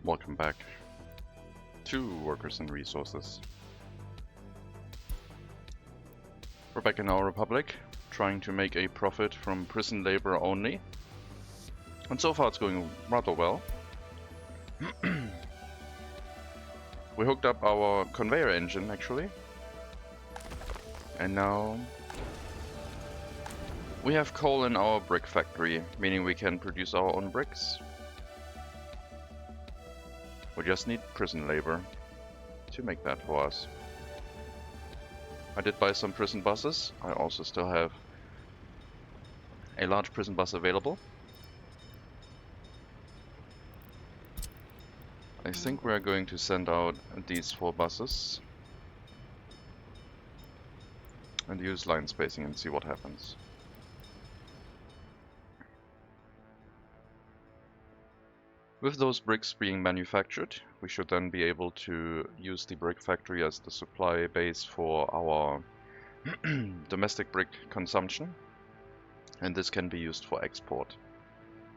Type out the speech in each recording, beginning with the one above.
Welcome back to Workers and Resources. We're back in our republic, trying to make a profit from prison labor only. And so far it's going rather well. We hooked up our conveyor engine actually. And now we have coal in our brick factory, meaning we can produce our own bricks. We just need prison labor to make that for us. I did buy some prison buses. I also still have a large prison bus available. I think we're going to send out these 4 buses and use line spacing and see what happens. With those bricks being manufactured, we should then be able to use the brick factory as the supply base for our domestic brick consumption, and this can be used for export.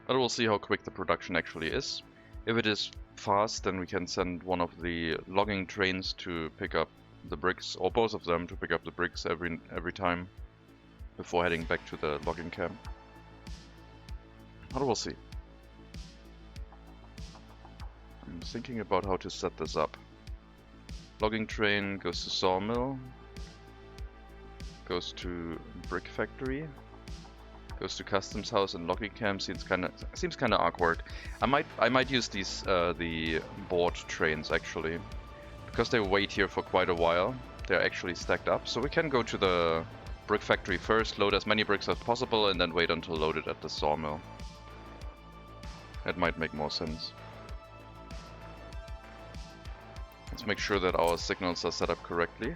But we'll see how quick the production actually is. If it is fast, then we can send one of the logging trains to pick up the bricks, or both of them to pick up the bricks every time before heading back to the logging camp. But we'll see. I'm thinking about how to set this up. Logging train goes to sawmill, goes to brick factory, goes to customs house and logging camp. Seems kind of awkward. I might use these the board trains actually, because they wait here for quite a while. They're actually stacked up, so we can go to the brick factory first, load as many bricks as possible, and then wait until loaded at the sawmill. That might make more sense. Let's make sure that our signals are set up correctly.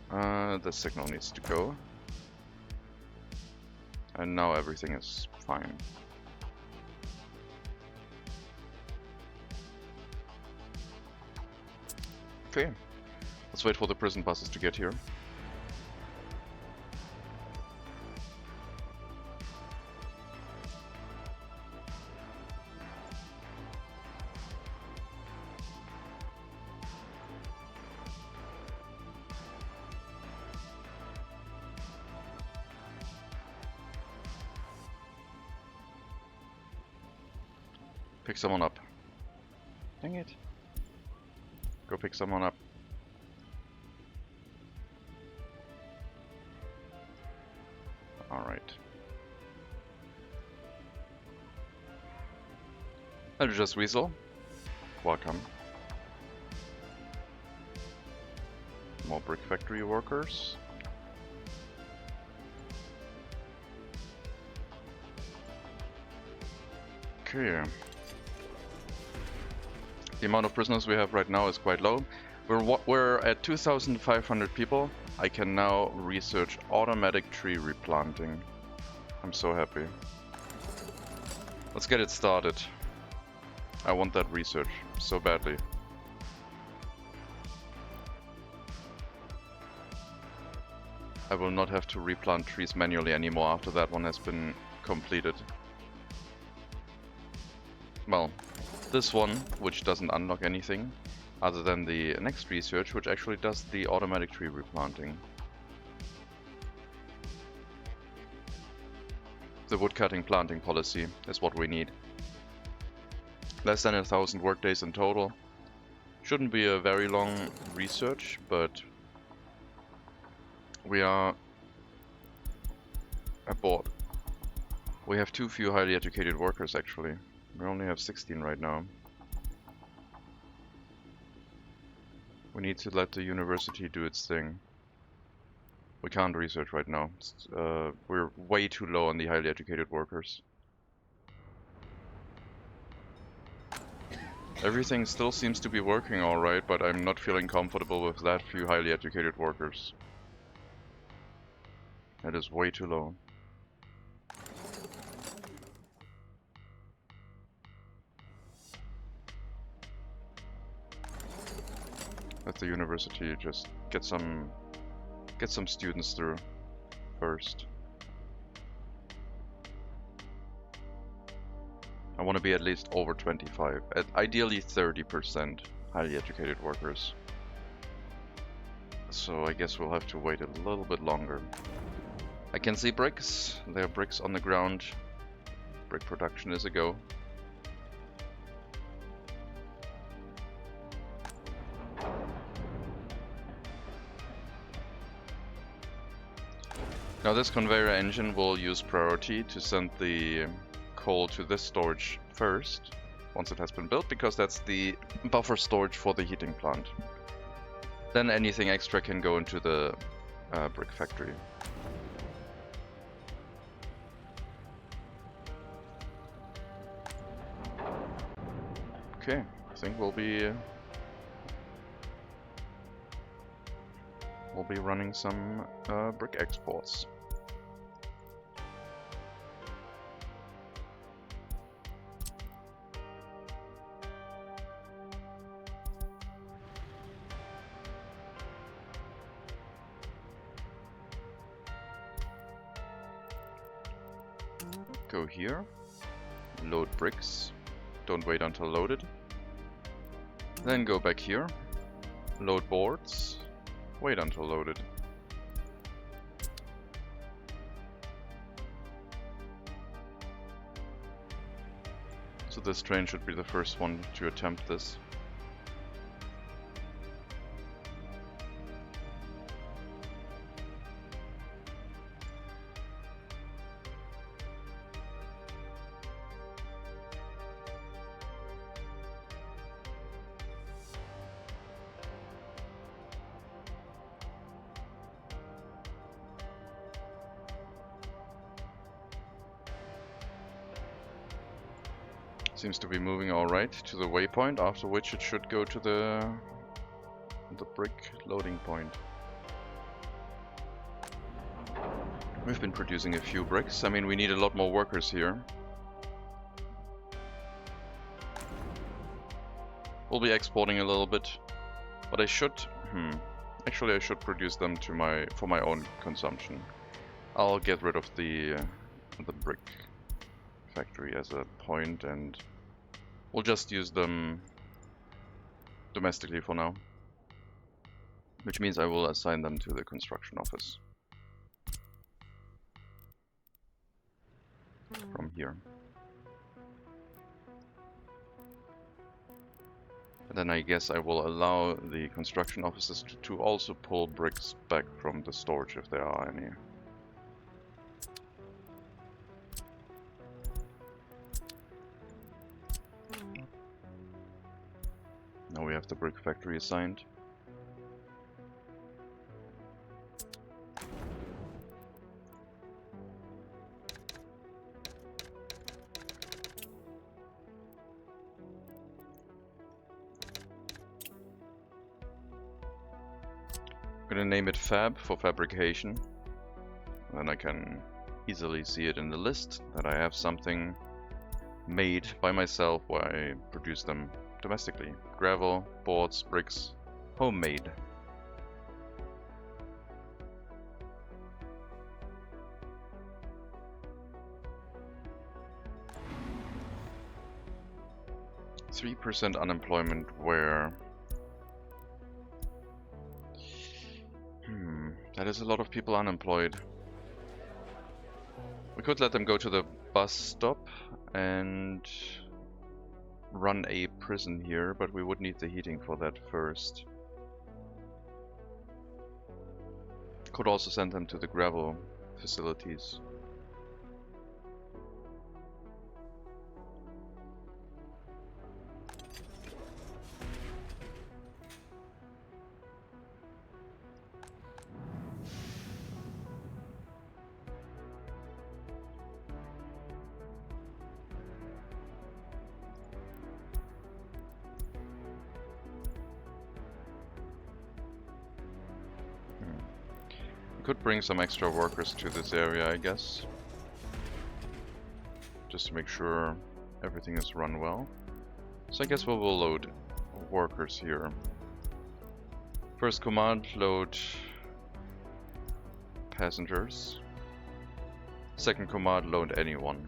The signal needs to go. And now everything is fine. Okay, let's wait for the prison buses to get here. Pick someone up. Dang it. Go pick someone up. Alright. That'll just Weasel. Welcome. More brick factory workers. Okay. The amount of prisoners we have right now is quite low. We're at 2,500 people. I can now research automatic tree replanting. I'm so happy. Let's get it started. I want that research so badly. I will not have to replant trees manually anymore after that one has been completed. Well, this one, which doesn't unlock anything, other than the next research, which actually does the automatic tree replanting. The woodcutting planting policy is what we need. Less than 1,000 workdays in total. Shouldn't be a very long research, but we are bored. We have too few highly educated workers actually. We only have 16 right now. We need to let the university do its thing. We can't research right now. We're way too low on the highly educated workers. Everything still seems to be working alright, but I'm not feeling comfortable with that few highly educated workers. That is way too low. Let the university just get some students through first. I want to be at least over 25, at ideally 30% highly educated workers. So I guess we'll have to wait a little bit longer. I can see bricks. There are bricks on the ground. Brick production is a go. Now this conveyor engine will use priority to send the coal to this storage first, once it has been built, because that's the buffer storage for the heating plant. Then anything extra can go into the brick factory. Okay, I think we'll be running some brick exports. Go here, load bricks, don't wait until loaded. Then go back here, load boards, wait until loaded. So this train should be the first one to attempt this. Seems to be moving alright to the waypoint, after which it should go to the brick loading point. We've been producing a few bricks. I mean, we need a lot more workers here. We'll be exporting a little bit, but I should... Actually, I should produce them for my own consumption. I'll get rid of the brick factory as a point, and we'll just use them domestically for now, which means I will assign them to the construction office from here. And then I guess I will allow the construction offices to also pull bricks back from the storage if there are any. Now we have the brick factory assigned. I'm gonna name it Fab for fabrication. Then I can easily see it in the list that I have something made by myself where I produce them domestically. Gravel, boards, bricks, homemade. %3 unemployment where... that is a lot of people unemployed. We could let them go to the bus stop and run a prison here, but we would need the heating for that first. Could also send them to the gravel facilities. Could bring some extra workers to this area, I guess, just to make sure everything is run well. So I guess we will load workers here. First command, load passengers. Second command, load anyone.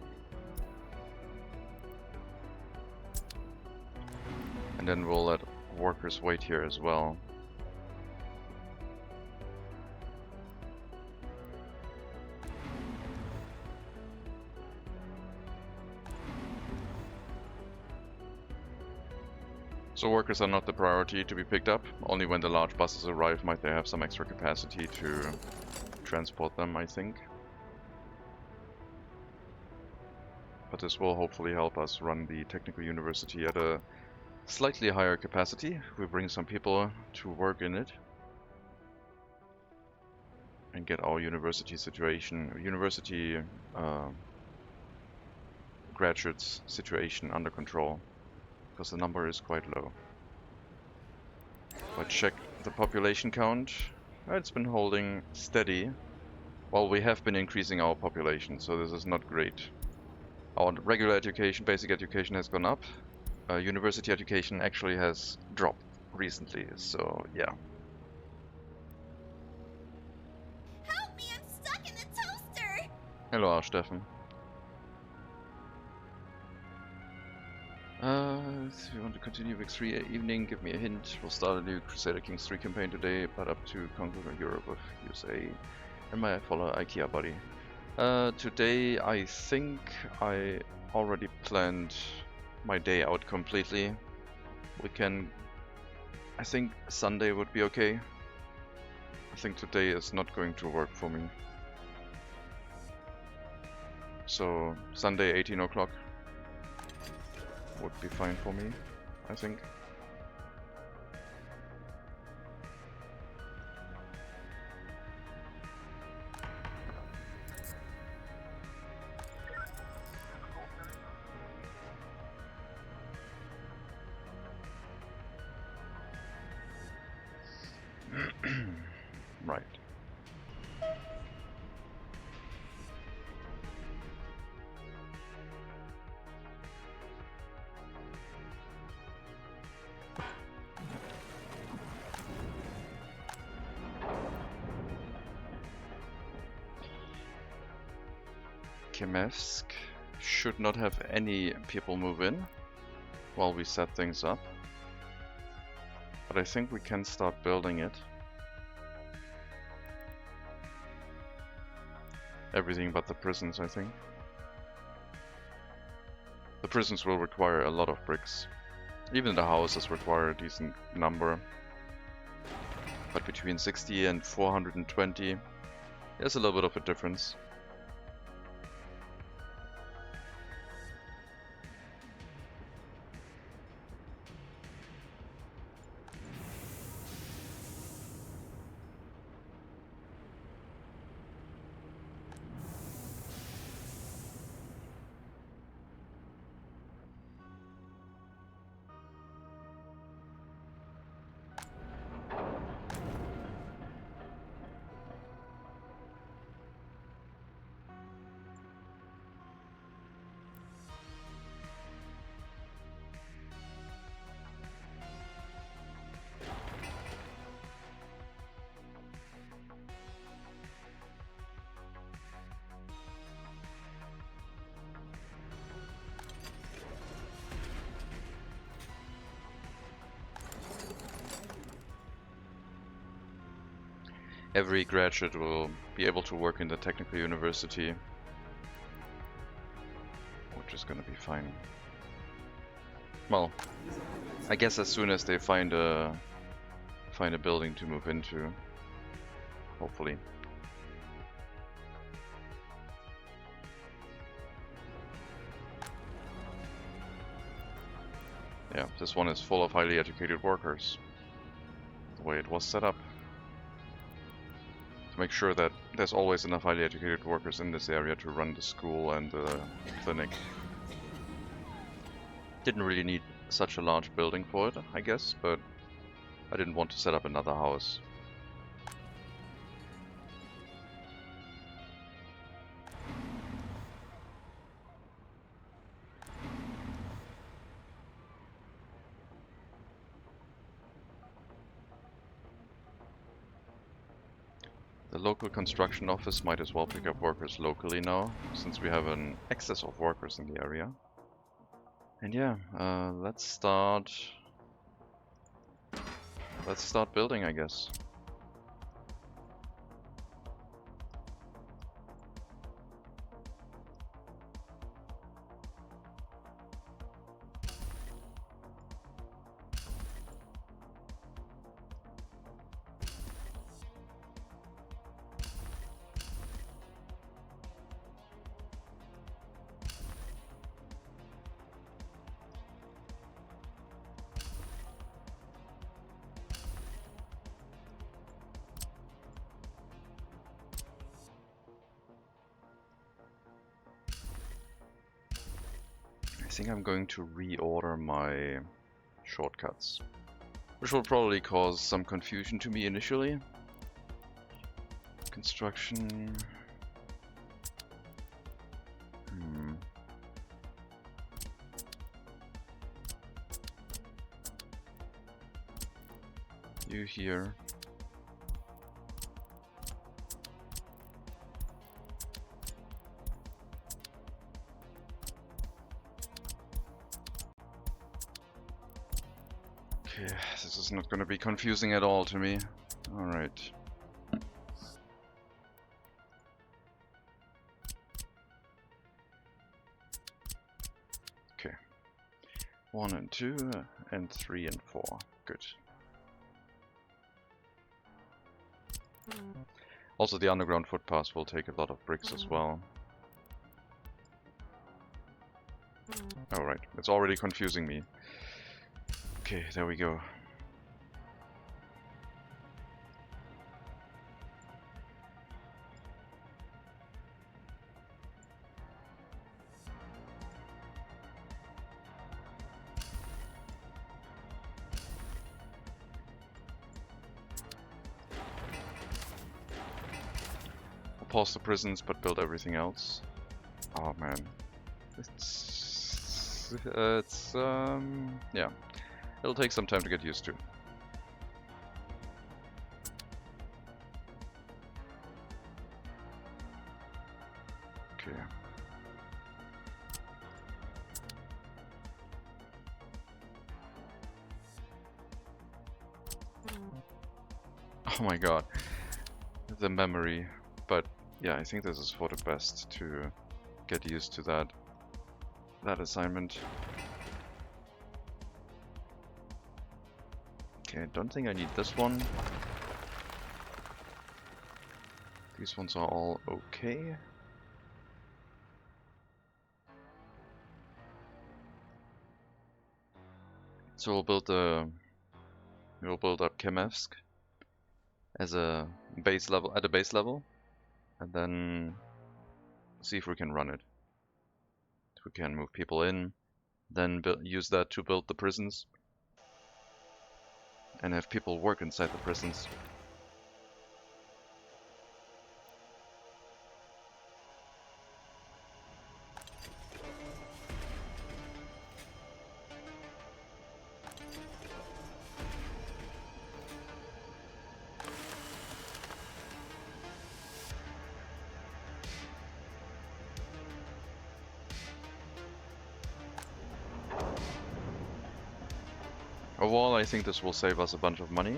And then we'll let workers wait here as well. So workers are not the priority to be picked up. Only when the large buses arrive might they have some extra capacity to transport them, I think. But this will hopefully help us run the technical university at a slightly higher capacity. We bring some people to work in it and get our university graduates situation under control, because the number is quite low. If I check the population count, it's been holding steady. Well, we have been increasing our population, so this is not great. Our regular education, basic education has gone up. University education actually has dropped recently, so yeah. Help me, I'm stuck in the toaster! Hello, Steffen. If you want to continue with 3 evening, give me a hint. We'll start a new Crusader Kings 3 campaign today, but up to conquer Europe with USA and my fellow IKEA buddy. Today I think I already planned my day out completely. I think Sunday would be okay. I think today is not going to work for me. So Sunday 18 o'clock would be fine for me, I think. Right. Kimevsk should not have any people move in while we set things up, but I think we can start building it. Everything but the prisons, I think. The prisons will require a lot of bricks. Even the houses require a decent number. But between 60 and 420, there's a little bit of a difference. Every graduate will be able to work in the technical university, which is gonna be fine. Well, I guess as soon as they find a building to move into, hopefully. Yeah, this one is full of highly educated workers, the way it was set up. To make sure that there's always enough highly educated workers in this area to run the school and the clinic. Didn't really need such a large building for it, I guess, but I didn't want to set up another house. The local construction office might as well pick up workers locally now, since we have an excess of workers in the area. And yeah, let's start let's start building, I guess. I think I'm going to reorder my shortcuts, which will probably cause some confusion to me initially. Construction. You here. Okay, this is not going to be confusing at all to me. Alright. Okay. 1 and 2 and 3 and 4. Good. Also, the underground footpaths will take a lot of bricks as well. Alright, it's already confusing me. Okay, there we go. I'll pause the prisons but build everything else. Oh man. It's yeah. It'll take some time to get used to. Okay. Oh my god. The memory. But yeah, I think this is for the best to get used to that assignment. Okay, I don't think I need this one. These ones are all okay. So we'll build up Kemevsk as a base level, at a base level, and then see if we can run it. If we can move people in, then use that to build the prisons. And have people work inside the prisons. Overall, I think this will save us a bunch of money.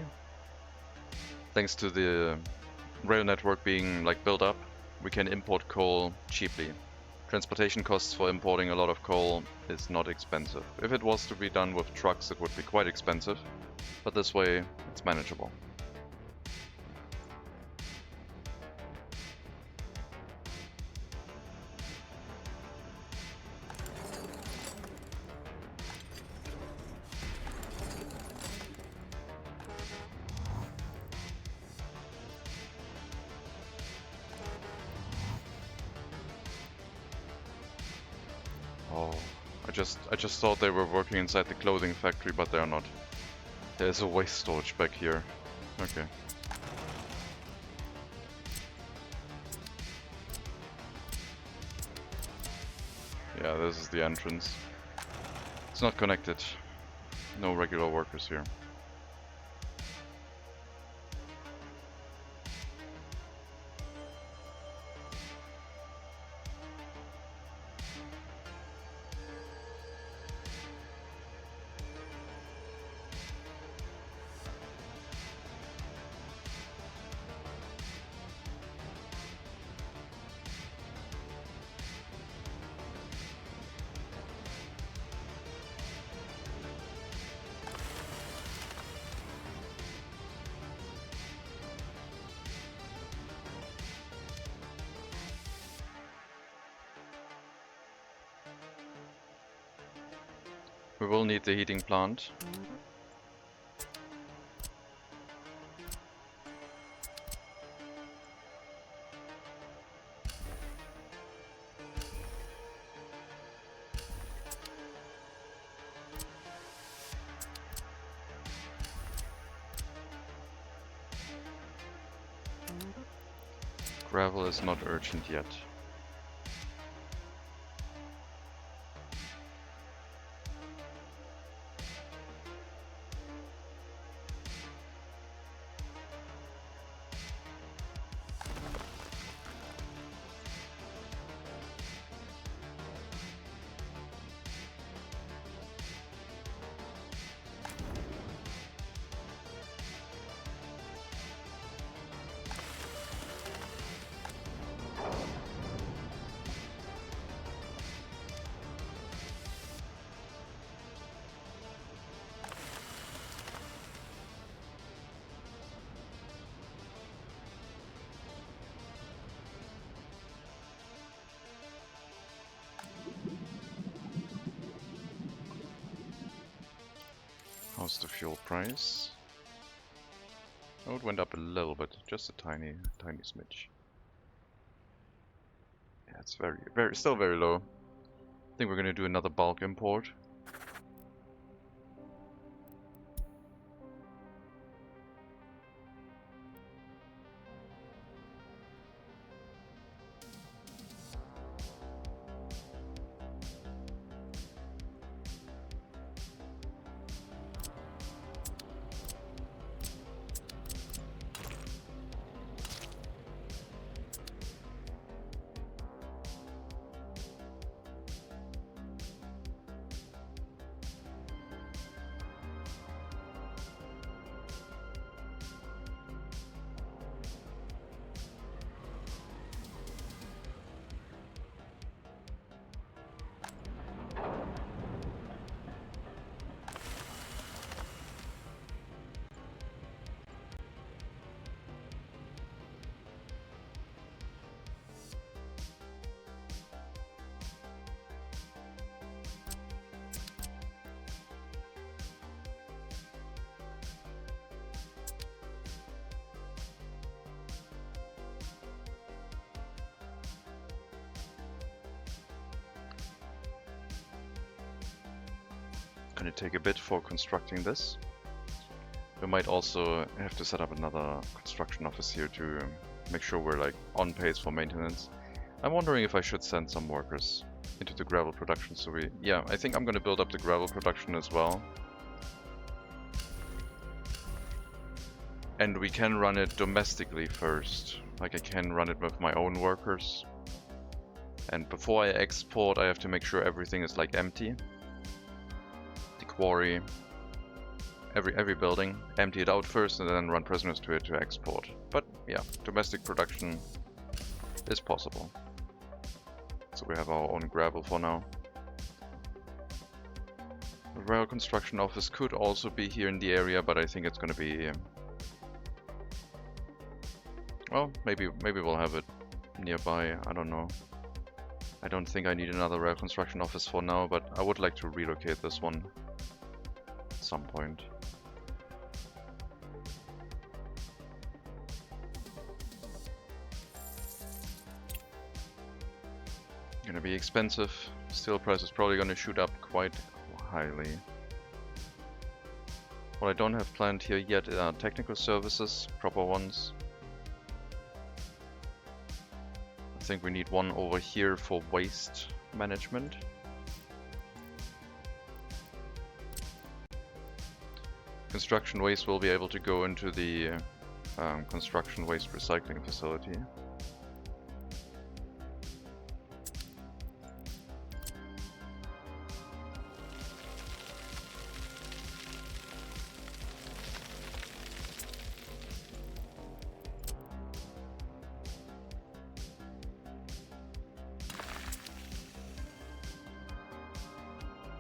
Thanks to the rail network being like built up, we can import coal cheaply. Transportation costs for importing a lot of coal is not expensive. If it was to be done with trucks, it would be quite expensive, but this way it's manageable. I just thought they were working inside the clothing factory, but they are not. There's a waste storage back here. Okay. Yeah, this is the entrance. It's not connected. No regular workers here. We will need the heating plant. Gravel is not urgent yet. How's the fuel price? Oh, it went up a little bit, just a tiny smidge. Yeah, it's still very low. I think we're gonna do another bulk import. Gonna take a bit for constructing this. We might also have to set up another construction office here to make sure we're like on pace for maintenance. I'm wondering if I should send some workers into the gravel production. So I think I'm gonna build up the gravel production as well. And we can run it domestically first. Like I can run it with my own workers. And before I export, I have to make sure everything is like empty. The quarry, every building, empty it out first and then run prisoners to it to export. But yeah, domestic production is possible. So we have our own gravel for now. The rail construction office could also be here in the area, but I think it's going to be... well, maybe we'll have it nearby, I don't know. I don't think I need another rail construction office for now, but I would like to relocate this one at some point. Gonna be expensive. Steel price is probably gonna shoot up quite highly. What I don't have planned here yet are technical services, proper ones. I think we need one over here for waste management. Construction waste will be able to go into the construction waste recycling facility.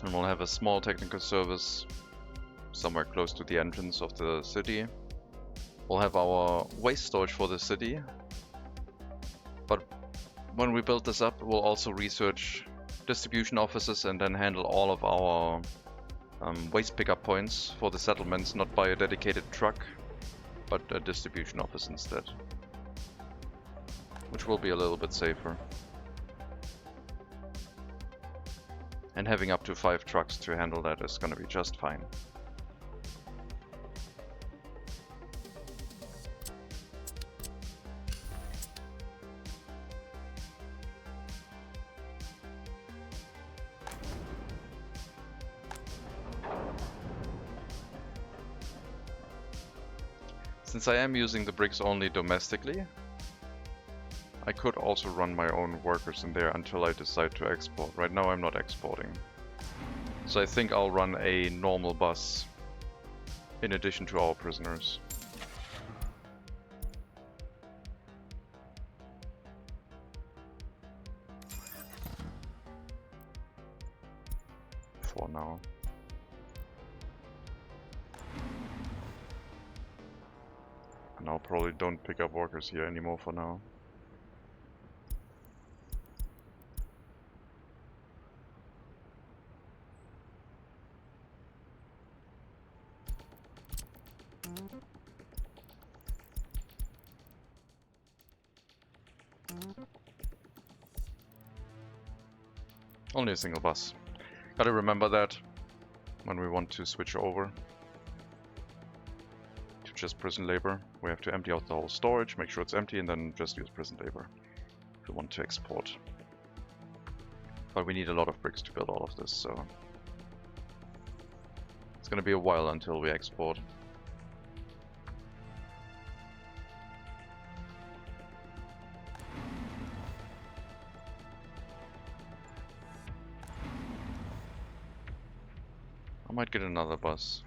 And we'll have a small technical service somewhere close to the entrance of the city. We'll have our waste storage for the city. But when we build this up, we'll also research distribution offices and then handle all of our waste pickup points for the settlements, not by a dedicated truck, but a distribution office instead. Which will be a little bit safer. And having up to 5 trucks to handle that is gonna be just fine. Since I am using the bricks only domestically, I could also run my own workers in there until I decide to export. Right now I'm not exporting. So I think I'll run a normal bus in addition to our prisoners. For now. And I'll probably don't pick up workers here anymore for now. Only a single bus. Gotta remember that when we want to switch over to just prison labor. We have to empty out the whole storage, make sure it's empty, and then just use prison labor if we want to export. But we need a lot of bricks to build all of this, so it's gonna be a while until we export. I might get another bus.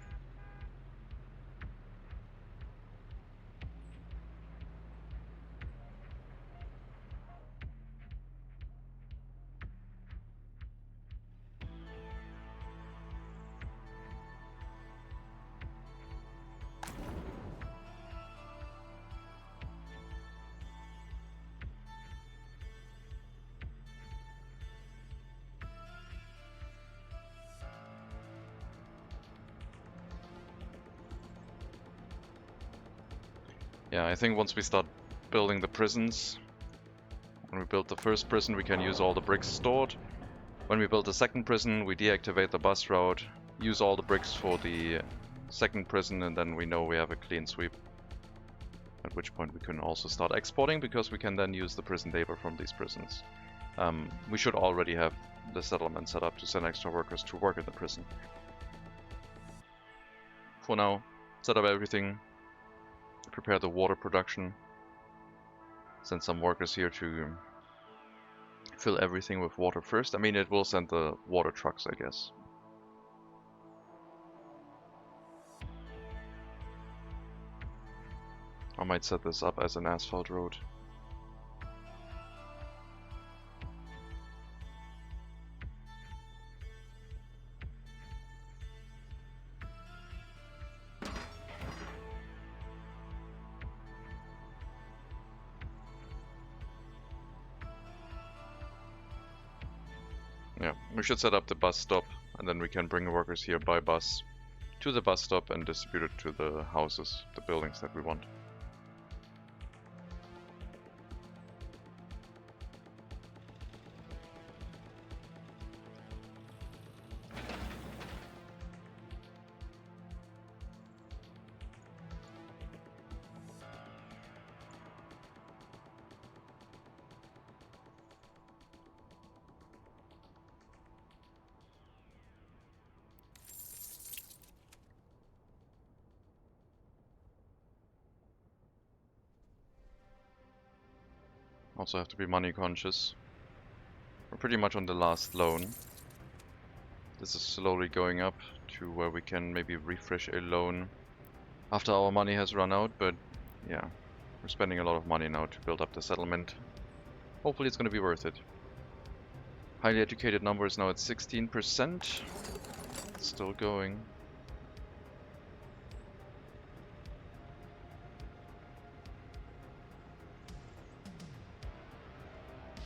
Yeah, I think once we start building the prisons, when we build the first prison we can use all the bricks stored. When we build the second prison we deactivate the bus route, use all the bricks for the second prison, and then we know we have a clean sweep. At which point we can also start exporting, because we can then use the prison labor from these prisons. We should already have the settlement set up to send extra workers to work in the prison. For now, set up everything. Prepare the water production. Send some workers here to fill everything with water first. I mean, it will send the water trucks, I guess. I might set this up as an asphalt road. Yeah, we should set up the bus stop, and then we can bring the workers here by bus to the bus stop and distribute it to the houses, the buildings that we want. Also have to be money conscious. We're pretty much on the last loan. This is slowly going up to where we can maybe refresh a loan after our money has run out, but yeah, we're spending a lot of money now to build up the settlement. Hopefully it's going to be worth it. Highly educated number is now at 16%. It's still going.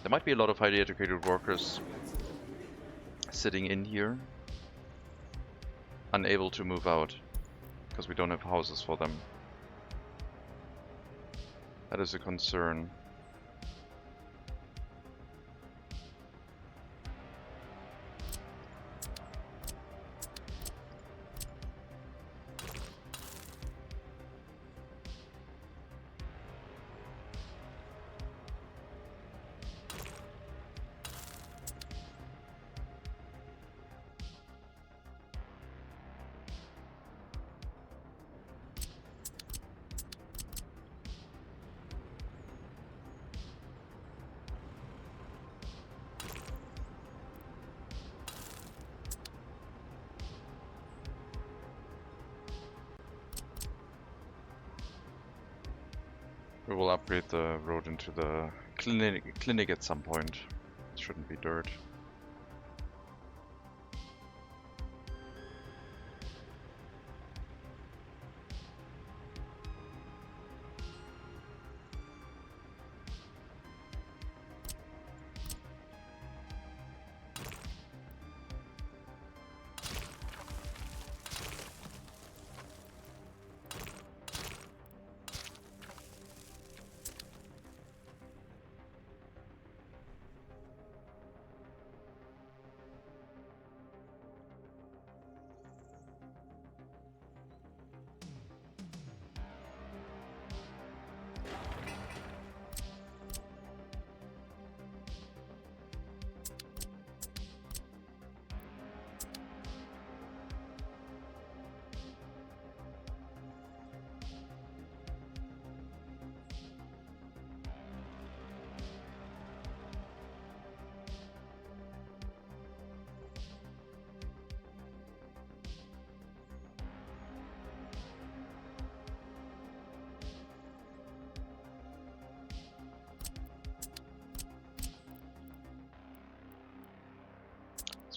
There might be a lot of highly educated workers sitting in here. unable to move out because we don't have houses for them. That is a concern. We will upgrade the road into the clinic at some point. It shouldn't be dirt.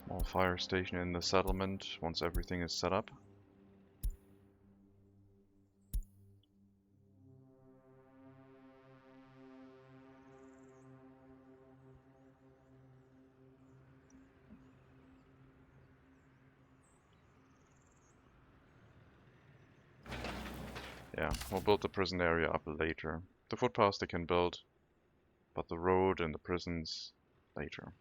Small fire station in the settlement once everything is set up. Yeah, we'll build the prison area up later. The footpaths they can build, but the road and the prisons later.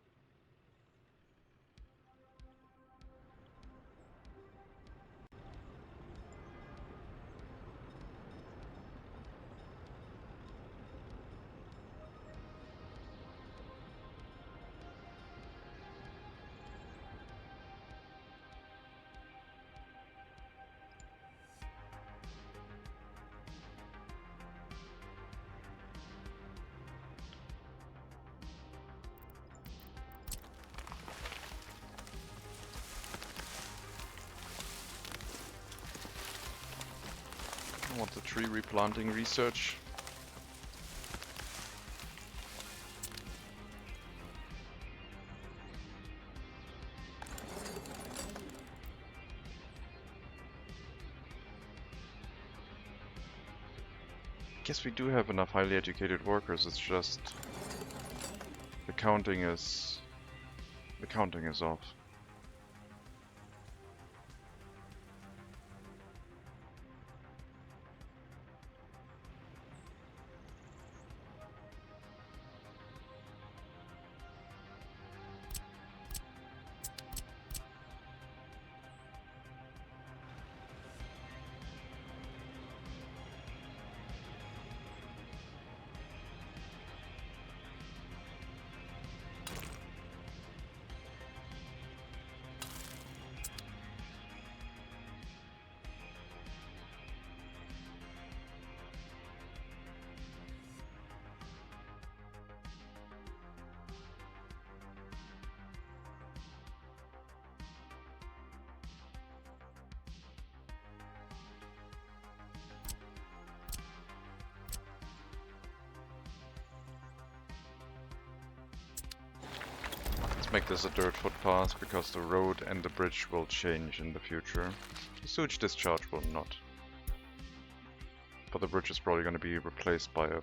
I want the tree replanting research. Guess we do have enough highly educated workers, it's just the counting is off. Make this a dirt footpath because the road and the bridge will change in the future. The sewage discharge will not. But the bridge is probably going to be replaced by a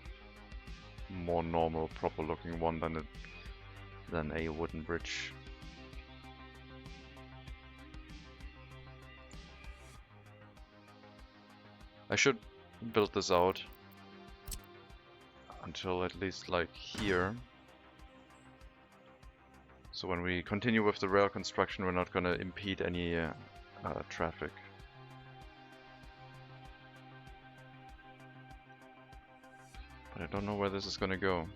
more normal, proper looking one than a wooden bridge. I should build this out until at least like here. So when we continue with the rail construction, we're not going to impede any traffic. But I don't know where this is going to go.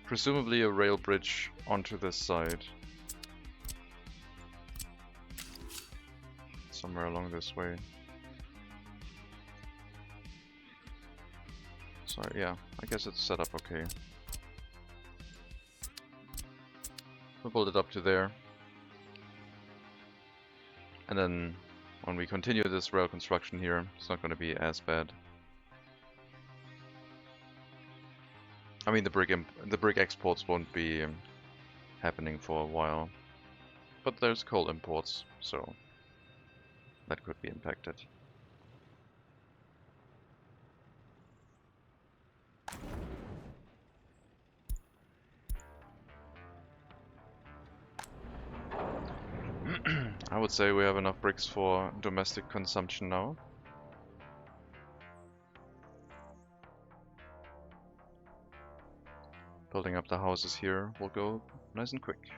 Presumably a rail bridge onto this side. Somewhere along this way. So yeah, I guess it's set up okay. We'll build it up to there. And then when we continue this rail construction here, it's not going to be as bad. I mean, the brick exports won't be happening for a while, but there's coal imports, so that could be impacted. I would say we have enough bricks for domestic consumption now. Building up the houses here will go nice and quick.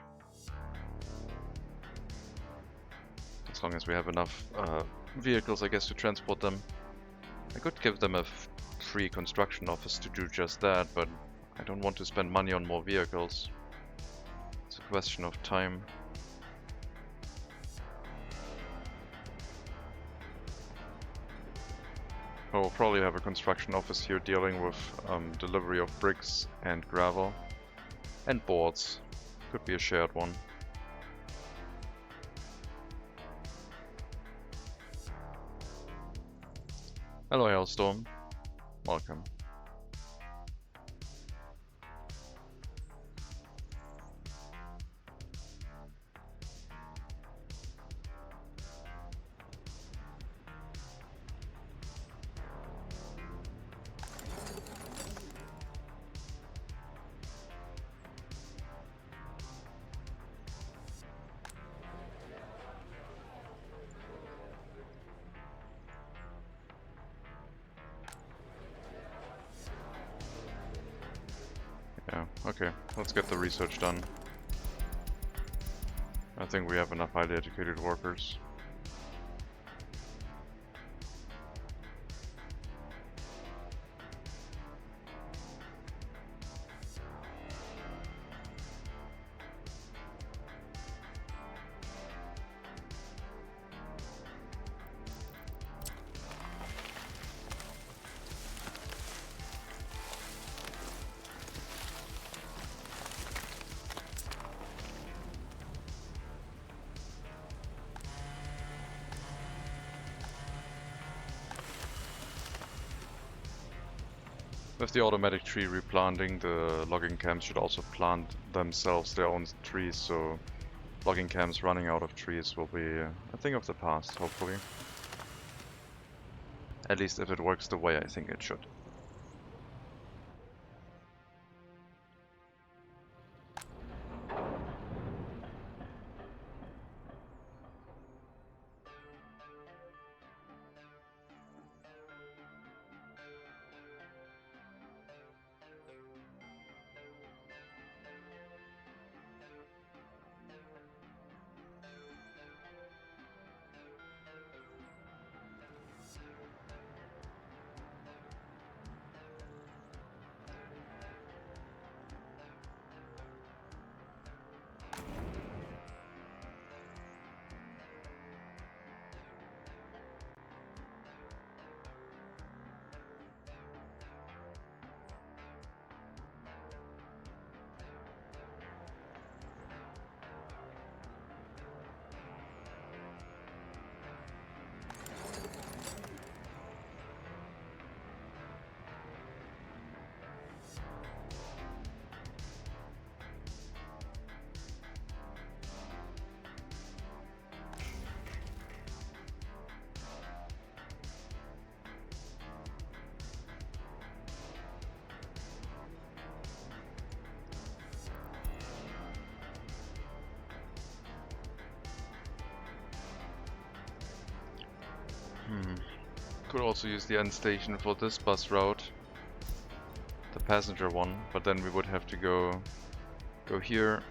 As long as we have enough vehicles, I guess, to transport them. I could give them a free construction office to do just that, but I don't want to spend money on more vehicles. It's a question of time. We'll probably have a construction office here dealing with delivery of bricks and gravel and boards. Could be a shared one. Hello Hailstorm, welcome. Yeah, okay, let's get the research done. I think we have enough highly educated workers. With the automatic tree replanting, the logging camps should also plant themselves their own trees, so logging camps running out of trees will be a thing of the past, hopefully. At least if it works the way I think it should. Could also use the end station for this bus route, the passenger one, but then we would have to go here,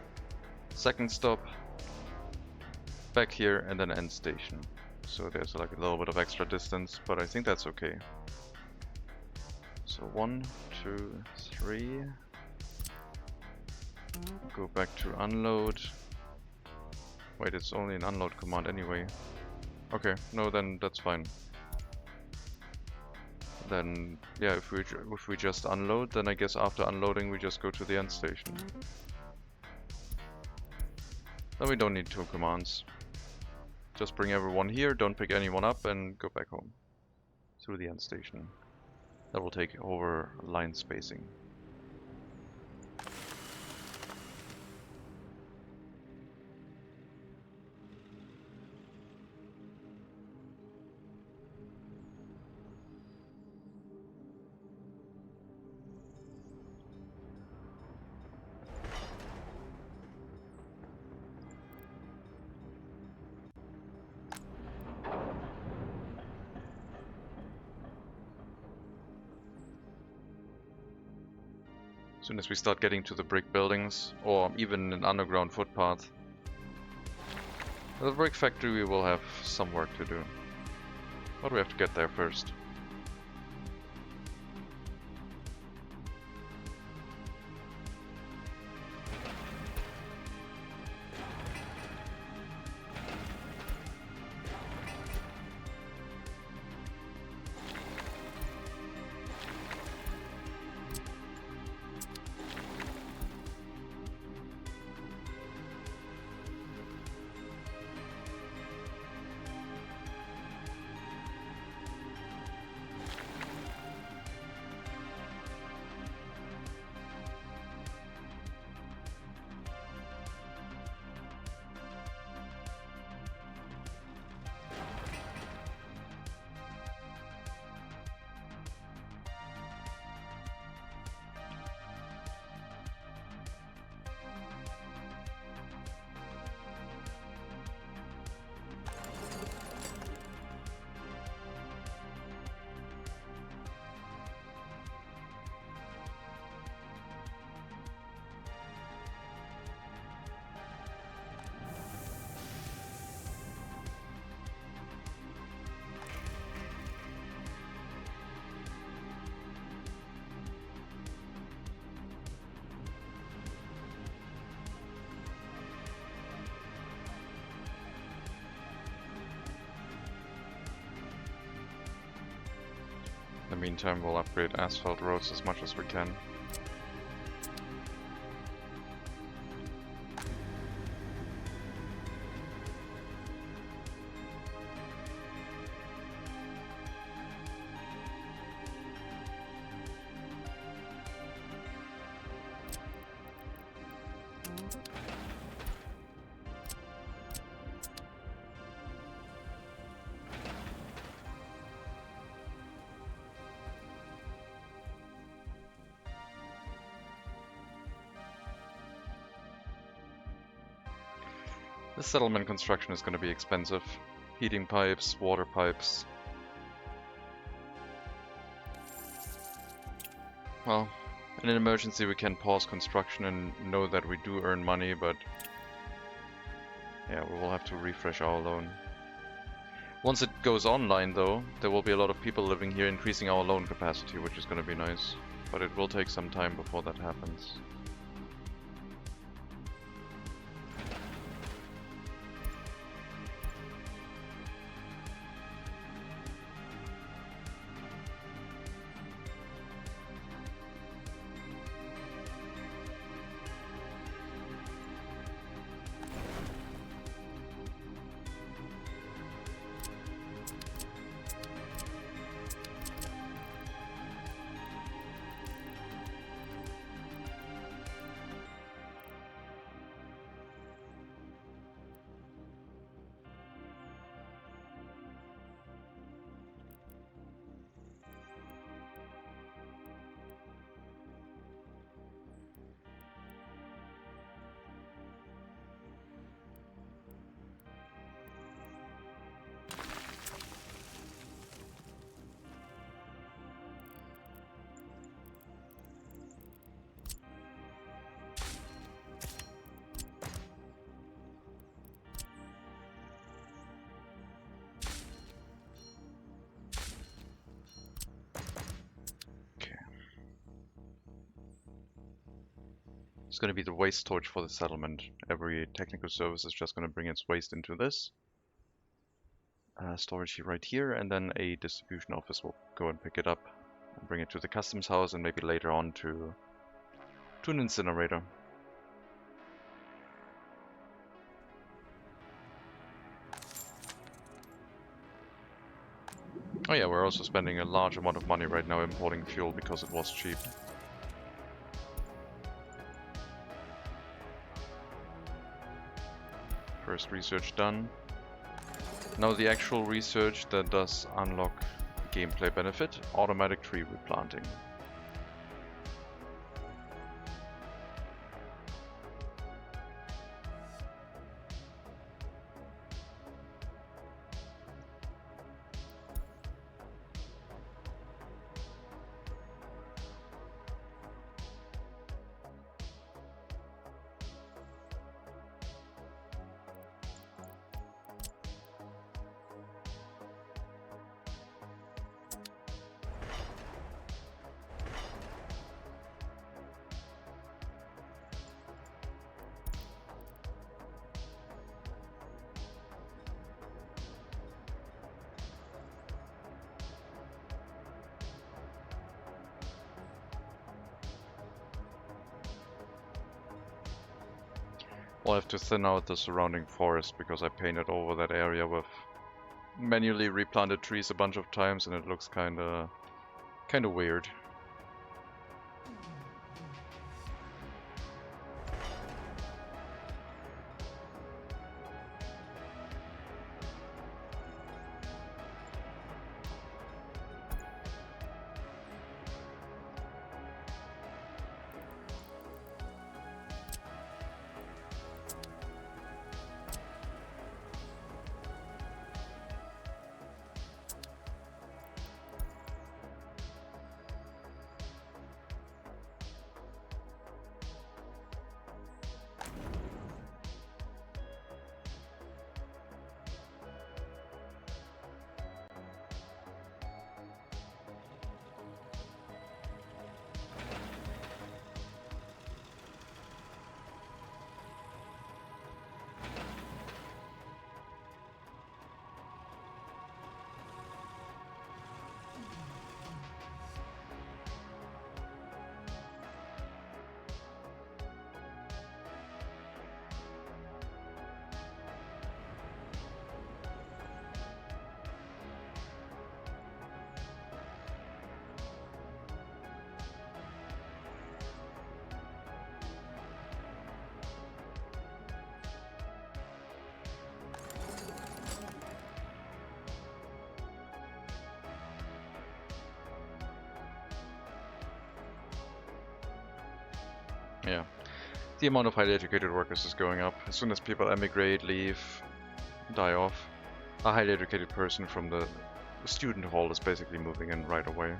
second stop, back here, and then end station. So there's like a little bit of extra distance, but I think that's okay. So 1, 2, 3. Go back to unload. Wait, it's only an unload command anyway. Okay, no, then that's fine. Then, yeah, if we just unload, then I guess after unloading we just go to the end station. Then we don't need 2 commands. Just bring everyone here, don't pick anyone up, and go back home. Through the end station. That will take over line spacing. As soon as we start getting to the brick buildings, or even an underground footpath, the brick factory, we will have some work to do. But we have to get there first. In the meantime, we'll upgrade asphalt roads as much as we can. This settlement construction is going to be expensive. Heating pipes, water pipes. Well, in an emergency we can pause construction and know that we do earn money, but yeah, we will have to refresh our loan. Once it goes online though, there will be a lot of people living here, increasing our loan capacity, which is going to be nice. But it will take some time before that happens. It's going to be the waste storage for the settlement. Every technical service is just going to bring its waste into this storage right here, and then a distribution office will go and pick it up and bring it to the customs house, and maybe later on to an incinerator. Oh yeah, we're also spending a large amount of money right now importing fuel because it was cheap. First research done. Now the actual research that does unlock gameplay benefit, automatic tree replanting. We'll have to thin out the surrounding forest because I painted over that area with manually replanted trees a bunch of times, and it looks kinda weird. Yeah, the amount of highly educated workers is going up. As soon as people emigrate, leave, die off, a highly educated person from the student hall is basically moving in right away.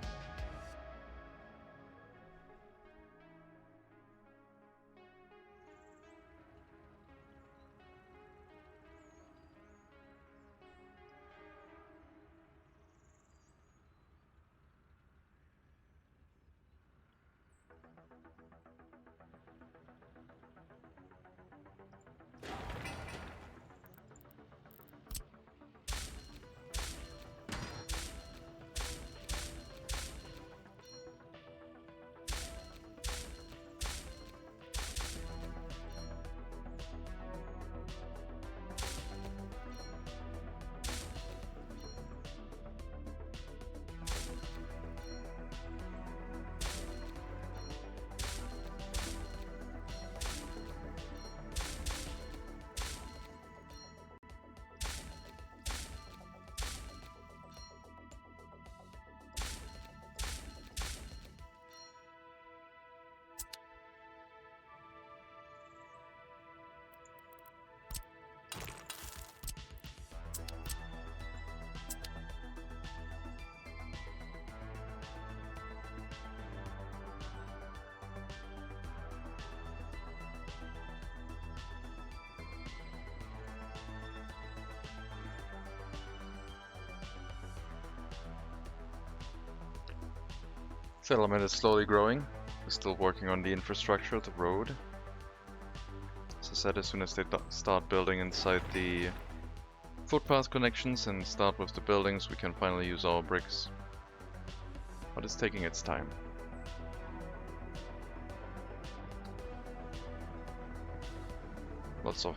Settlement is slowly growing. We're still working on the infrastructure, the road. said, as soon as they start building inside the footpath connections and start with the buildings, we can finally use our bricks. But it's taking its time. Lots of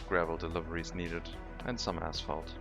gravel deliveries needed, and some asphalt.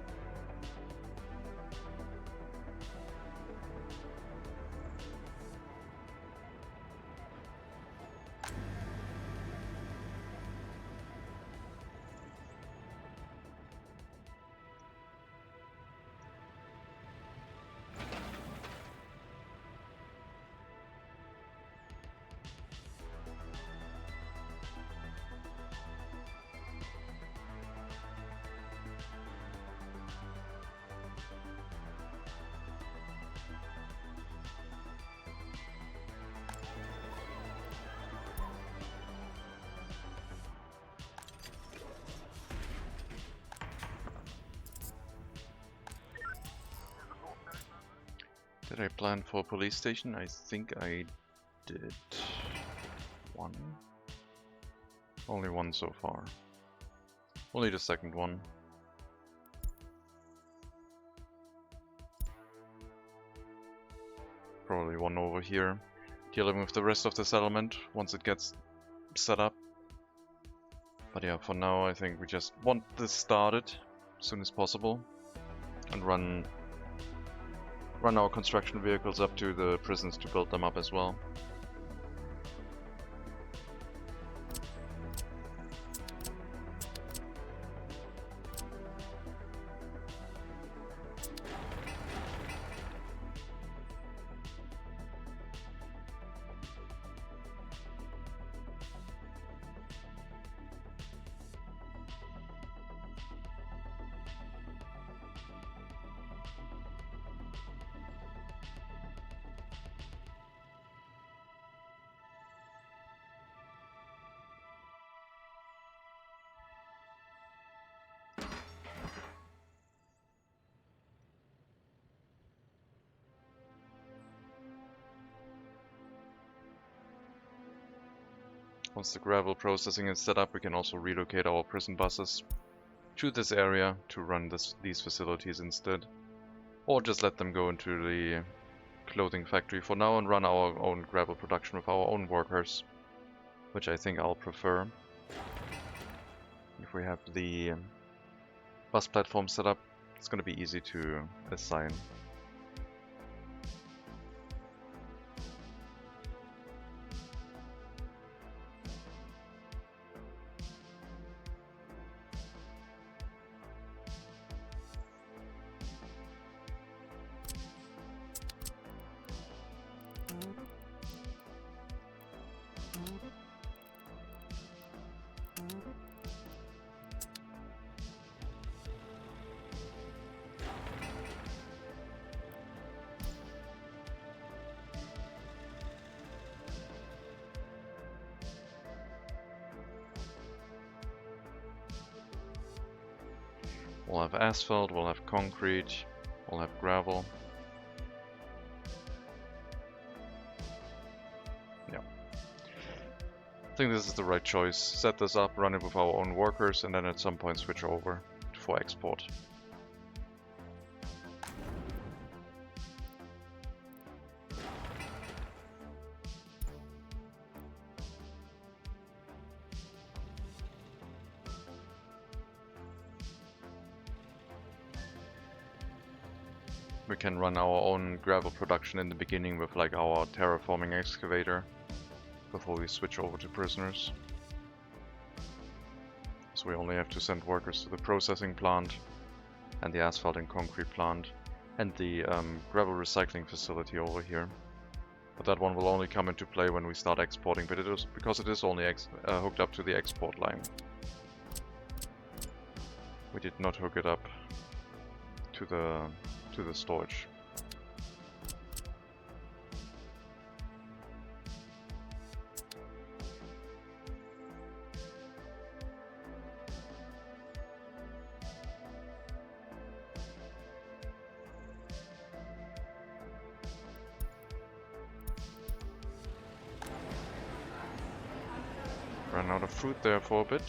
Did I plan for a police station? I think I did. One? Only one so far. Only the second one. Probably one over here. Dealing with the rest of the settlement once it gets set up. But yeah, for now I think we just want this started as soon as possible. And run our construction vehicles up to the prisons to build them up as well. Once the gravel processing is set up, we can also relocate our prison buses to this area to run these facilities instead. Or just let them go into the clothing factory for now and run our own gravel production with our own workers, which I think I'll prefer. If we have the bus platform set up, it's going to be easy to assign. We'll have asphalt, we'll have concrete, we'll have gravel. Yeah. I think this is the right choice. Set this up, run it with our own workers, and then at some point switch over for export. We can run our own gravel production in the beginning with like our terraforming excavator before we switch over to prisoners. So we only have to send workers to the processing plant and the asphalt and concrete plant and the gravel recycling facility over here. But that one will only come into play when we start exporting, but it is because it is only hooked up to the export line. We did not hook it up to the storage. Ran out of food there for a bit.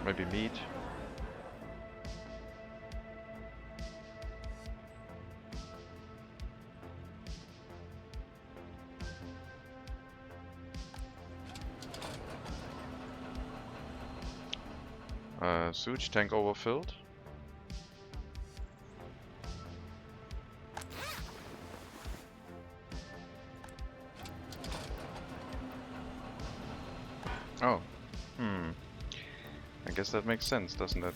Maybe meat. Sewage tank overfilled. Oh. I guess that makes sense, doesn't it?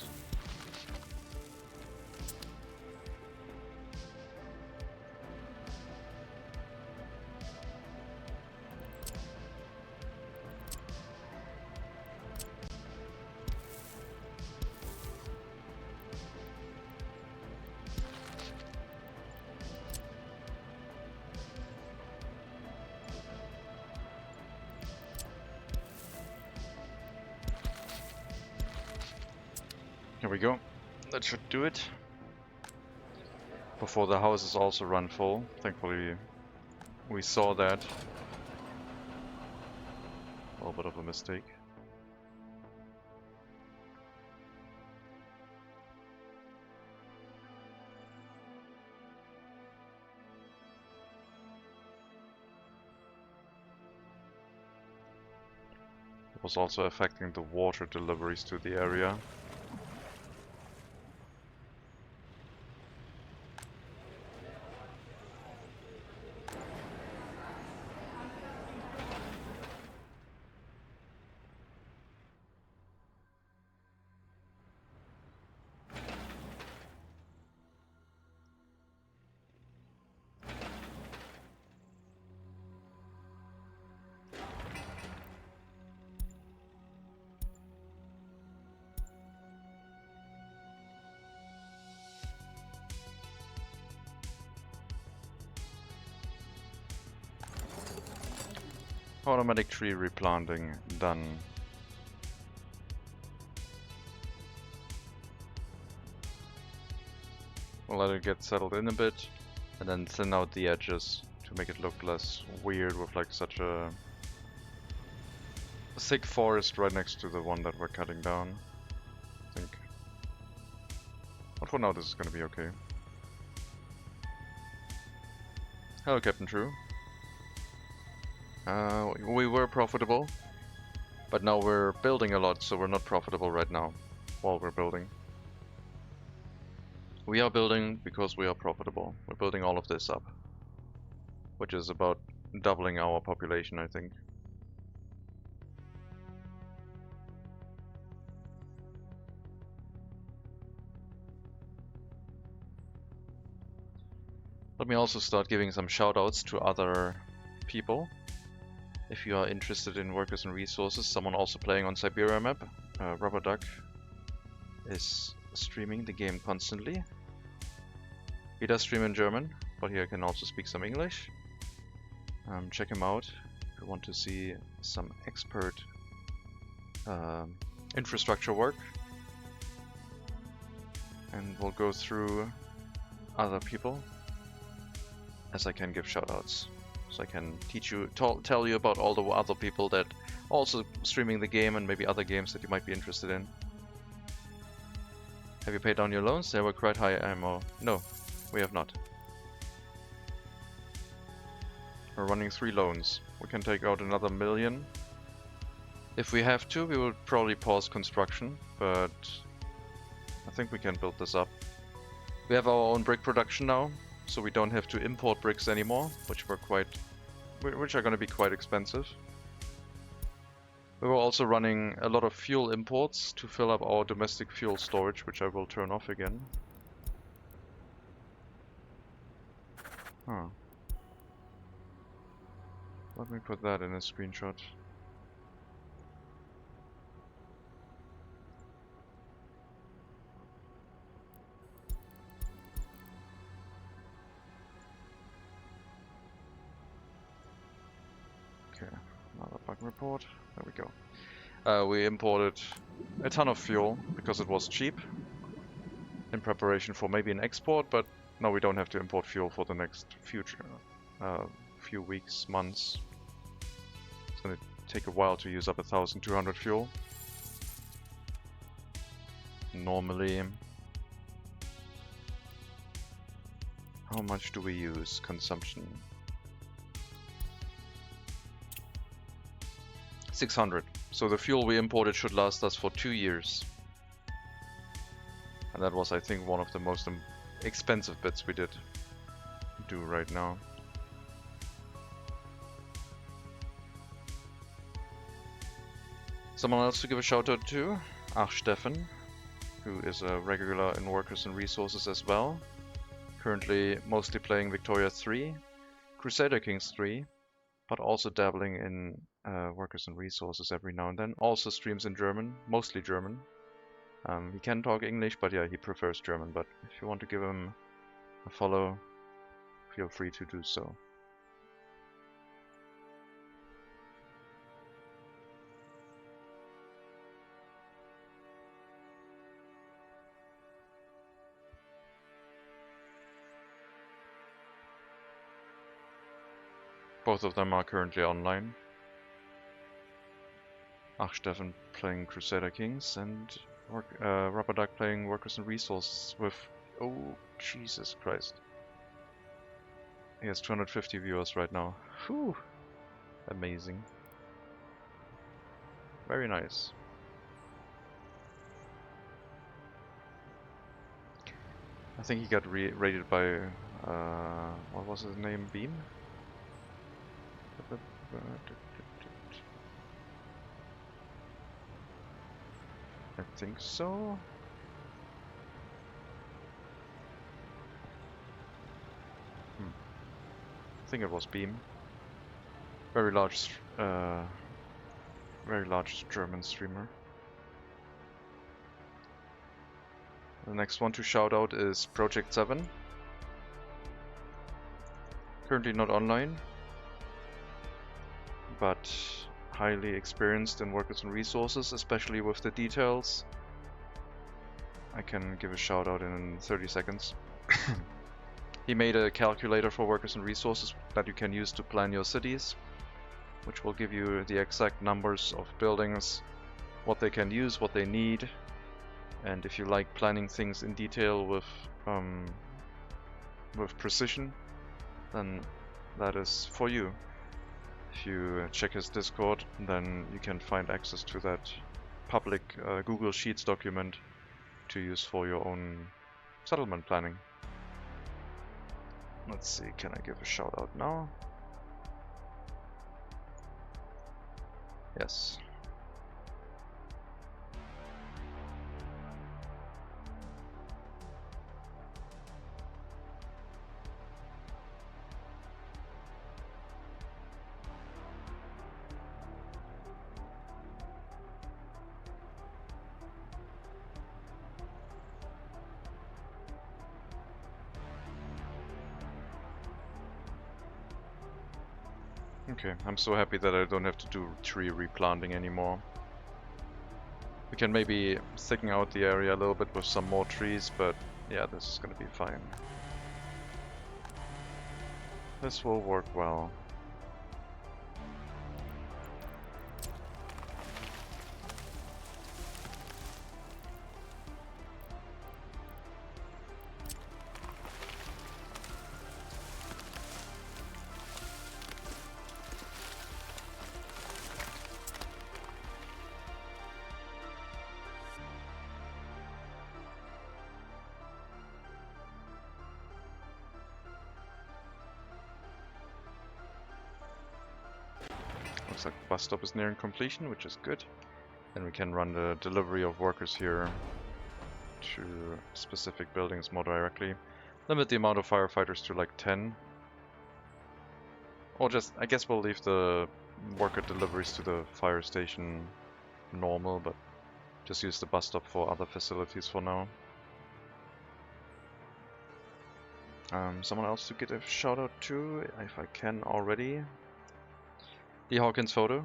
Here we go. That should do it. Before the houses also run full. Thankfully, we saw that. A little bit of a mistake. It was also affecting the water deliveries to the area. Automatic tree replanting done. We'll let it get settled in a bit and then thin out the edges to make it look less weird with like such a thick forest right next to the one that we're cutting down. I think. But for now this is gonna be okay. Hello, Captain True. We were profitable, but now we're building a lot, so we're not profitable right now while we're building. We are building because we are profitable. We're building all of this up, which is about doubling our population, I think. Let me also start giving some shoutouts to other people. If you are interested in workers and resources, someone also playing on Siberia map, Rubber Duck, is streaming the game constantly. He does stream in German, but he can also speak some English. Check him out if you want to see some expert infrastructure work. And we'll go through other people as I can give shoutouts. So I can teach you, tell you about all the other people that are also streaming the game and maybe other games that you might be interested in. Have you paid down your loans? They were quite high ammo. No, we have not. We're running 3 loans. We can take out another 1 million. If we have to, we will probably pause construction, but I think we can build this up. We have our own brick production now, so we don't have to import bricks anymore, which are going to be quite expensive. We were also running a lot of fuel imports to fill up our domestic fuel storage, which I will turn off again. Huh. Let me put that in a screenshot. Okay, another bug report. There we go. We imported a ton of fuel because it was cheap in preparation for maybe an export, but now we don't have to import fuel for the next future few weeks, months. It's gonna take a while to use up 1,200 fuel. Normally, how much do we use? Consumption. 600. So the fuel we imported should last us for 2 years. And that was, I think, one of the most expensive bits we did do right now. Someone else to give a shout out to? Stefan, who is a regular in Workers and Resources as well. Currently mostly playing Victoria 3, Crusader Kings 3, but also dabbling in Workers and Resources every now and then. Also streams in German, mostly German. He can talk English, but yeah, he prefers German. But if you want to give him a follow, feel free to do so. Both of them are currently online. Stefan playing Crusader Kings and Rubber Duck playing Workers and Resources with... Oh, Jesus Christ. He has 250 viewers right now. Whew. Amazing. Very nice. I think he got rated by... what was his name? Beam? I think so. I think it was Beam. Very large German streamer. The next one to shout out is Project 7. Currently not online, but highly experienced in Workers and Resources, especially with the details. I can give a shout out in 30 seconds. He made a calculator for Workers and Resources that you can use to plan your cities, which will give you the exact numbers of buildings, what they can use, what they need, and if you like planning things in detail with precision, then that is for you. If you check his Discord, then you can find access to that public Google Sheets document to use for your own settlement planning. Let's see, can I give a shout out now? Yes. Okay, I'm so happy that I don't have to do tree replanting anymore. We can maybe thicken out the area a little bit with some more trees, but yeah, this is gonna be fine. This will work well. Looks like the bus stop is nearing completion, which is good. Then we can run the delivery of workers here to specific buildings more directly. Limit the amount of firefighters to like 10. Or just, I guess we'll leave the worker deliveries to the fire station normal, but just use the bus stop for other facilities for now. Someone else to get a shout out to, if I can already. The Hawkins Photo,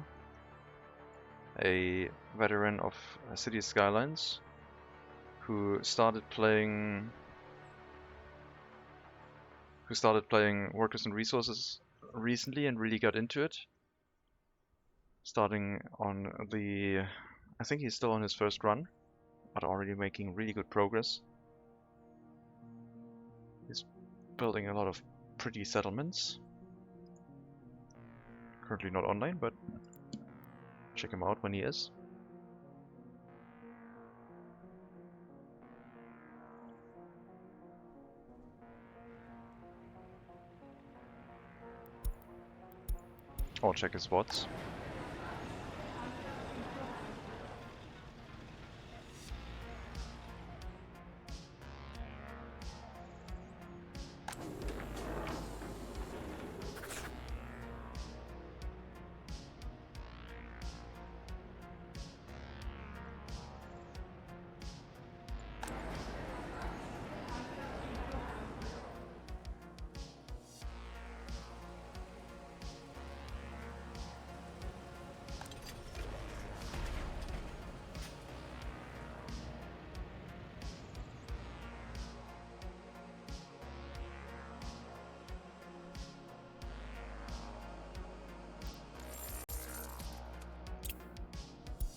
a veteran of City Skylines, who started playing Workers and Resources recently and really got into it. Starting on the... I think he's still on his first run, but already making really good progress. He's building a lot of pretty settlements. Currently not online, but check him out when he is. Or check his bots.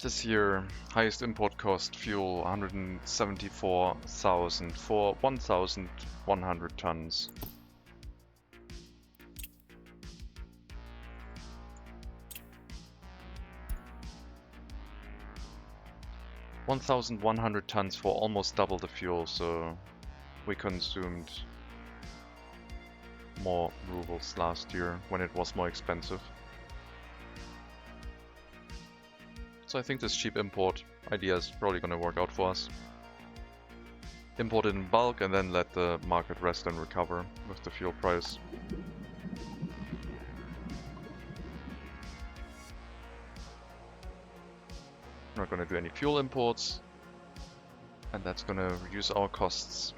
This year, highest import cost fuel 174,000 for 1,100 tons. $1,100 tons for almost double the fuel, so we consumed more rubles last year when it was more expensive. So I think this cheap import idea is probably going to work out for us. Import it in bulk and then let the market rest and recover with the fuel price. We're not going to do any fuel imports, and that's going to reduce our costs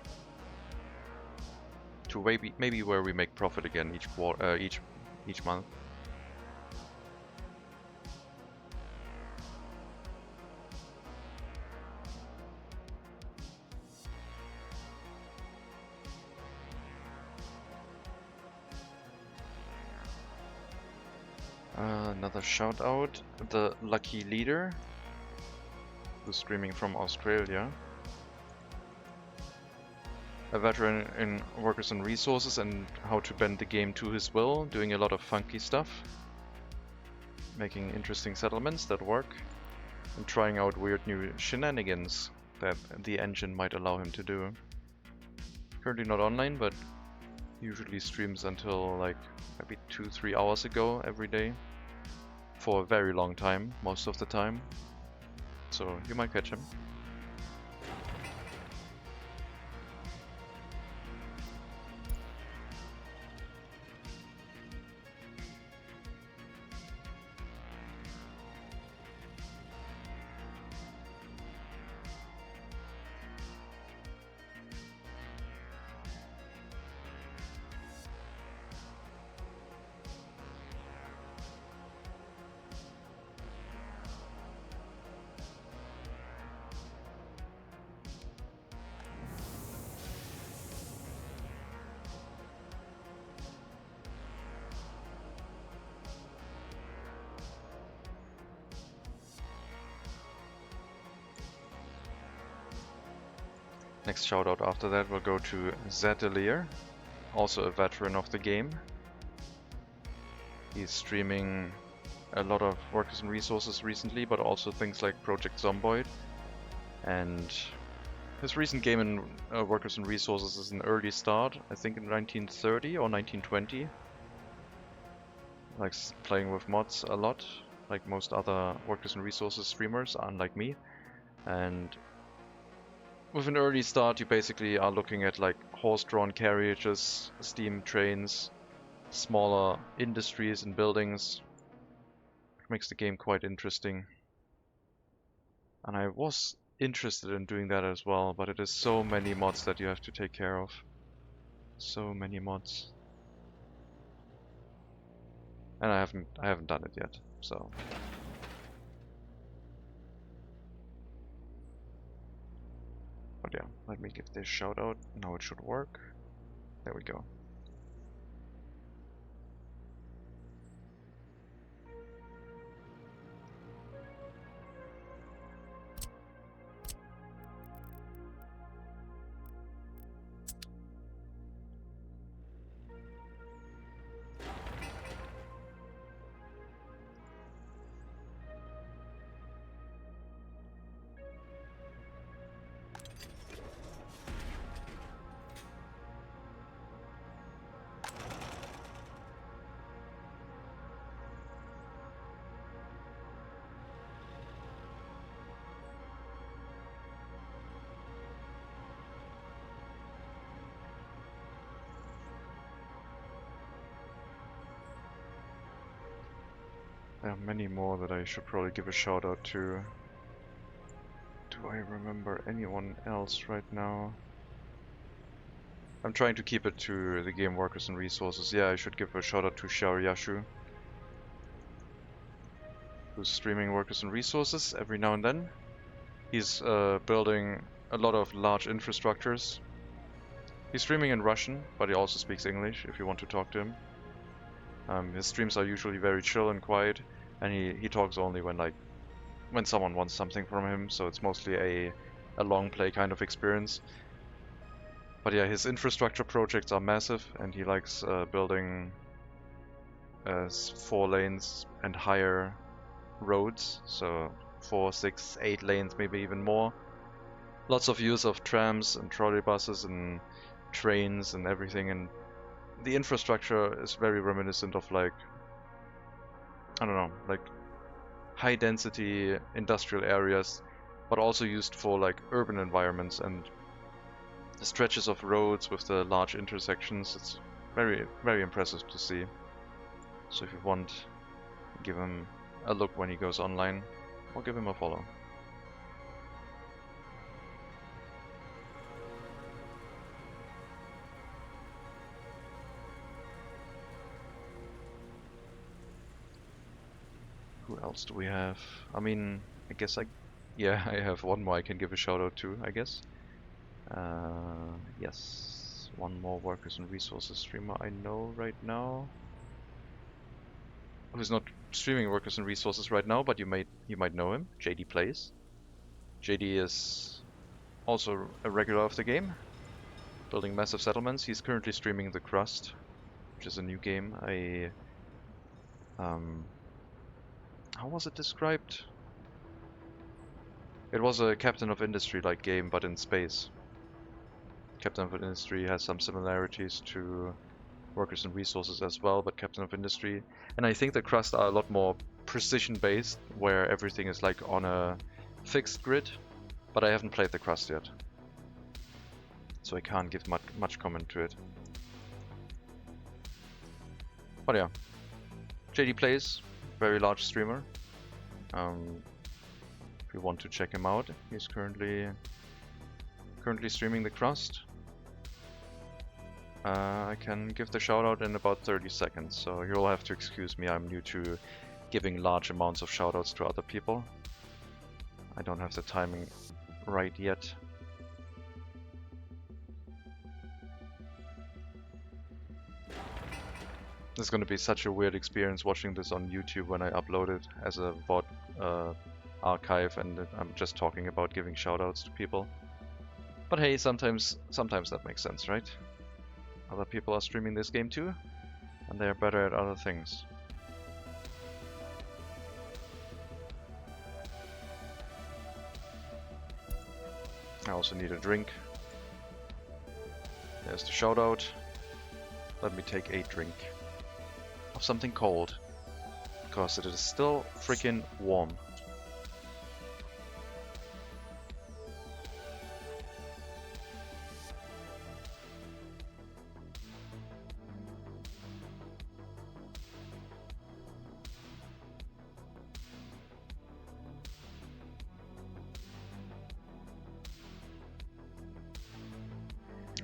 to maybe where we make profit again each quarter, each month. Another shout out, the lucky leader, who's streaming from Australia. A veteran in workers and resources and how to bend the game to his will, doing a lot of funky stuff. Making interesting settlements that work, and trying out weird new shenanigans that the engine might allow him to do. Currently not online, but usually streams until like maybe 2-3 hours ago every day. For a very long time, most of the time. So you might catch him. Next shoutout after that will go to Zetelier, also a veteran of the game. He's streaming a lot of workers and resources recently, but also things like Project Zomboid. And his recent game in workers and resources is an early start, I think in 1930 or 1920. Likes playing with mods a lot, like most other workers and resources streamers, unlike me. And with an early start, you basically are looking at like horse-drawn carriages, steam trains, smaller industries and buildings. It makes the game quite interesting. And I was interested in doing that as well, but it is so many mods that you have to take care of. So many mods. And I haven't done it yet, so. But yeah, let me give this shout out. Now it should work. There we go. There are many more that I should probably give a shout out to. Do I remember anyone else right now? I'm trying to keep it to the game workers and resources. Yeah, I should give a shout out to Xiaoyashu, who's streaming workers and resources every now and then. He's building a lot of large infrastructures. He's streaming in Russian, but he also speaks English if you want to talk to him. His streams are usually very chill and quiet, and he talks only when someone wants something from him, so it's mostly a long play kind of experience. But yeah, his infrastructure projects are massive, and he likes building 4 lanes and higher roads, so 4, 6, 8 lanes, maybe even more. Lots of use of trams and trolleybuses and trains and everything, and the infrastructure is very reminiscent of I don't know, high density industrial areas, but also used for urban environments and stretches of roads with the large intersections. It's very, very impressive to see. So if you want, give him a look when he goes online, or give him a follow. Who else do we have? I mean, I guess yeah, I have one more I can give a shout out to, I guess. Yes, one more workers and resources streamer I know right now. Who's not streaming workers and resources right now, but you might know him. JD Plays. JD is also a regular of the game, building massive settlements. He's currently streaming The Crust, which is a new game. How was it described? It was a Captain of Industry-like game, but in space. Captain of Industry has some similarities to Workers and Resources as well, but Captain of Industry. And I think The Crust are a lot more precision-based, where everything is on a fixed grid, but I haven't played The Crust yet, so I can't give much comment to it. But yeah, JD Plays, very large streamer. If you want to check him out, he's currently streaming The Crust. I can give the shout out in about 30 seconds, so you'll have to excuse me, I'm new to giving large amounts of shoutouts to other people. I don't have the timing right yet. This is going to be such a weird experience watching this on YouTube when I upload it as a VOD archive, and I'm just talking about giving shoutouts to people. But hey, sometimes that makes sense, right? Other people are streaming this game too, and they're better at other things. I also need a drink. There's the shoutout. Let me take a drink of something cold, because it is still freaking warm.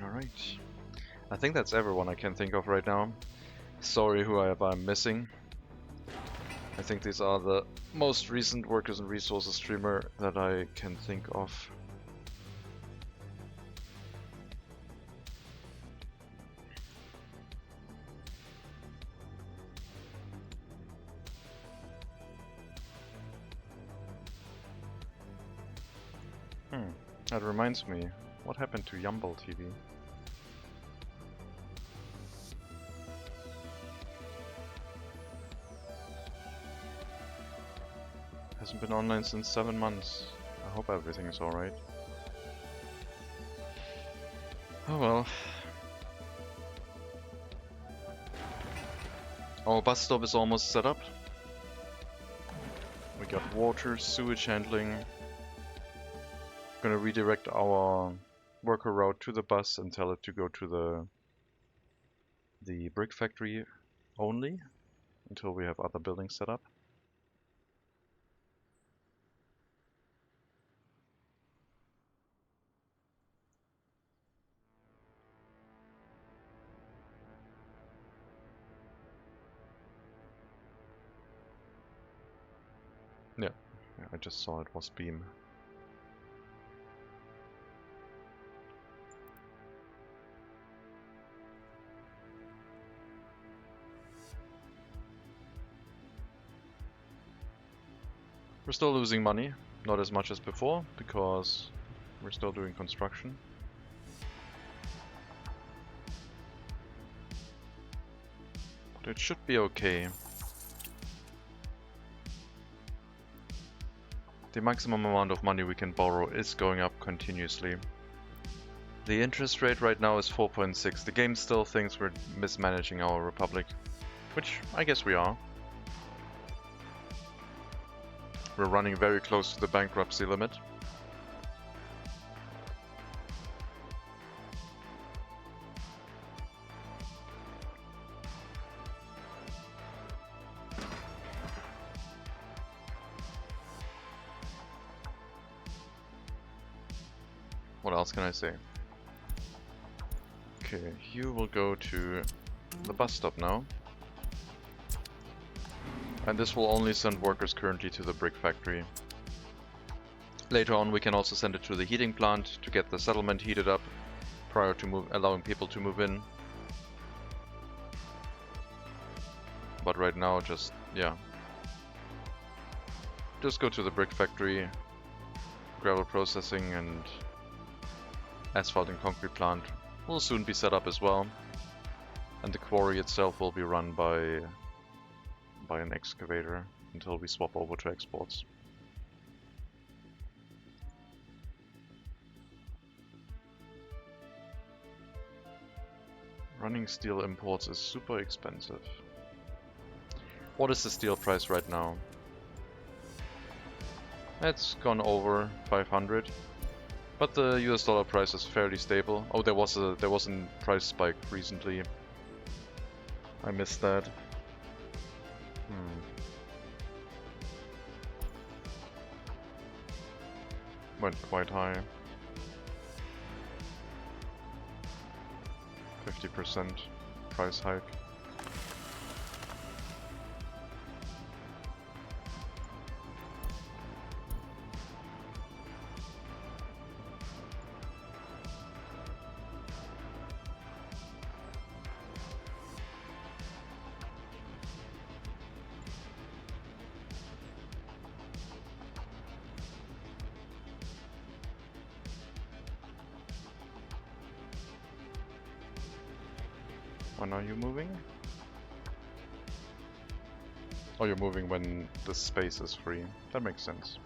Alright. I think that's everyone I can think of right now. Sorry whoever I'm missing. I think these are the most recent Workers and Resources streamer that I can think of. That reminds me, what happened to Yumble TV? Hasn't been online since 7 months. I hope everything is alright. Oh well. Our bus stop is almost set up. We got water, sewage handling. Gonna redirect our worker route to the bus and tell it to go to the brick factory only until we have other buildings set up. Yeah, I just saw it was beam. We're still losing money, not as much as before, because we're still doing construction. But it should be okay. The maximum amount of money we can borrow is going up continuously. The interest rate right now is 4.6. The game still thinks we're mismanaging our republic, which I guess we are. We're running very close to the bankruptcy limit. What else can I say? Okay, you will go to the bus stop now. And this will only send workers currently to the brick factory. Later on we can also send it to the heating plant to get the settlement heated up prior to allowing people to move in. But right now just go to the brick factory, gravel processing and asphalt and concrete plant will soon be set up as well. And the quarry itself will be run by an excavator until we swap over to exports. Running steel imports is super expensive. What is the steel price right now? It's gone over 500, but the US dollar price is fairly stable. Oh, there was a price spike recently. I missed that. Went quite high. 50% price hike. When are you moving? Oh, you're moving when the space is free. That makes sense.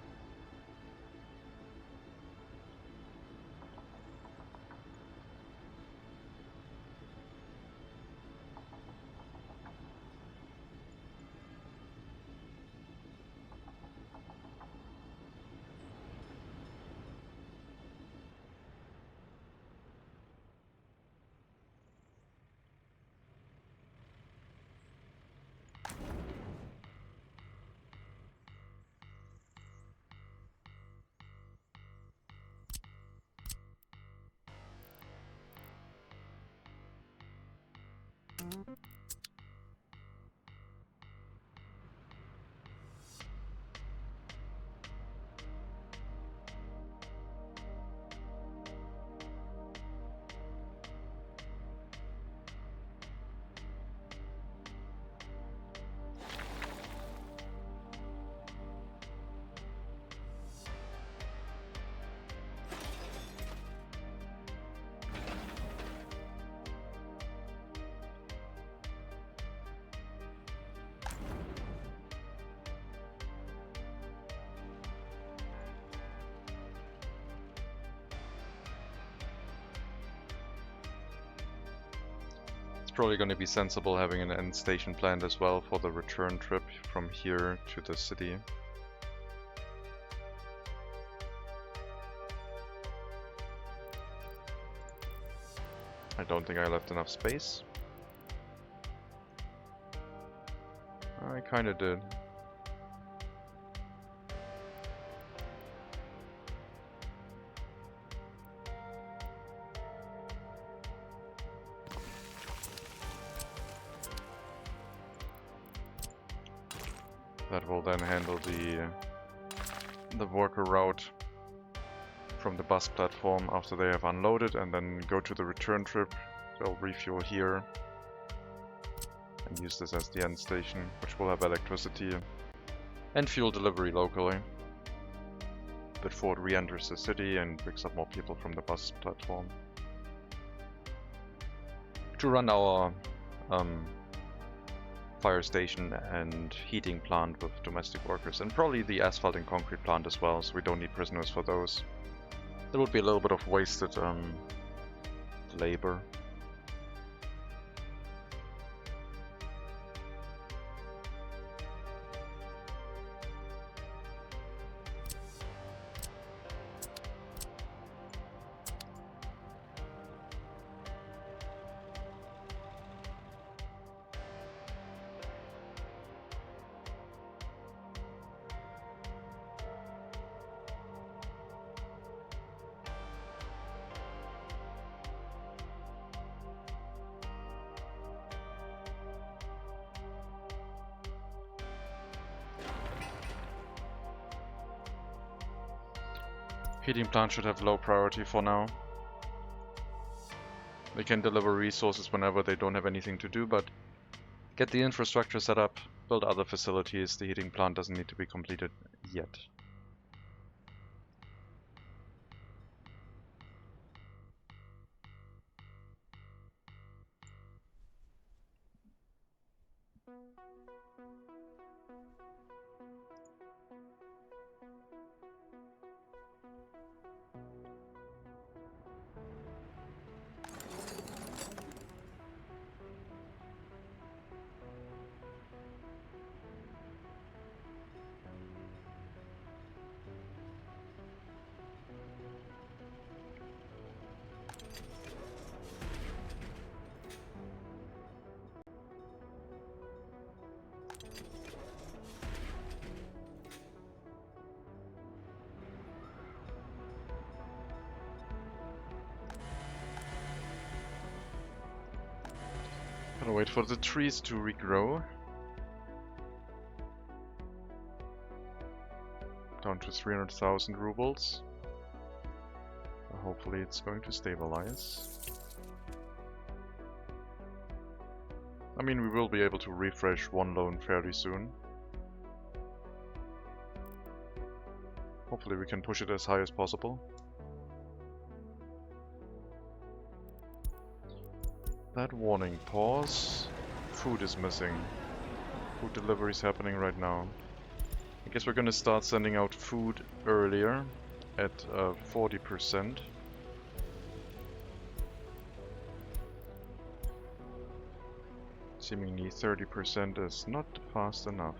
Probably going to be sensible having an end station planned as well for the return trip from here to the city. I don't think I left enough space. I kinda did. That will then handle the the worker route from the bus platform after they have unloaded, and then go to the return trip. They'll refuel here and use this as the end station, which will have electricity and fuel delivery locally before it re-enters the city and picks up more people from the bus platform. To run our fire station and heating plant with domestic workers, and probably the asphalt and concrete plant as well, so we don't need prisoners for those. There would be a little bit of wasted labor. Heating plant should have low priority for now. They can deliver resources whenever they don't have anything to do, but get the infrastructure set up, build other facilities. The heating plant doesn't need to be completed yet. Gotta wait for the trees to regrow. Down to 300,000 rubles. Hopefully it's going to stabilize. I mean, we will be able to refresh one loan fairly soon. Hopefully we can push it as high as possible. That warning, pause. Food is missing. Food delivery is happening right now. I guess we're gonna start sending out food earlier at 40%. Seemingly 30% is not fast enough.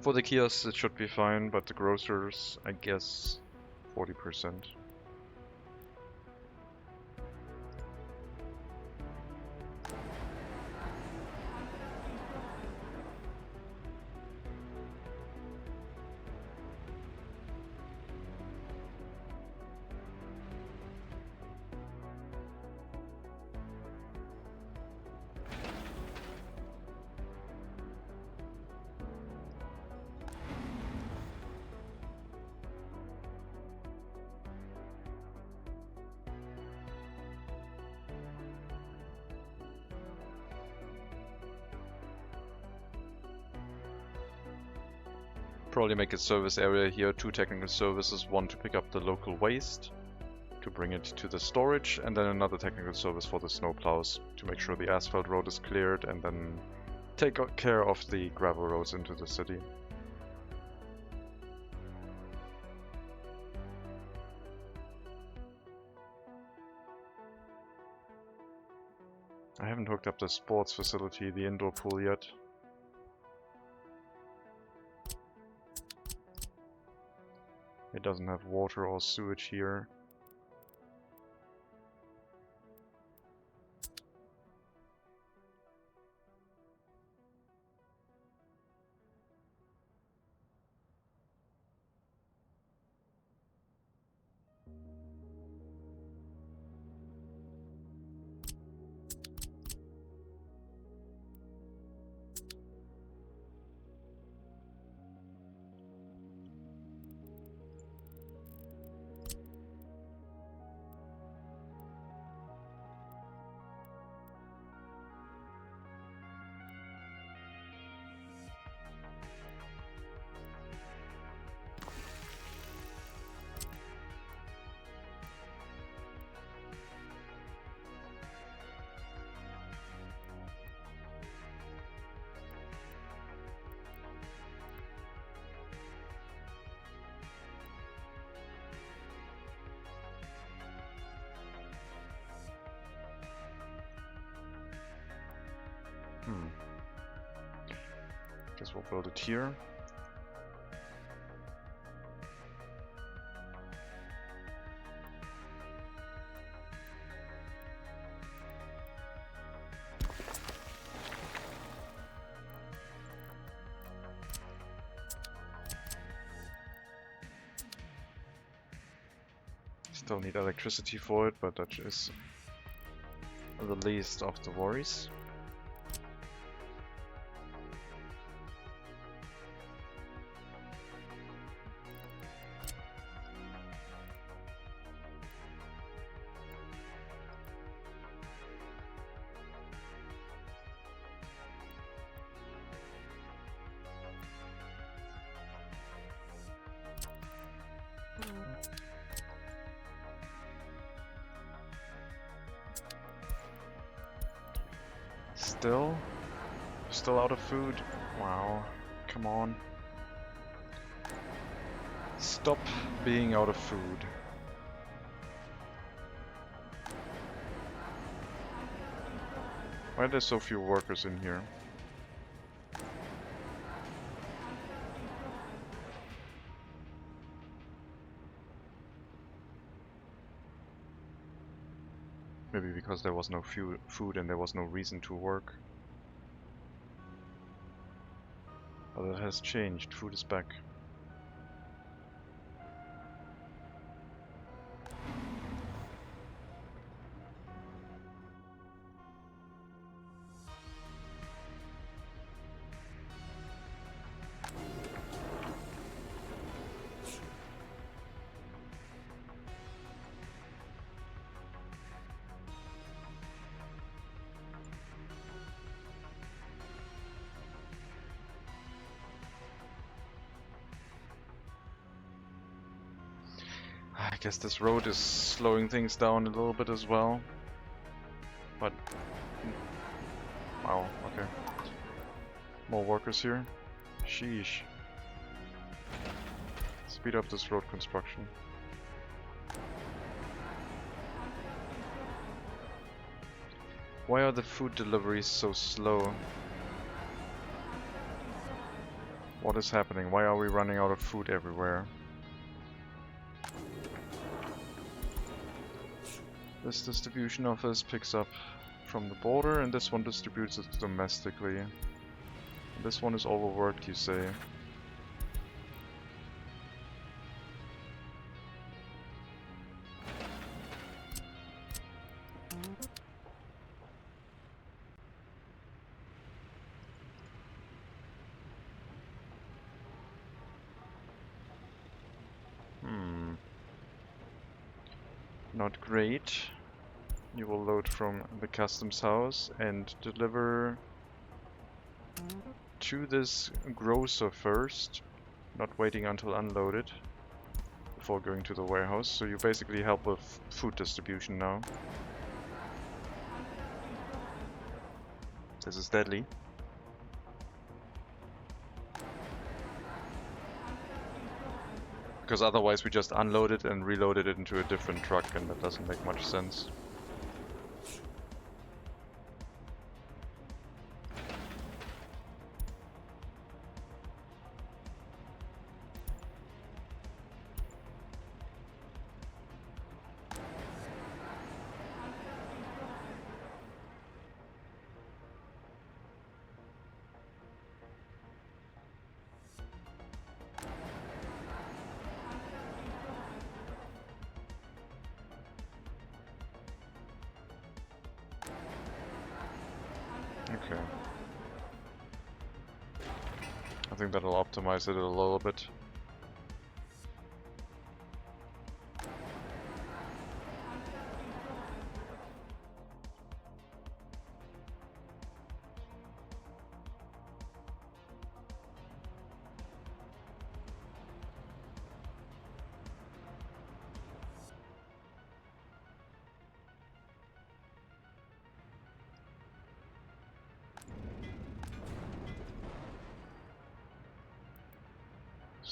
For the kiosks it should be fine, but the grocers, I guess 40%. Probably make a service area here, 2 technical services, one to pick up the local waste, to bring it to the storage, and then another technical service for the snowplows, to make sure the asphalt road is cleared, and then take care of the gravel roads into the city. I haven't hooked up the sports facility, the indoor pool yet. It doesn't have water or sewage here. Guess we'll build it here. Still need electricity for it, but that is the least of the worries. Still out of food. Wow, come on. Stop being out of food. Why are there so few workers in here? Maybe because there was no food and there was no reason to work. But it has changed. Food is back. I guess this road is slowing things down a little bit as well. But... wow, okay. More workers here. Sheesh. Speed up this road construction. Why are the food deliveries so slow? What is happening? Why are we running out of food everywhere? This distribution office picks up from the border, and this one distributes it domestically. This one is overworked, you say. Not great. You will load from the customs house and deliver to this grocer first, not waiting until unloaded before going to the warehouse. So you basically help with food distribution now. This is deadly. Because otherwise we just unload it and reload it into a different truck, and that doesn't make much sense. Okay. I think that'll optimize it a little bit.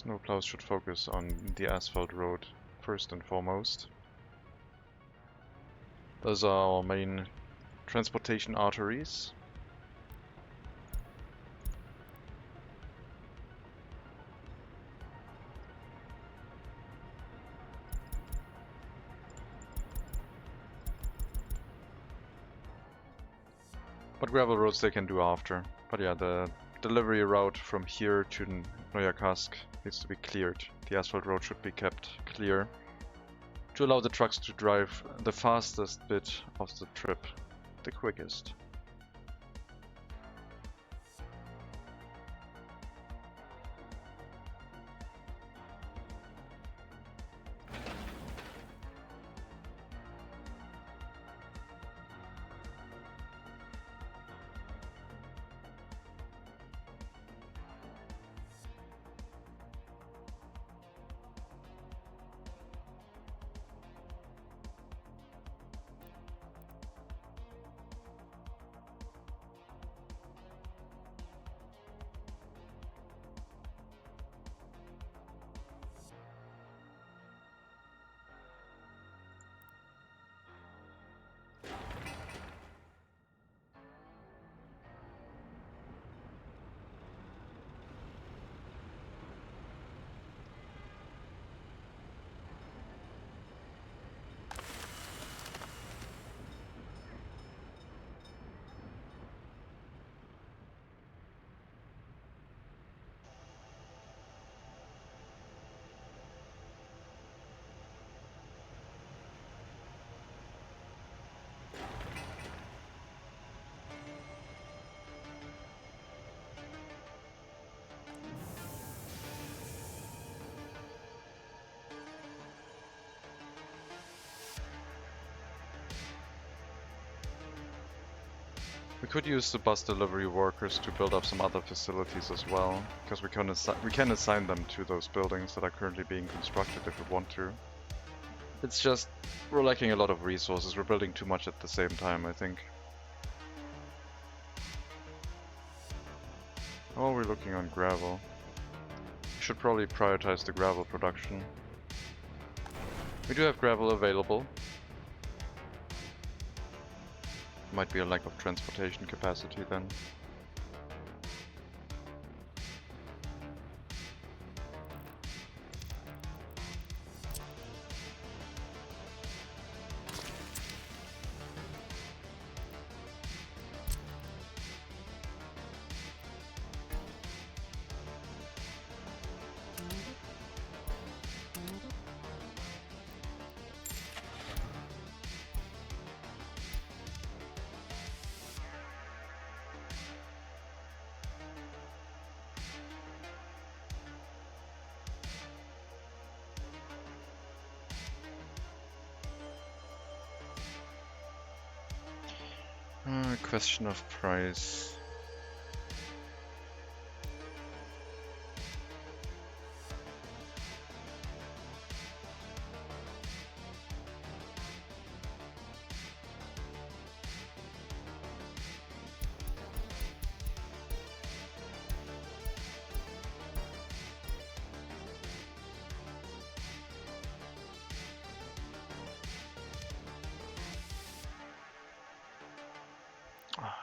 Snowplows should focus on the asphalt road first and foremost. Those are our main transportation arteries. What gravel roads they can do after. But yeah, the delivery route from here to Noyakask needs to be cleared. The asphalt road should be kept clear to allow the trucks to drive the fastest bit of the trip, the quickest. We could use the bus delivery workers to build up some other facilities as well, because we can assign them to those buildings that are currently being constructed if we want to. It's just, we're lacking a lot of resources, we're building too much at the same time, I think. How are we looking on gravel? We should probably prioritize the gravel production. We do have gravel available. Might be a lack of transportation capacity then. Question of price.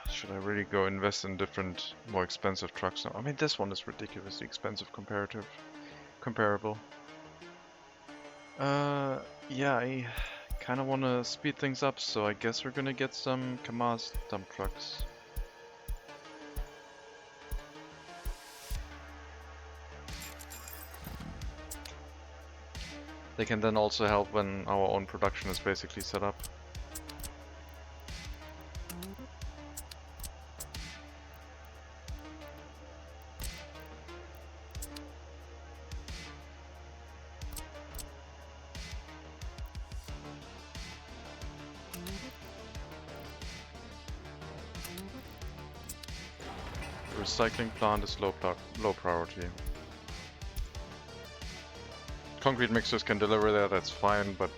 Should I really go invest in different, more expensive trucks now? I mean, this one is ridiculously expensive comparable. Yeah, I kind of want to speed things up, so I guess we're gonna get some Kamaz dump trucks. They can then also help when our own production is basically set up. Recycling plant is low priority. Concrete mixers can deliver there, that's fine, but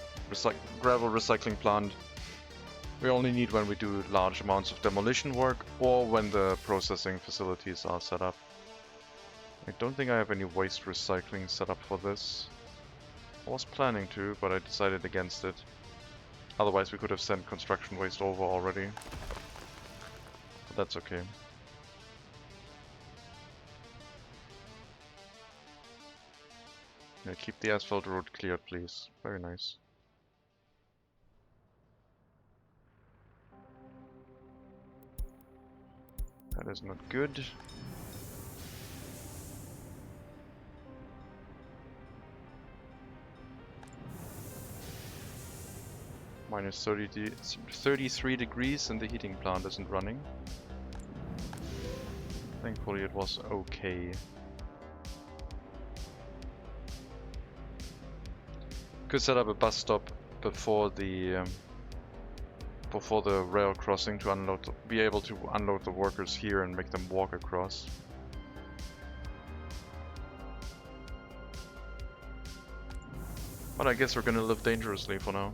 gravel recycling plant we only need when we do large amounts of demolition work or when the processing facilities are set up. I don't think I have any waste recycling set up for this. I was planning to, but I decided against it. Otherwise we could have sent construction waste over already. But that's okay. Yeah, keep the asphalt road cleared, please. Very nice. That is not good. Minus 33 degrees and the heating plant isn't running. Thankfully it was okay. Could set up a bus stop before the rail crossing to unload, be able to unload the workers here and make them walk across. But I guess we're gonna live dangerously for now.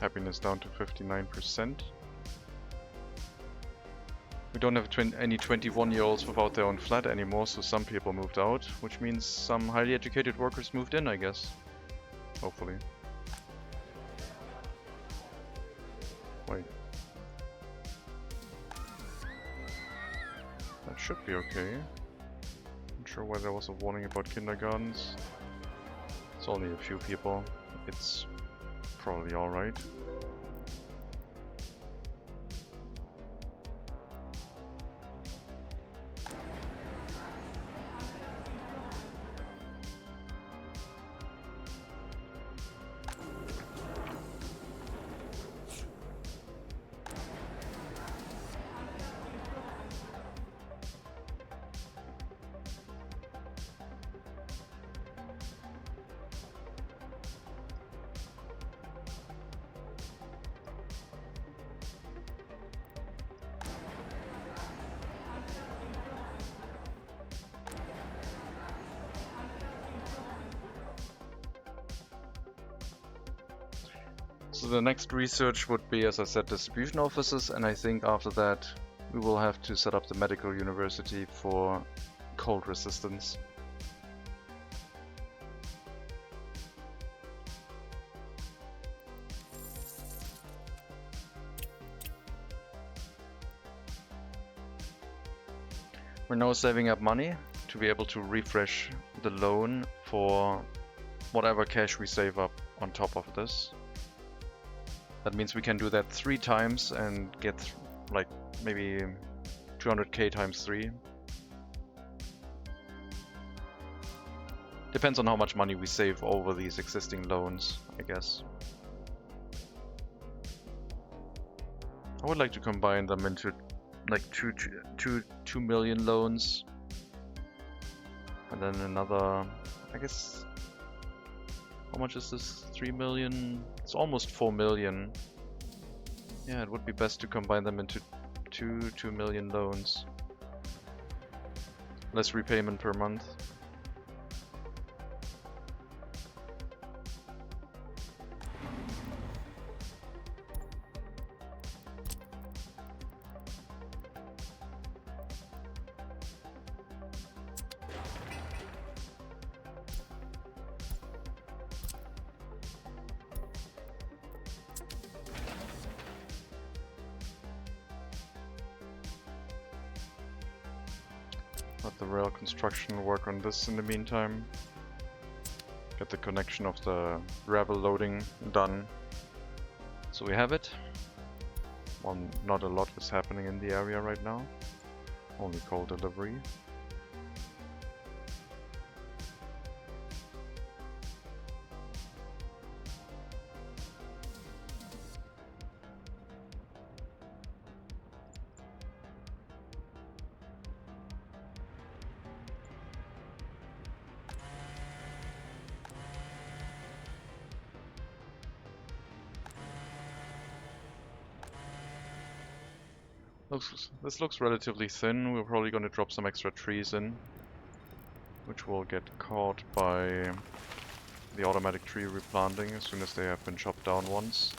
Happiness down to 59%. We don't have any 21-year-olds without their own flat anymore, so some people moved out, which means some highly educated workers moved in, I guess. Hopefully. Wait. That should be okay. Not sure why there was a warning about kindergartens. It's only a few people. It's probably alright. So the next research would be, as I said, distribution offices, and I think after that we will have to set up the medical university for cold resistance. We're now saving up money to be able to refresh the loan for whatever cash we save up on top of this. That means we can do that 3 times and get like maybe 200k times 3. Depends on how much money we save over these existing loans, I guess. I would like to combine them into like 2 million loans. And then another, I guess, how much is this? 3 million? It's almost 4 million. Yeah, it would be best to combine them into 2 million loans. Less repayment per month. Let the rail construction work on this in the meantime. Get the connection of the gravel loading done. So we have it. Well, not a lot is happening in the area right now. Only coal delivery. This looks relatively thin. We're probably going to drop some extra trees in, which will get caught by the automatic tree replanting as soon as they have been chopped down once.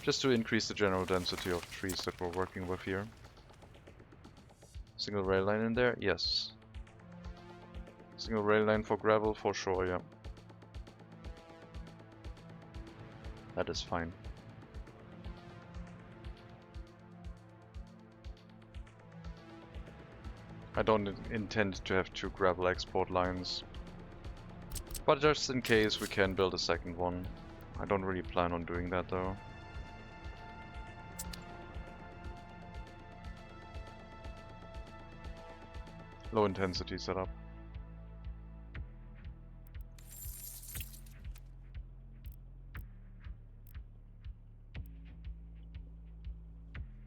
Just to increase the general density of trees that we're working with here. Single rail line in there? Yes. Single rail line for gravel for sure, yeah. That is fine. I don't intend to have 2 gravel export lines. But just in case, we can build a second one. I don't really plan on doing that though. Low intensity setup.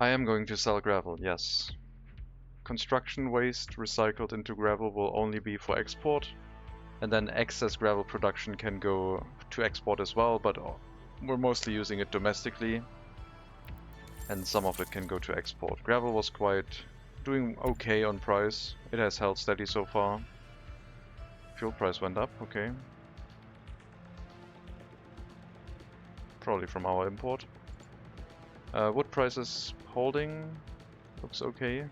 I am going to sell gravel, yes. Construction waste recycled into gravel will only be for export. And then excess gravel production can go to export as well, but we're mostly using it domestically. And some of it can go to export. Gravel was quite doing okay on price. It has held steady so far. Fuel price went up, okay. Probably from our import. Wood prices holding. Looks okay.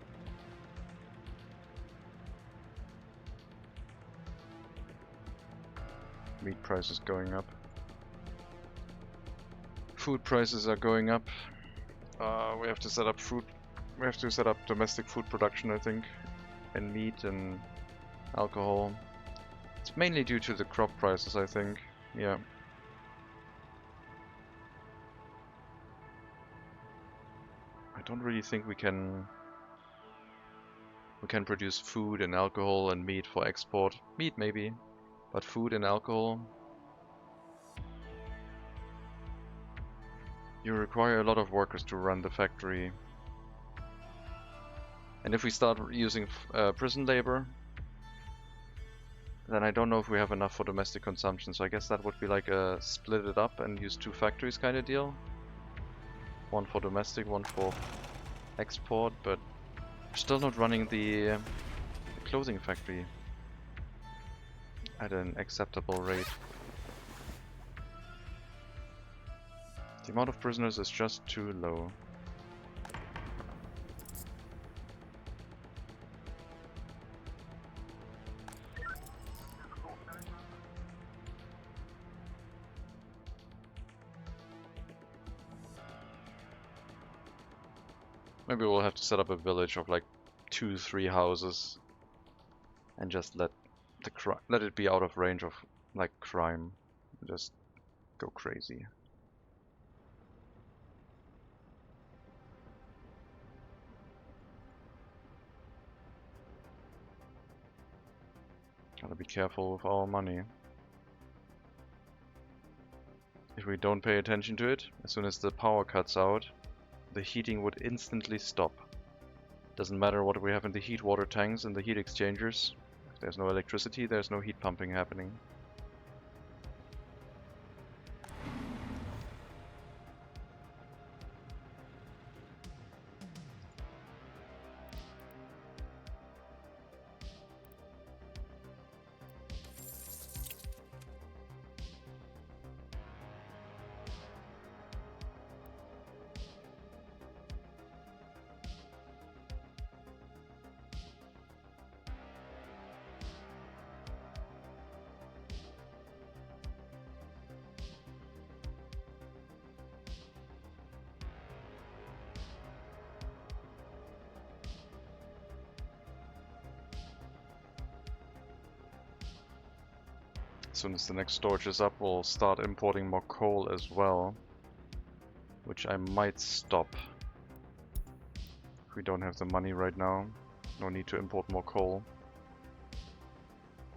Meat prices going up. Food prices are going up. We have to set up food. We have to set up domestic food production, I think, and meat and alcohol. It's mainly due to the crop prices, I think. Yeah. I don't really think we can produce food and alcohol and meat for export. Meat maybe, but food and alcohol. You require a lot of workers to run the factory. And if we start using prison labor, then I don't know if we have enough for domestic consumption. So I guess that would be like a split it up and use 2 factories kind of deal. One for domestic, one for export, but we're still not running the clothing factory at an acceptable rate. The amount of prisoners is just too low. Maybe we'll have to set up a village of like 2-3 houses and just let it be out of range of like crime. Just go crazy. Gotta be careful with our money. If we don't pay attention to it, as soon as the power cuts out, the heating would instantly stop. Doesn't matter what we have in the heat water tanks and the heat exchangers. If there's no electricity, there's no heat pumping happening. As soon as the next storage is up, we'll start importing more coal as well, which I might stop. If we don't have the money right now, no need to import more coal.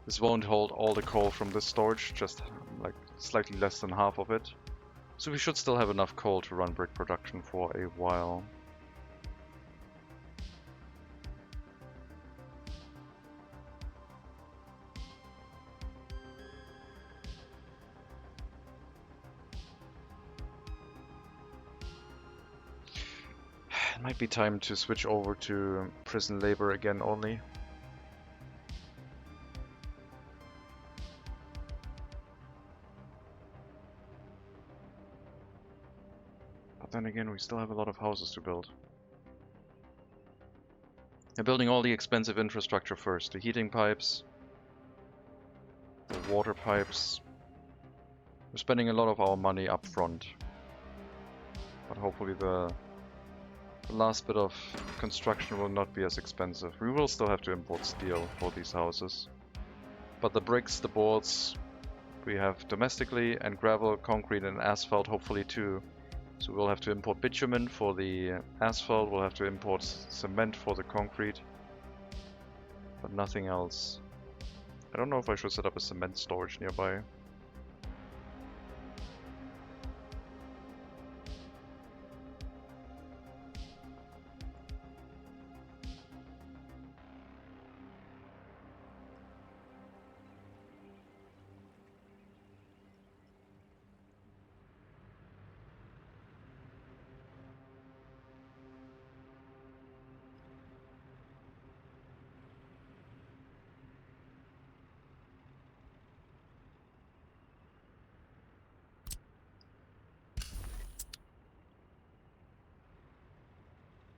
This won't hold all the coal from this storage, just like slightly less than half of it. So we should still have enough coal to run brick production for a while. Might be time to switch over to prison labor again only. But then again, we still have a lot of houses to build. They're building all the expensive infrastructure first. The heating pipes, water pipes. We're spending a lot of our money up front. But hopefully the last bit of construction will not be as expensive. We will still have to import steel for these houses. But the bricks, the boards, we have domestically, and gravel, concrete and asphalt hopefully too. So we'll have to import bitumen for the asphalt, we'll have to import cement for the concrete. But nothing else. I don't know if I should set up a cement storage nearby.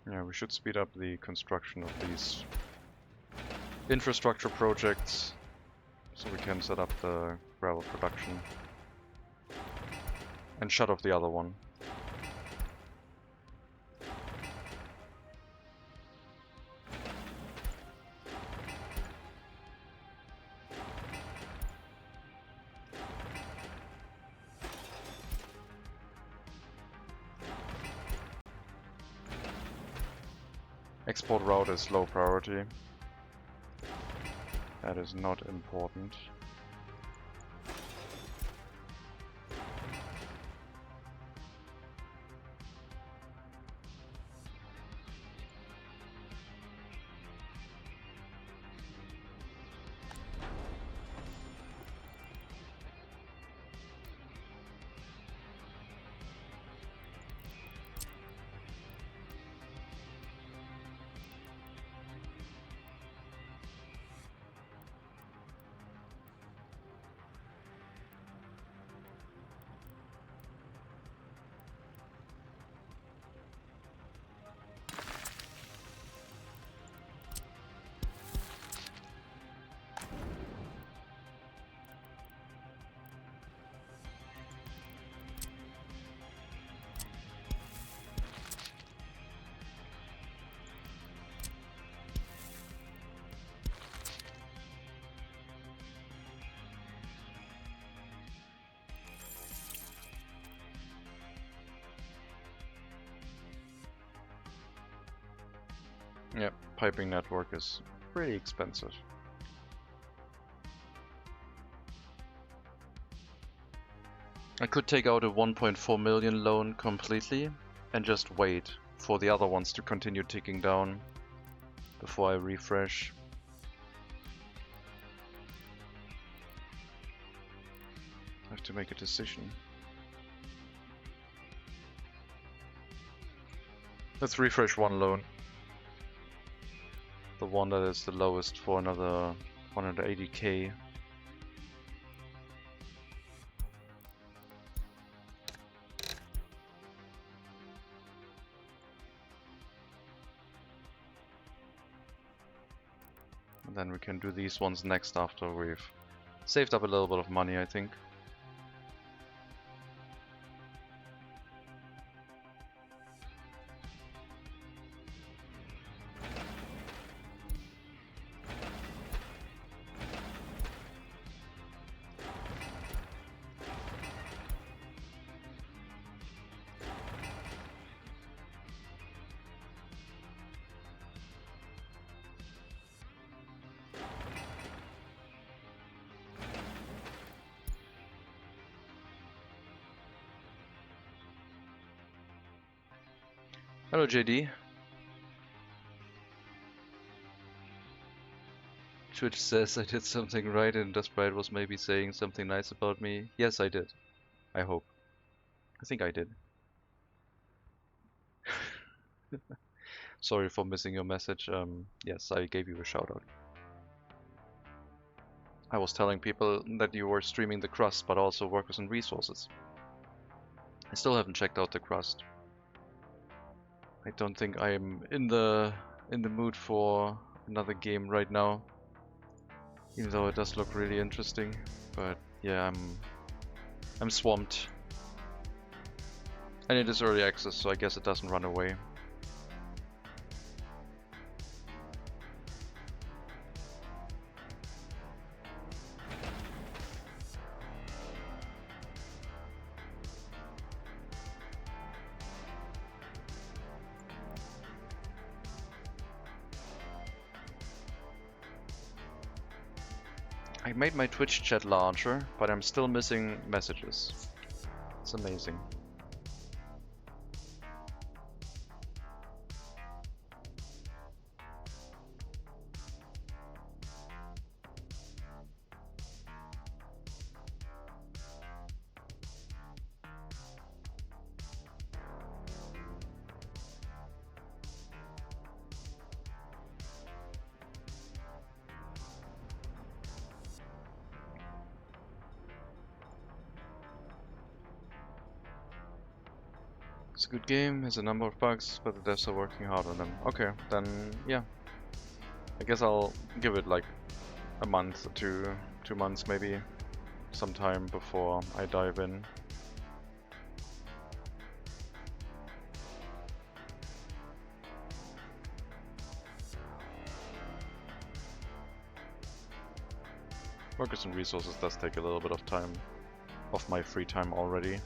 Yeah, we should speed up the construction of these infrastructure projects so we can set up the gravel production and shut off the other one. Export route is low priority. That is not important. Yep, piping network is pretty expensive. I could take out a 1.4 million loan completely and just wait for the other ones to continue ticking down before I refresh. I have to make a decision. Let's refresh one loan. The one that is the lowest for another 180k. And then we can do these ones next after we've saved up a little bit of money, I think. Hello JD. Twitch says I did something right and Desperate was maybe saying something nice about me. Yes, I did. I hope. I think I did. Sorry for missing your message. Yes, I gave you a shout out. I was telling people that you were streaming the crust, but also workers and resources. I still haven't checked out the crust. I don't think I'm in the mood for another game right now. Even though it does look really interesting, but yeah, I'm swamped. And it is early access, so I guess it doesn't run away. I made my Twitch chat larger, but I'm still missing messages. It's amazing. It's a good game, has a number of bugs, but the devs are working hard on them. Okay, then yeah. I guess I'll give it like a month or 2 months maybe, sometime before I dive in. Workers and resources does take a little bit of time, of my free time already.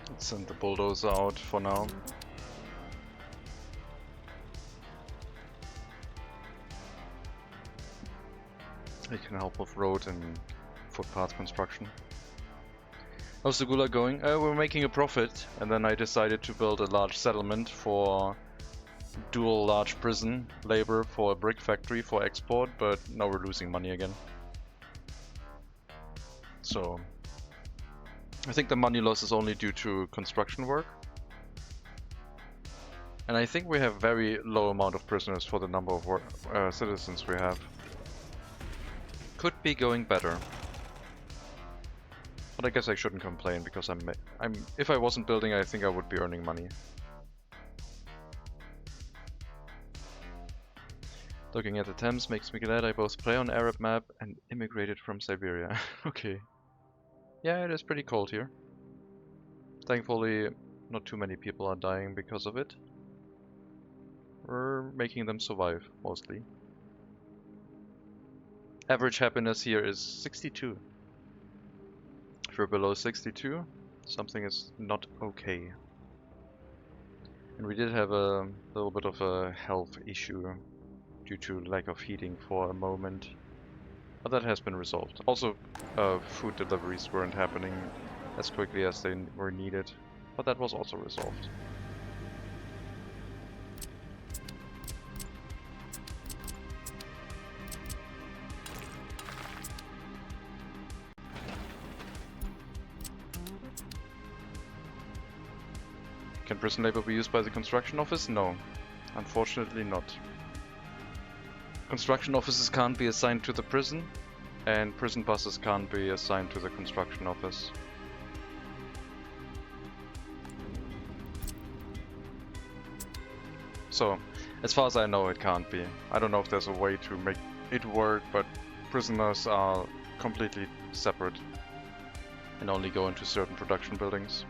Let's send the bulldozer out for now. It can help with road and footpath construction. How's the Gulag going? We're making a profit, and then I decided to build a large settlement for dual large prison labor for a brick factory for export, but now we're losing money again. So I think the money loss is only due to construction work. And I think we have very low amount of prisoners for the number of citizens we have. Could be going better. But I guess I shouldn't complain because if I wasn't building, I think I would be earning money. Looking at the Thames makes me glad I both play on Arab map and immigrated from Siberia. Okay. Yeah, it is pretty cold here. Thankfully, not too many people are dying because of it. We're making them survive, mostly. Average happiness here is 62. If you're below 62, something is not okay. And we did have a little bit of a health issue due to lack of heating for a moment. But that has been resolved. Also, food deliveries weren't happening as quickly as they were needed. But that was also resolved. Can prison labor be used by the construction office? No, unfortunately not. Construction offices can't be assigned to the prison, and prison buses can't be assigned to the construction office. So, as far as I know, it can't be. I don't know if there's a way to make it work, but prisoners are completely separate and only go into certain production buildings.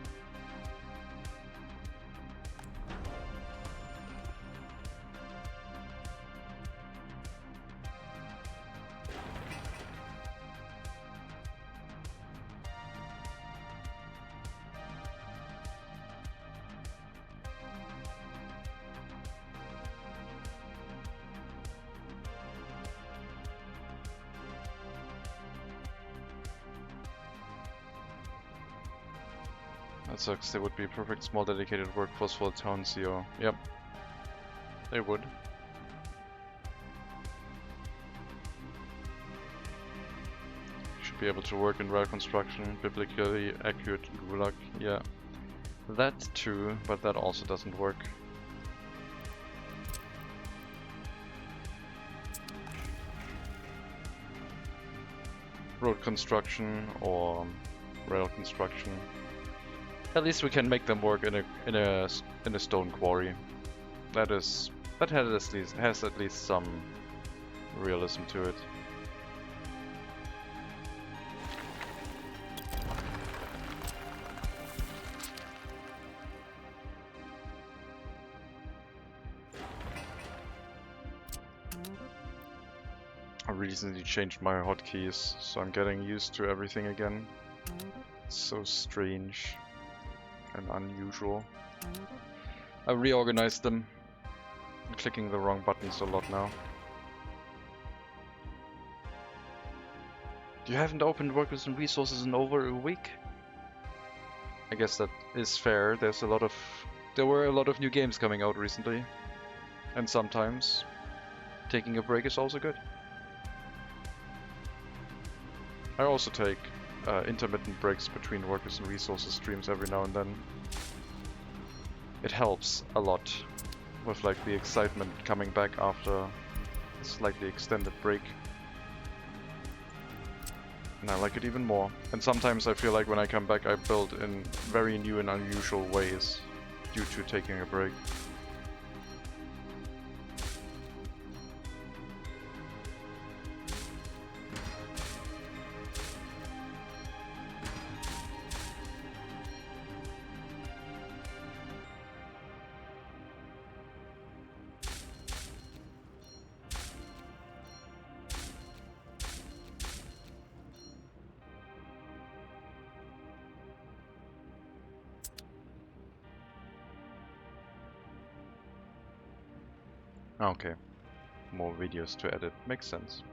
That sucks. They would be a perfect small dedicated workforce for the town CO. Yep. They would. Should be able to work in rail construction, biblically accurate Gulag. Yeah. That too, but that also doesn't work. Road construction or rail construction. At least we can make them work in a stone quarry. That has at least some realism to it. I recently changed my hotkeys, so I'm getting used to everything again. It's so strange and unusual. I reorganized them. I'm clicking the wrong buttons a lot now. You haven't opened Workers and Resources in over a week? I guess that is fair. There were a lot of new games coming out recently. And sometimes taking a break is also good. I also take intermittent breaks between Workers and Resources streams every now and then. It helps a lot with like the excitement coming back after a slightly extended break. And I like it even more. And sometimes I feel like when I come back I build in very new and unusual ways due to taking a break. Okay, more videos to edit, makes sense.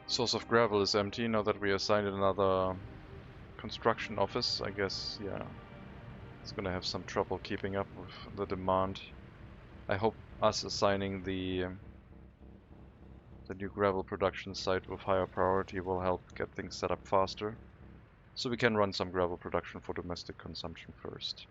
Source of gravel is empty now that we assigned another construction office. I guess, yeah, it's gonna have some trouble keeping up with the demand. I hope us assigning the new gravel production site with higher priority will help get things set up faster. So we can run some gravel production for domestic consumption first.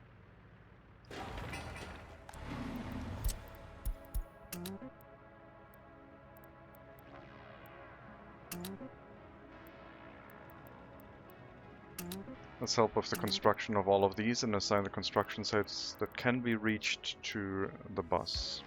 Let's help with the construction of all of these and assign the construction sites that can be reached to the bus.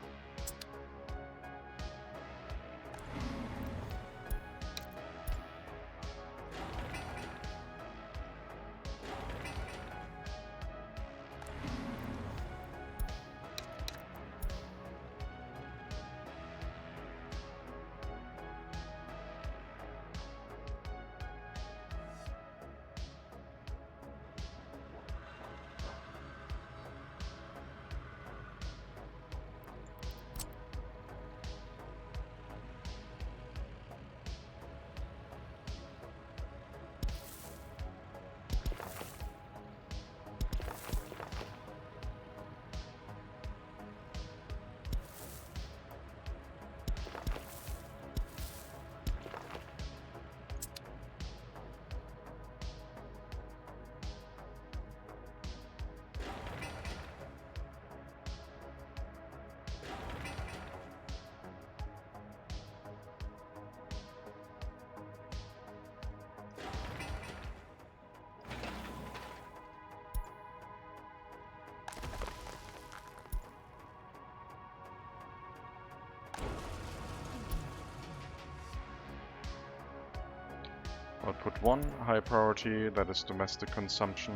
Output 1, high priority, that is domestic consumption,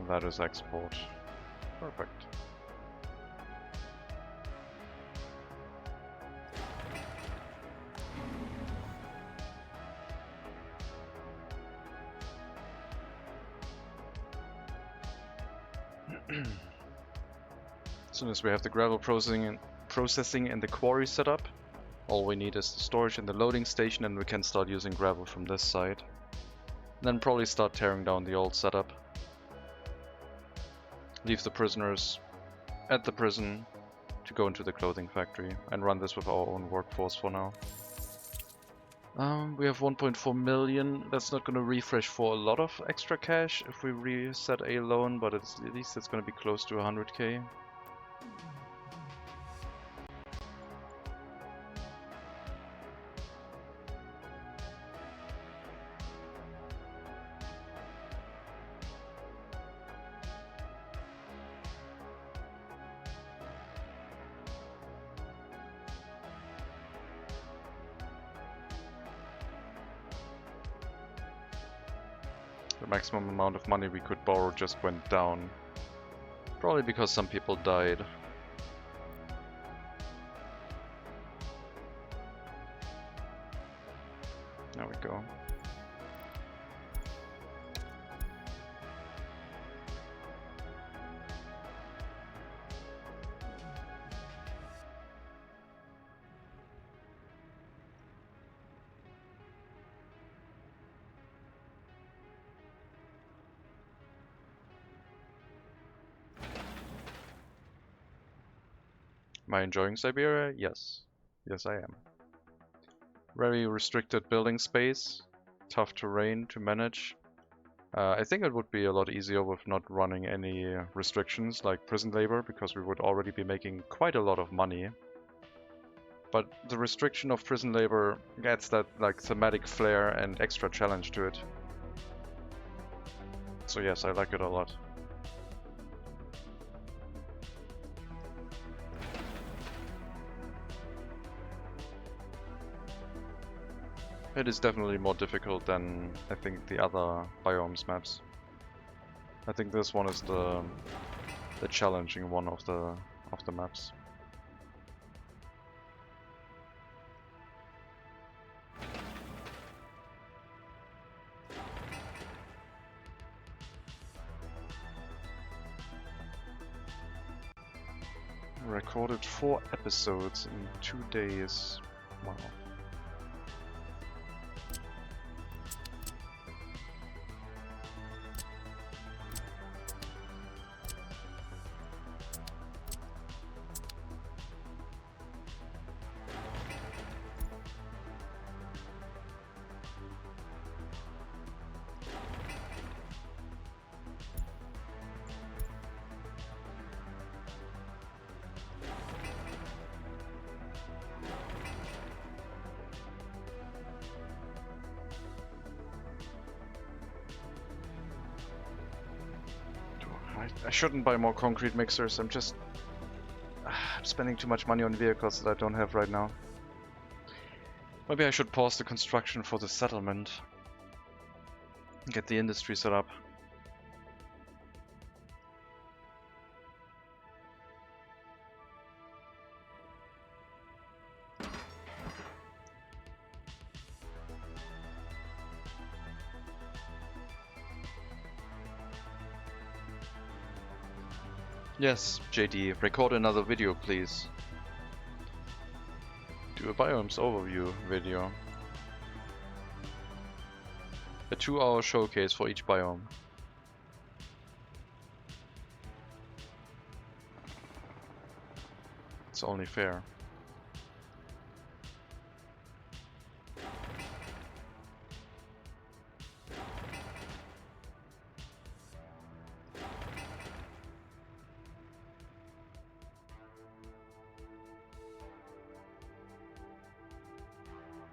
that is export. Perfect. As soon as we have the gravel processing and the quarry set up, all we need is the storage and the loading station, and we can start using gravel from this side. Then probably start tearing down the old setup. Leave the prisoners at the prison to go into the clothing factory and run this with our own workforce for now. We have 1.4 million. That's not going to refresh for a lot of extra cash if we reset a loan, but at least it's going to be close to 100k. The maximum amount of money we could borrow just went down. Probably because some people died. There we go. Am I enjoying Siberia? Yes. Yes, I am. Very restricted building space, tough terrain to manage. I think it would be a lot easier with not running any restrictions like prison labor, because we would already be making quite a lot of money. But the restriction of prison labor adds that like thematic flair and extra challenge to it. So yes, I like it a lot. It is definitely more difficult than I think the other biomes maps. I think this one is the challenging one of the maps. Recorded 4 episodes in 2 days. Wow. I shouldn't buy more concrete mixers. I'm just spending too much money on vehicles that I don't have right now. Maybe I should pause the construction for the settlement. Get the industry set up. Yes, JD, record another video, please. Do a biomes overview video. A 2-hour showcase for each biome. It's only fair.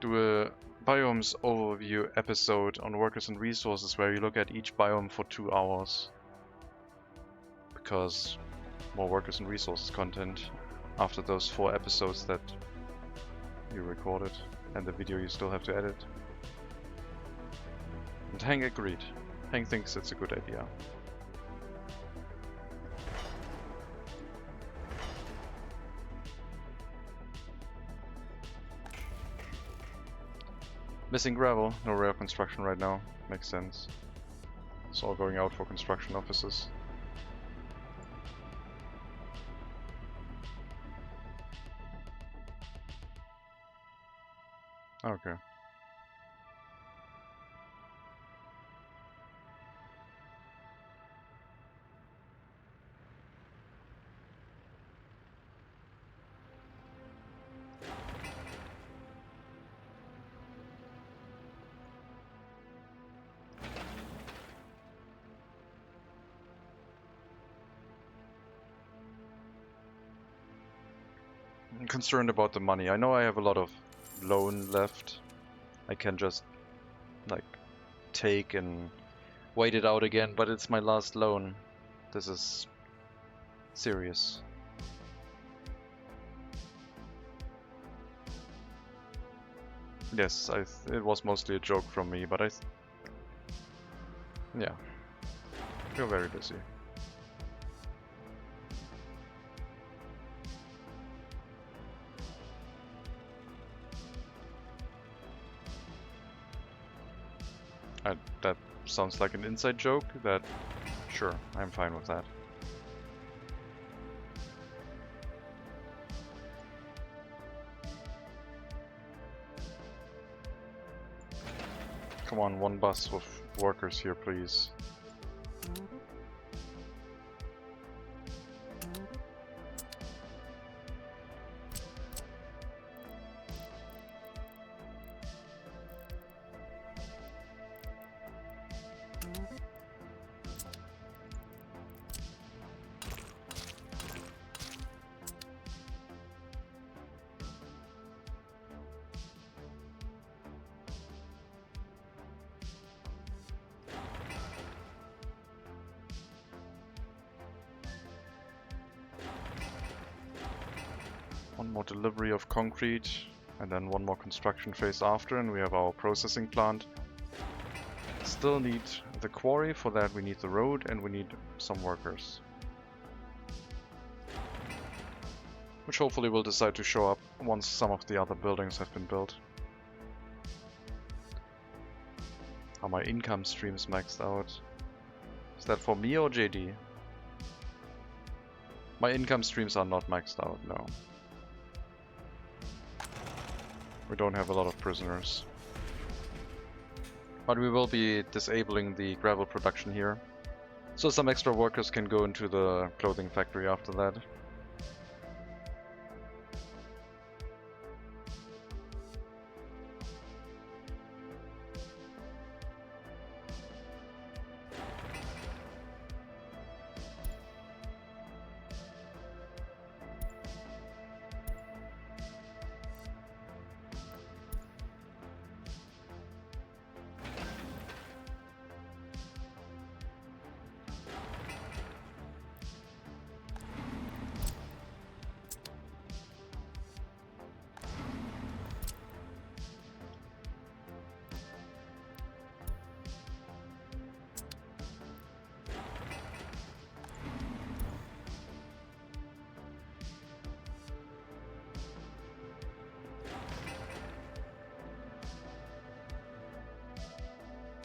Do a biomes overview episode on workers and resources where you look at each biome for 2 hours. Because more workers and resources content after those 4 episodes that you recorded and the video you still have to edit. And Hank agreed. Hank thinks it's a good idea. Missing gravel, no rail construction right now. Makes sense. It's all going out for construction offices. Okay. I'm concerned about the money. I know I have a lot of loan left. I can just, like, take and wait it out again, but it's my last loan. This is serious. Yes, it was mostly a joke from me, but yeah, you're very busy. That sounds like an inside joke. Sure, I'm fine with that. Come on, one bus with workers here, please. One more delivery of concrete, and then one more construction phase after, and we have our processing plant. Still need the quarry. For that we need the road, and we need some workers. Which hopefully will decide to show up once some of the other buildings have been built. Are my income streams maxed out? Is that for me or JD? My income streams are not maxed out, no. We don't have a lot of prisoners. But we will be disabling the gravel production here. So some extra workers can go into the clothing factory after that.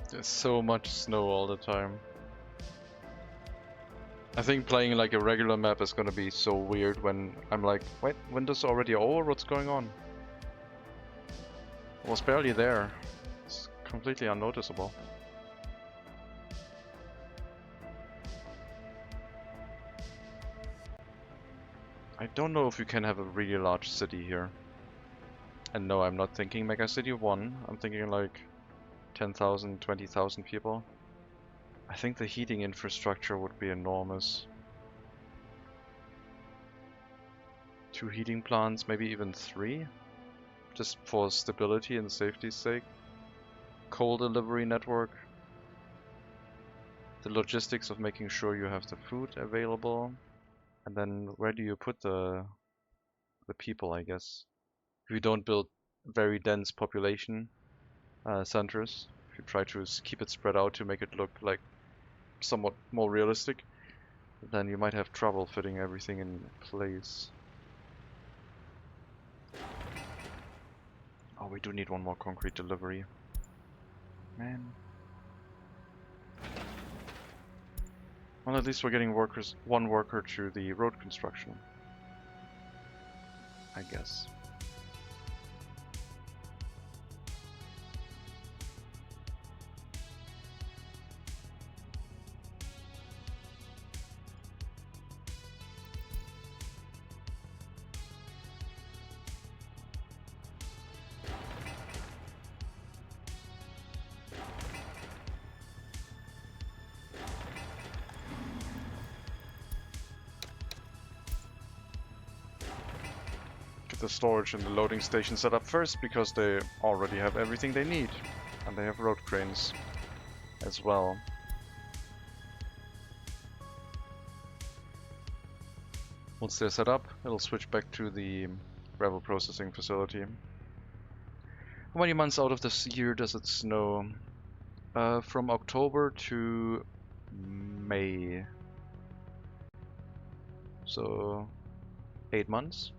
There's so much snow all the time. I think playing like a regular map is gonna be so weird when I'm like, wait, window's already over? What's going on? I was barely there. It's completely unnoticeable. I don't know if you can have a really large city here. And no, I'm not thinking Mega City 1. I'm thinking like 10,000, 20,000 people. I think the heating infrastructure would be enormous. 2 heating plants, maybe even 3? Just for stability and safety's sake. Coal delivery network. The logistics of making sure you have the food available. And then where do you put the people, I guess? If you don't build very dense population centers, If you try to keep it spread out to make it look like somewhat more realistic, then you might have trouble fitting everything in place. Oh, we do need one more concrete delivery. Man. Well, at least we're getting one worker to the road construction, I guess. The storage and the loading station set up first because they already have everything they need, and they have road cranes as well. Once they're set up, it'll switch back to the gravel processing facility. How many months out of this year does it snow? From October to May, so 8 months.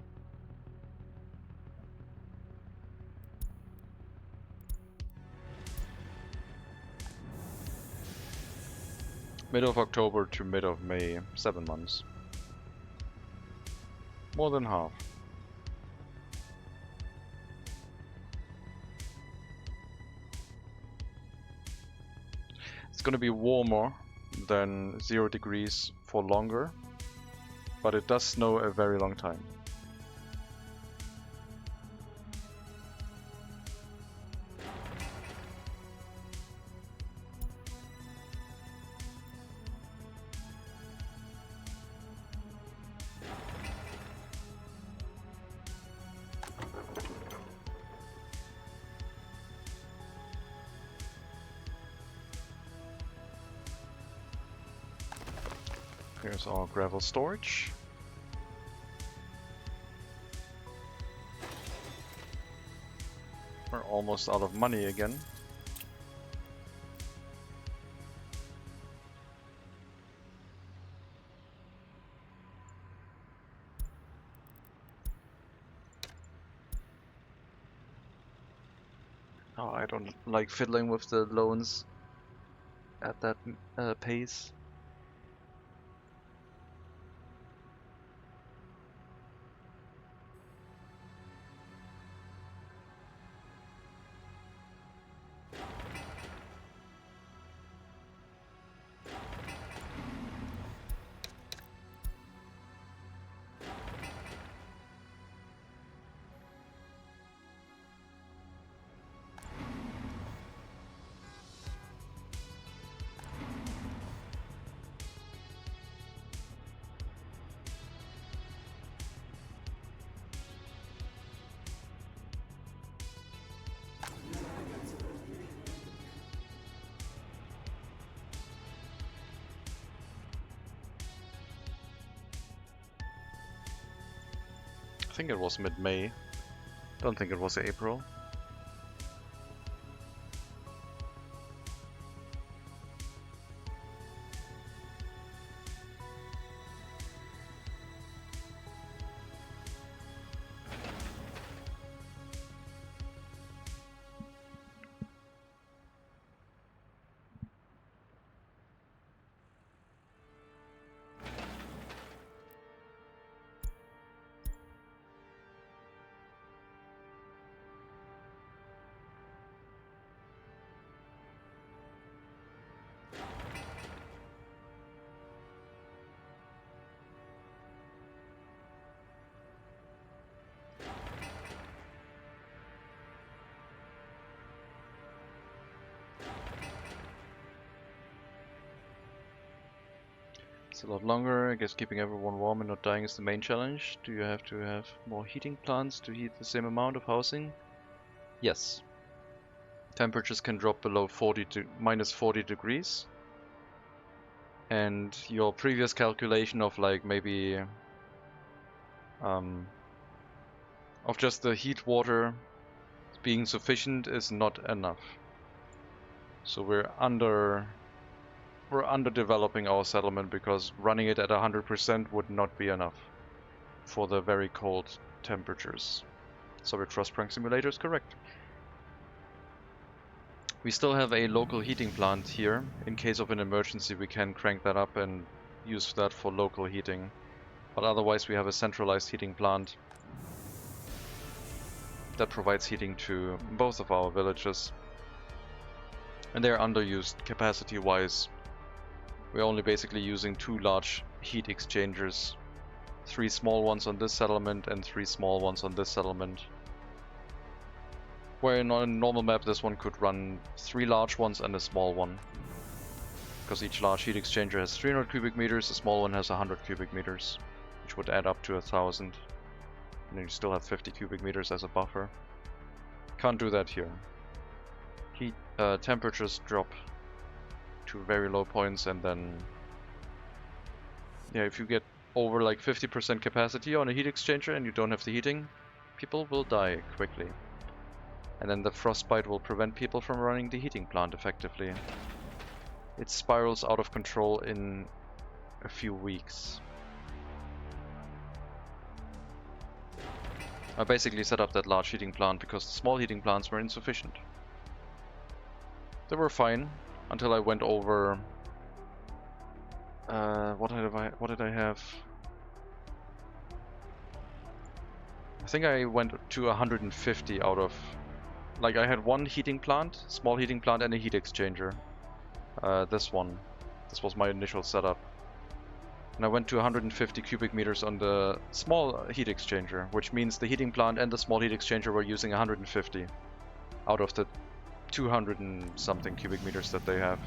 Mid of October to mid of May, 7 months. More than half. It's gonna be warmer than 0 degrees for longer, but it does snow a very long time. Here's our gravel storage. We're almost out of money again. Oh, I don't like fiddling with the loans at that pace. I think it was mid-May. Don't think it was April. It's a lot longer. I guess keeping everyone warm and not dying is the main challenge. Do you have to have more heating plants to heat the same amount of housing? Yes. Temperatures can drop below 40 to minus 40 degrees. And your previous calculation of like maybe of just the heat water being sufficient is not enough. So we're underdeveloping our settlement because running it at 100% would not be enough for the very cold temperatures. Soviet Frostpunk Simulator is correct. We still have a local heating plant here. In case of an emergency, we can crank that up and use that for local heating. But otherwise, we have a centralized heating plant that provides heating to both of our villages. And they're underused capacity-wise. We're only basically using 2 large heat exchangers. 3 small ones on this settlement and 3 small ones on this settlement. Where in a normal map this one could run 3 large ones and a small one. Because each large heat exchanger has 300 cubic meters, the small one has 100 cubic meters. Which would add up to 1000. And then you still have 50 cubic meters as a buffer. Can't do that here. Heat temperatures drop to very low points, and then yeah, if you get over like 50% capacity on a heat exchanger and you don't have the heating, people will die quickly. And then the frostbite will prevent people from running the heating plant effectively. It spirals out of control in a few weeks. I basically set up that large heating plant because the small heating plants were insufficient. They were fine until I went over. What did I have? I think I went to 150 out of. Like I had one heating plant, small heating plant, and a heat exchanger. This one. This was my initial setup. And I went to 150 cubic meters on the small heat exchanger, which means the heating plant and the small heat exchanger were using 150 out of the 200 and something cubic meters that they have.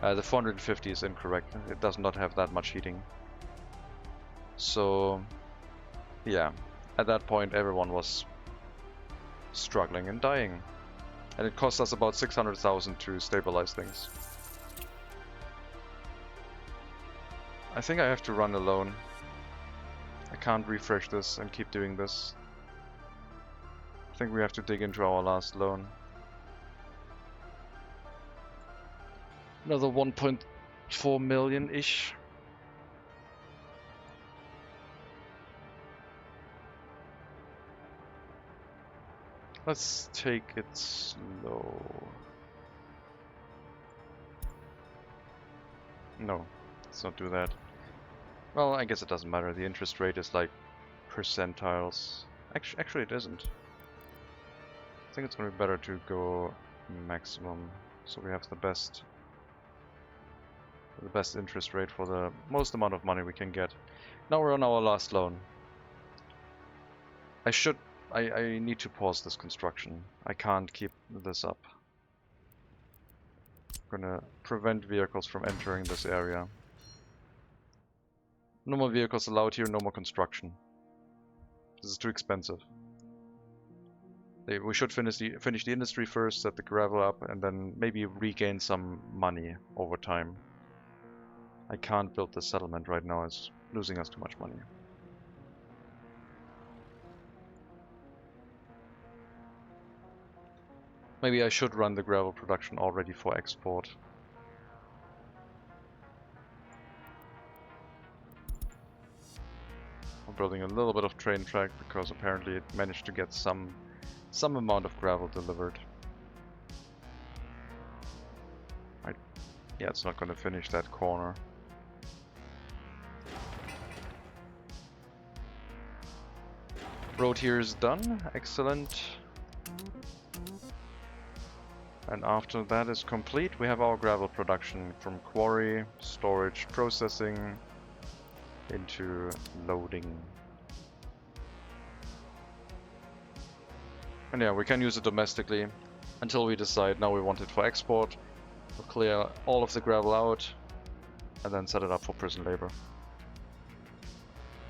The 450 is incorrect. It does not have that much heating. So, yeah, at that point everyone was struggling and dying. And it cost us about 600,000 to stabilize things. I think I have to run alone. I can't refresh this and keep doing this. I think we have to dig into our last loan. Another 1.4 million-ish. Let's take it slow. No, let's not do that. Well, I guess it doesn't matter. The interest rate is like percentiles. Actually it isn't. I think it's going to be better to go maximum, so we have the best interest rate for the most amount of money we can get. Now we're on our last loan. I need to pause this construction. I can't keep this up. I'm gonna prevent vehicles from entering this area. No more vehicles allowed here, no more construction. This is too expensive. We should finish the industry first, set the gravel up, and then maybe regain some money over time. I can't build this settlement right now, it's losing us too much money. Maybe I should run the gravel production already for export. I'm building a little bit of train track because apparently it managed to get some amount of gravel delivered. Yeah, it's not going to finish that corner. Road here is done, excellent. And after that is complete, we have our gravel production from quarry, storage, processing, into loading. And yeah, we can use it domestically until we decide now we want it for export. We'll clear all of the gravel out and then set it up for prison labor.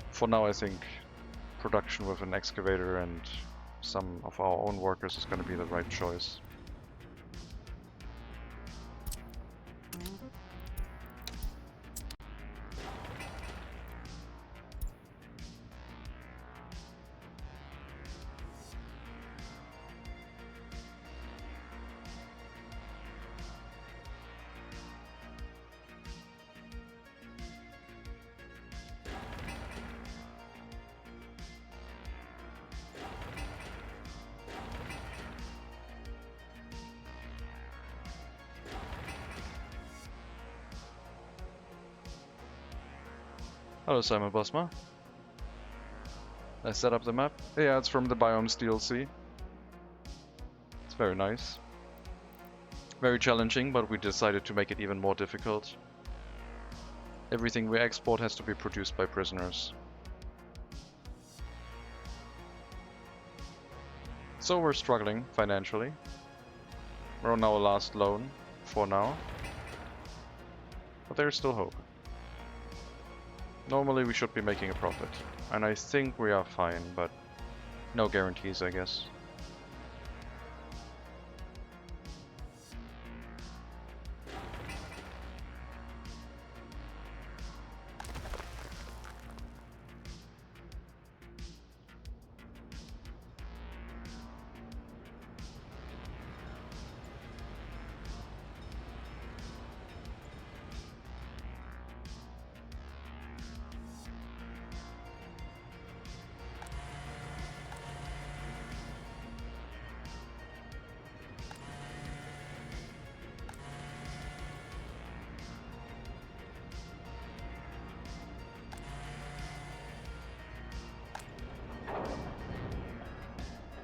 For now, I think production with an excavator and some of our own workers is going to be the right choice. Hello, Simon Bosma. I set up the map. Yeah, it's from the Biomes DLC. It's very nice. Very challenging, but we decided to make it even more difficult. Everything we export has to be produced by prisoners. So we're struggling financially. We're on our last loan for now. But there's still hope. Normally we should be making a profit. And I think we are fine, but no guarantees, I guess.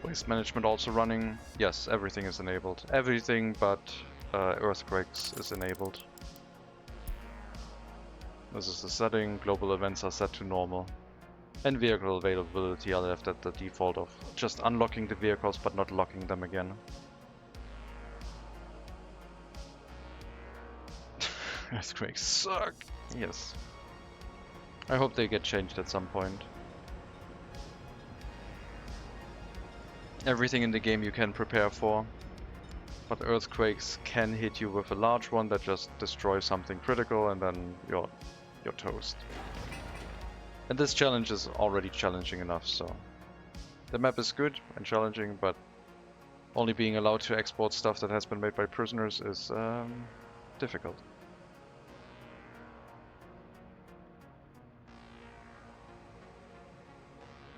Waste management also running. Yes, everything is enabled. Everything but earthquakes is enabled. This is the setting. Global events are set to normal. And vehicle availability are left at the default of just unlocking the vehicles but not locking them again. Earthquakes suck. Yes. I hope they get changed at some point. Everything in the game you can prepare for, but earthquakes can hit you with a large one that just destroys something critical and then you're toast. And this challenge is already challenging enough, so the map is good and challenging, but only being allowed to export stuff that has been made by prisoners is difficult.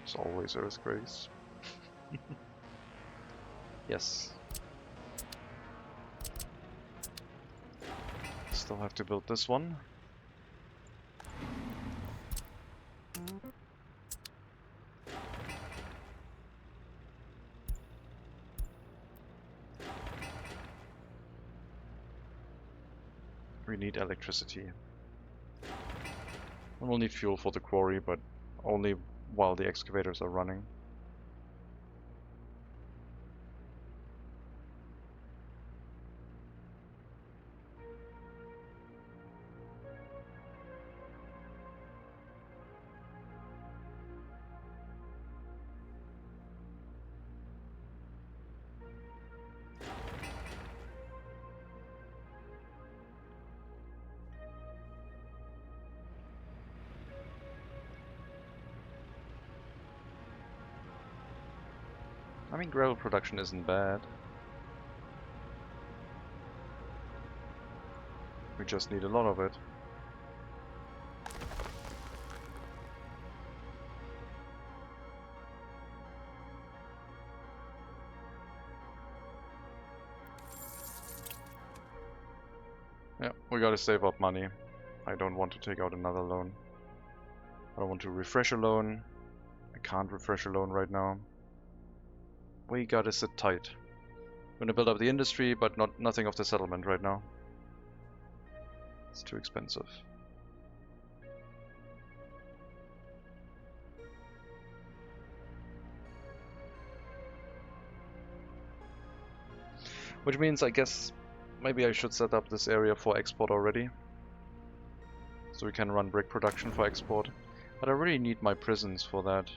It's always earthquakes. Yes. Still have to build this one. We need electricity. And we'll need fuel for the quarry, but only while the excavators are running. I mean, gravel production isn't bad. We just need a lot of it. Yeah, we gotta save up money. I don't want to take out another loan. I don't want to refresh a loan. I can't refresh a loan right now. We gotta sit tight. We're gonna build up the industry, but nothing of the settlement right now. It's too expensive. Which means, I guess, maybe I should set up this area for export already. So we can run brick production for export. But I really need my prisons for that.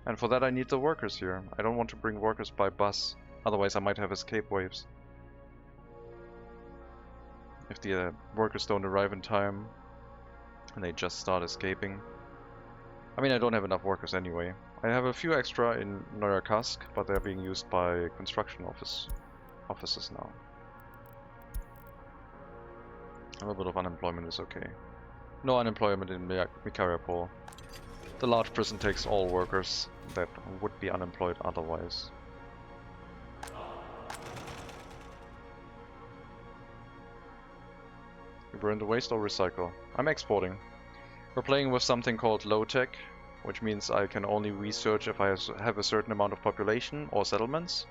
And for that I need the workers here. I don't want to bring workers by bus, otherwise I might have escape waves. If the workers don't arrive in time and they just start escaping. I mean, I don't have enough workers anyway. I have a few extra in Neuer Kask, but they're being used by construction offices now. A little bit of unemployment is okay. No unemployment in Mikariapol. The large prison takes all workers that would be unemployed otherwise. We burn the waste or recycle? I'm exporting. We're playing with something called low tech, which means I can only research if I have a certain amount of population or settlements.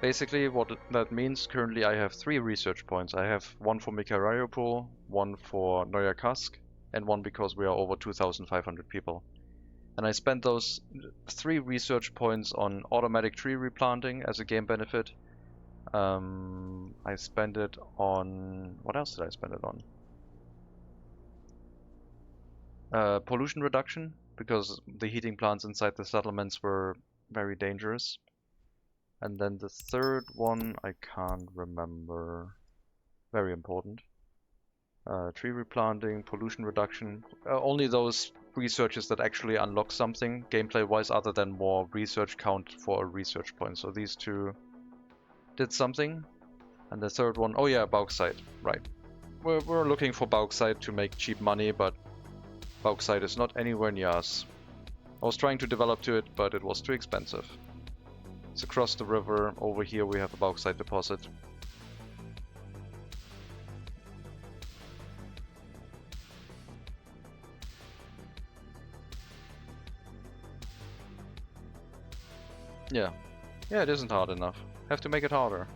Basically, what that means, currently I have 3 research points. I have one for Mikhailiopol, one for Noyakassk, and one because we are over 2,500 people. And I spent those 3 research points on automatic tree replanting as a game benefit. I spent it on... what else did I spend it on? Pollution reduction, because the heating plants inside the settlements were very dangerous. And then the third one, I can't remember. Very important. Tree replanting, pollution reduction. Only those researches that actually unlock something gameplay-wise other than more research count for a research point. So these 2 did something. And the third one, oh yeah, bauxite, right. We're looking for bauxite to make cheap money, but bauxite is not anywhere near us. I was trying to develop to it, but it was too expensive. It's across the river. Over here we have a bauxite deposit. Yeah, it isn't hard enough. Have to make it harder.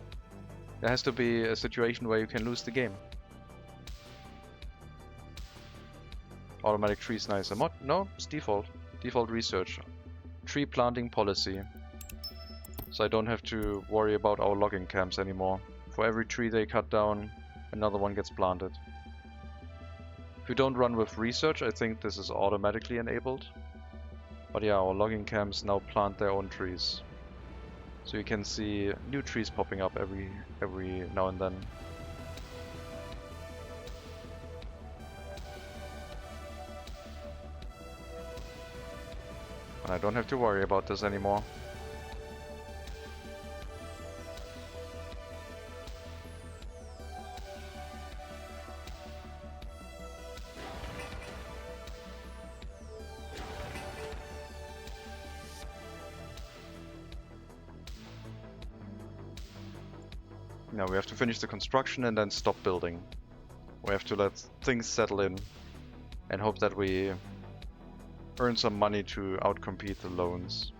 There has to be a situation where you can lose the game. Automatic tree sniper mod? No, it's default. Default research. Tree planting policy. So I don't have to worry about our logging camps anymore. For every tree they cut down, another one gets planted. If you don't run with research, I think this is automatically enabled. But yeah, our logging camps now plant their own trees. So you can see new trees popping up every now and then. And I don't have to worry about this anymore. Now we have to finish the construction and then stop building. We have to let things settle in and hope that we earn some money to outcompete the loans.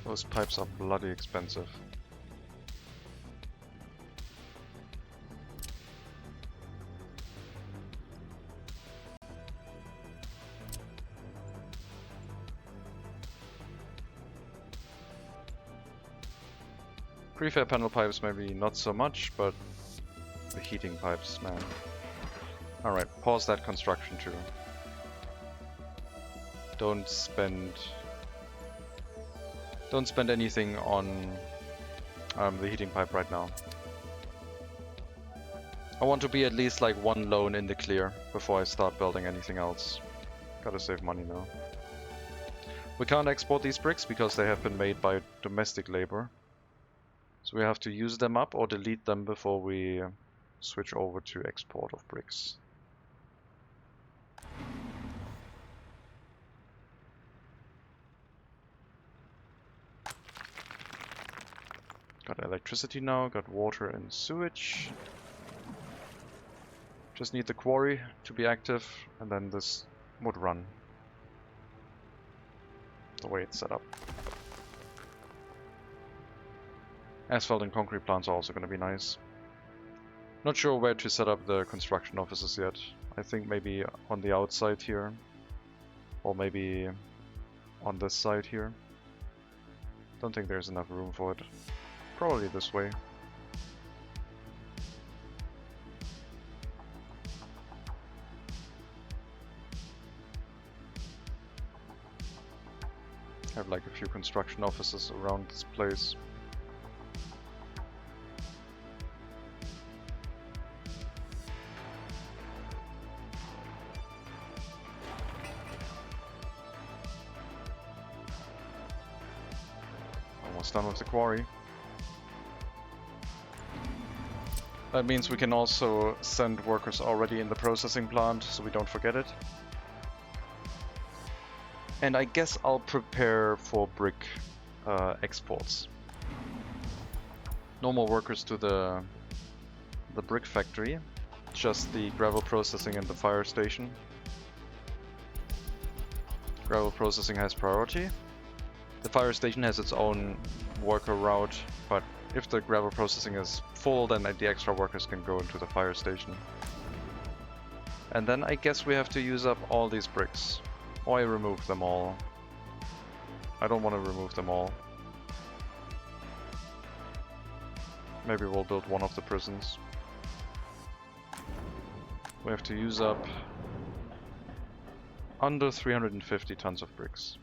Those pipes are bloody expensive. Prefab panel pipes maybe not so much, but the heating pipes, man. Alright, pause that construction too. Don't spend anything on the heating pipe right now. I want to be at least like 1 loan in the clear before I start building anything else. Gotta save money now. We can't export these bricks because they have been made by domestic labor. So we have to use them up or delete them before we switch over to export of bricks. Got electricity now, got water and sewage. Just need the quarry to be active and then this would run. The way it's set up. Asphalt and concrete plants are also going to be nice. Not sure where to set up the construction offices yet. I think maybe on the outside here. Or maybe on this side here. Don't think there's enough room for it. Probably this way. Have like a few construction offices around this place. Done with the quarry. That means we can also send workers already in the processing plant, so we don't forget it. And I guess I'll prepare for brick exports. No more workers to the brick factory, just the gravel processing and the fire station. Gravel processing has priority. The fire station has its own worker route, but if the gravel processing is full, then the extra workers can go into the fire station. And then I guess we have to use up all these bricks. Or I remove them all. I don't want to remove them all. Maybe we'll build one of the prisons. We have to use up under 350 tons of bricks.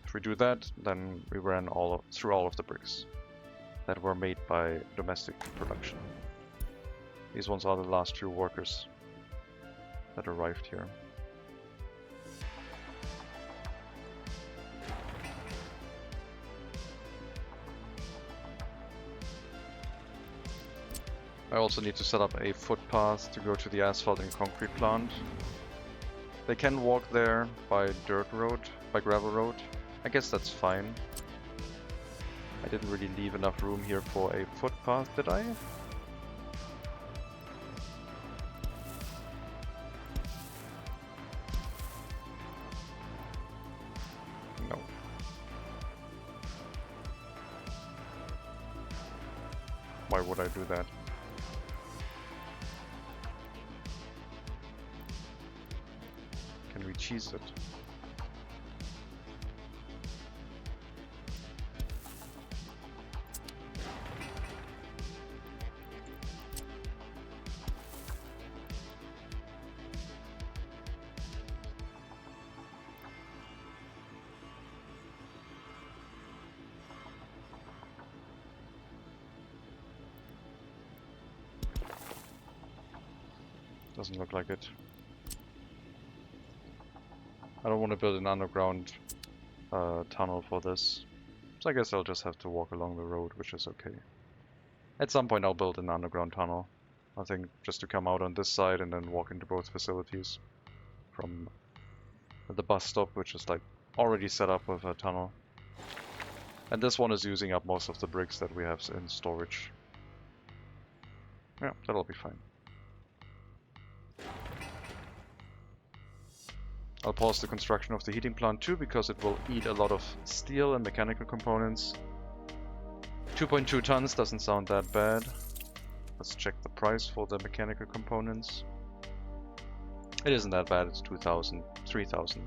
If we do that, then we ran through all of the bricks that were made by domestic production. These ones are the last few workers that arrived here. I also need to set up a footpath to go to the asphalt and concrete plant. They can walk there by dirt road, by gravel road. I guess that's fine. I didn't really leave enough room here for a footpath, did I? No. Why would I do that? Can we cheese it? Doesn't look like it. I don't want to build an underground tunnel for this. So I guess I'll just have to walk along the road, which is okay. At some point I'll build an underground tunnel. I think just to come out on this side and then walk into both facilities from the bus stop, which is like already set up with a tunnel. And this one is using up most of the bricks that we have in storage. Yeah, that'll be fine. I'll pause the construction of the heating plant too, because it will eat a lot of steel and mechanical components. 2.2 tons doesn't sound that bad. Let's check the price for the mechanical components. It isn't that bad, it's 2,000, 3,000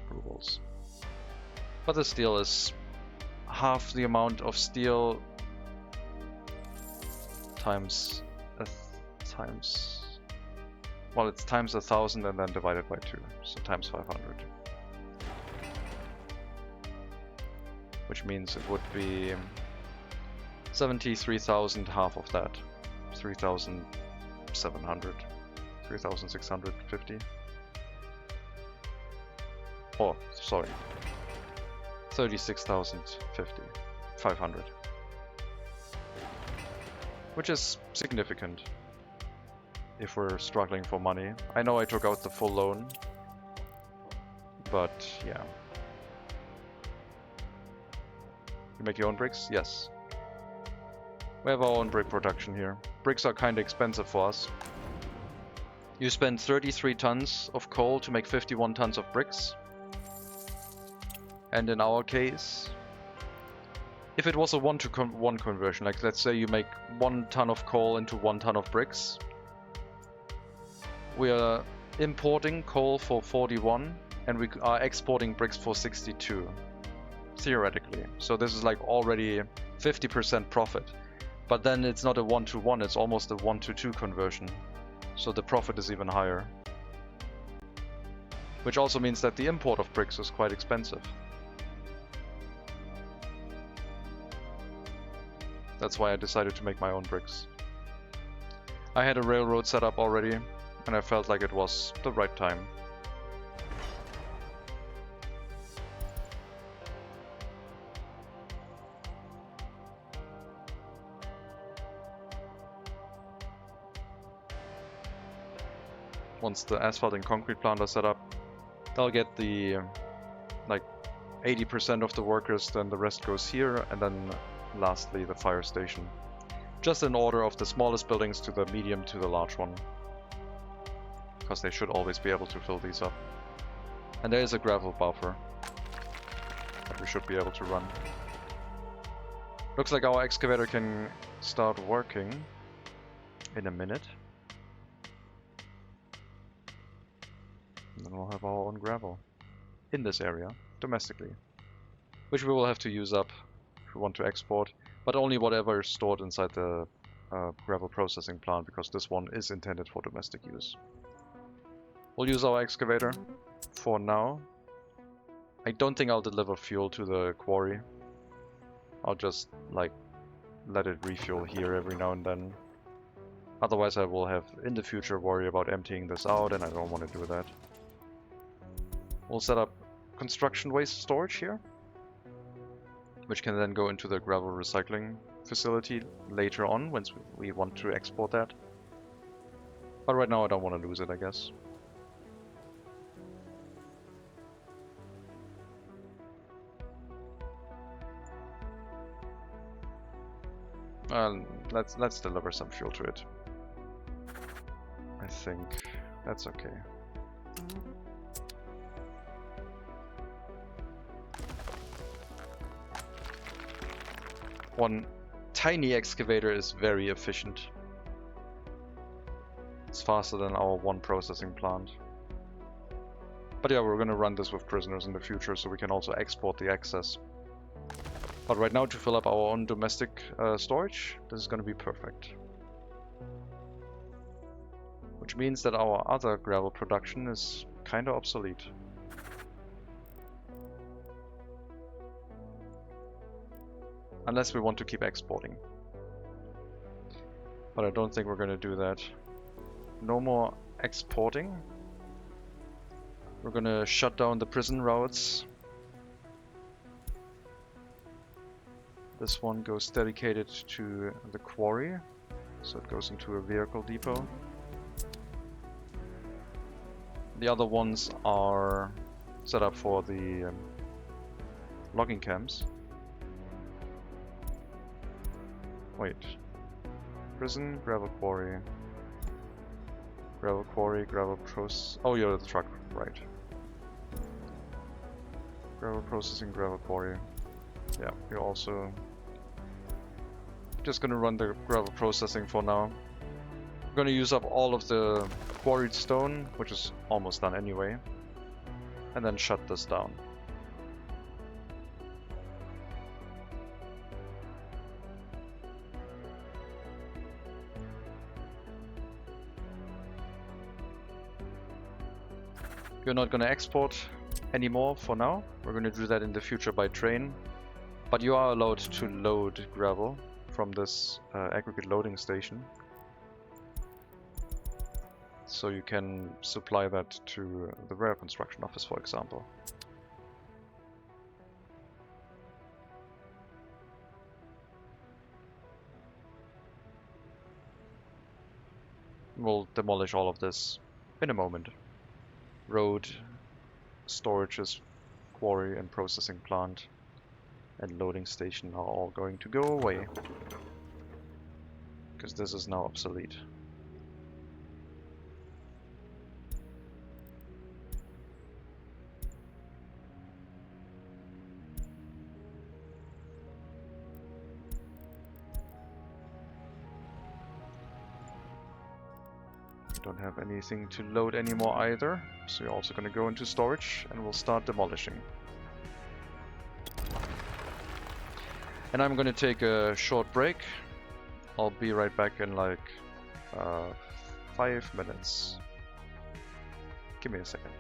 rubles. But the steel is half the amount of steel times well, it's times 1,000 and then divided by 2, so times 500. Which means it would be 73,000, half of that. 3,700. 3,650. Oh, sorry. 36,050. 500. Which is significant if we're struggling for money. I know I took out the full loan, but yeah. You make your own bricks? Yes. We have our own brick production here. Bricks are kinda expensive for us. You spend 33 tons of coal to make 51 tons of bricks. And in our case, if it was a 1-to-1 conversion, like let's say you make 1 ton of coal into 1 ton of bricks, we are importing coal for 41 and we are exporting bricks for 62, theoretically. So this is like already 50% profit. But then it's not a 1-to-1, it's almost a 1-to-2 conversion. So the profit is even higher. Which also means that the import of bricks is quite expensive. That's why I decided to make my own bricks. I had a railroad set up already, and I felt like it was the right time. Once the asphalt and concrete plant are set up, I'll get the like 80% of the workers, then the rest goes here, and then lastly the fire station. Just in order of the smallest buildings to the medium to the large one. Because they should always be able to fill these up. And there is a gravel buffer that we should be able to run. Looks like our excavator can start working in a minute. And then we'll have our own gravel in this area, domestically. Which we will have to use up if we want to export, but only whatever is stored inside the gravel processing plant, because this one is intended for domestic use. We'll use our excavator for now. I don't think I'll deliver fuel to the quarry. I'll just, like, let it refuel here every now and then. Otherwise I will have, in the future, worry about emptying this out, and I don't want to do that. We'll set up construction waste storage here, which can then go into the gravel recycling facility later on, once we want to export that. But right now I don't want to lose it, I guess. Let's deliver some fuel to it. I think that's okay. One tiny excavator is very efficient. It's faster than our one processing plant. But yeah, we're gonna run this with prisoners in the future, so we can also export the excess. But right now, to fill up our own domestic storage, this is going to be perfect. Which means that our other gravel production is kind of obsolete. Unless we want to keep exporting. But I don't think we're going to do that. No more exporting. We're going to shut down the prison routes. This one goes dedicated to the quarry, so it goes into a vehicle depot. The other ones are set up for the logging camps. Wait. Prison, gravel quarry. Gravel quarry, gravel process. Oh, you're the truck, right. Gravel processing, gravel quarry. Yeah, you're also just gonna run the gravel processing for now. We're gonna use up all of the quarried stone, which is almost done anyway, and then shut this down. We're not gonna export anymore for now. We're gonna do that in the future by train. But you are allowed to load gravel from this aggregate loading station. So you can supply that to the rail construction office, for example. We'll demolish all of this in a moment. Road, storages, quarry and processing plant and loading station are all going to go away, because this is now obsolete. Don't have anything to load anymore either, so you're also going to go into storage and we'll start demolishing. And I'm going to take a short break. I'll be right back in like 5 minutes. Give me a second.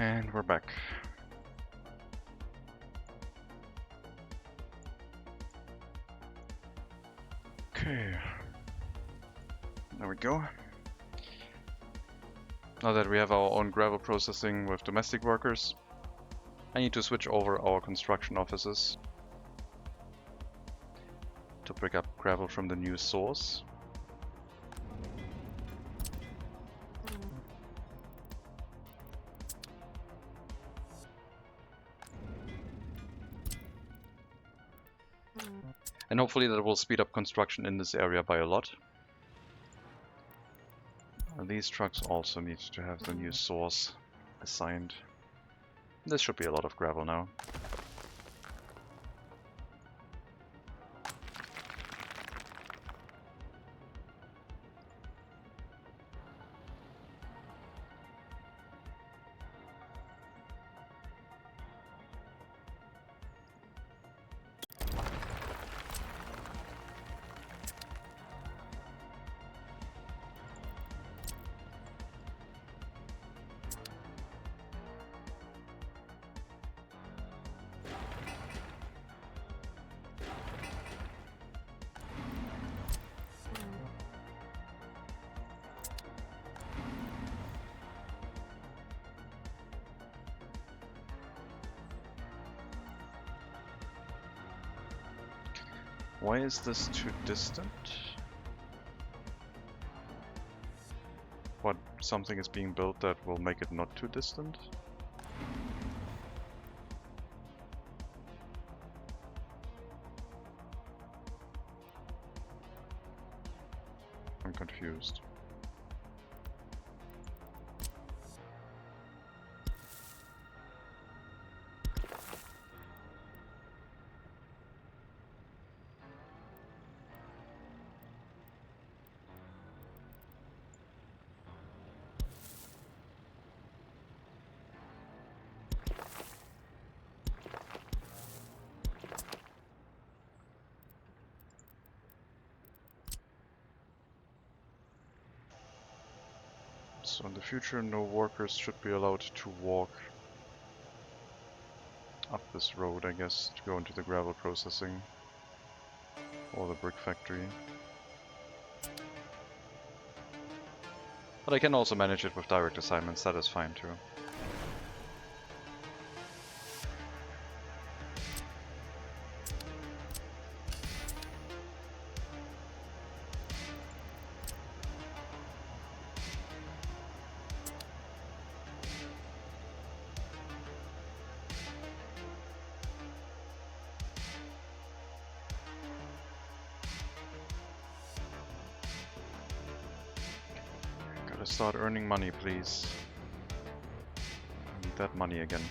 And we're back. Okay. There we go. Now that we have our own gravel processing with domestic workers, I need to switch over our construction offices to pick up gravel from the new source. And hopefully that will speed up construction in this area by a lot. And these trucks also need to have the new source assigned. This should be a lot of gravel now. Why is this too distant? What, something is being built that will make it not too distant? I'm confused. So in the future, no workers should be allowed to walk up this road, I guess, to go into the gravel processing or the brick factory. But I can also manage it with direct assignments, that is fine too. Gotta start earning money, please. I need that money again.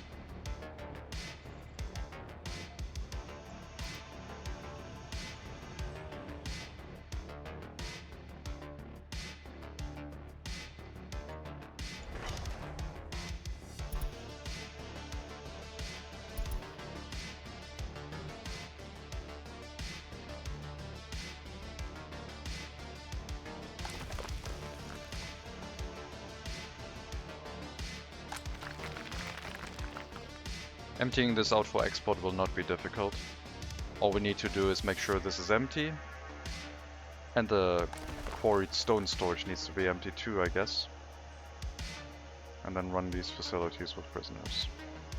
Emptying this out for export will not be difficult. All we need to do is make sure this is empty. And the quarried stone storage needs to be empty too, I guess. And then run these facilities with prisoners.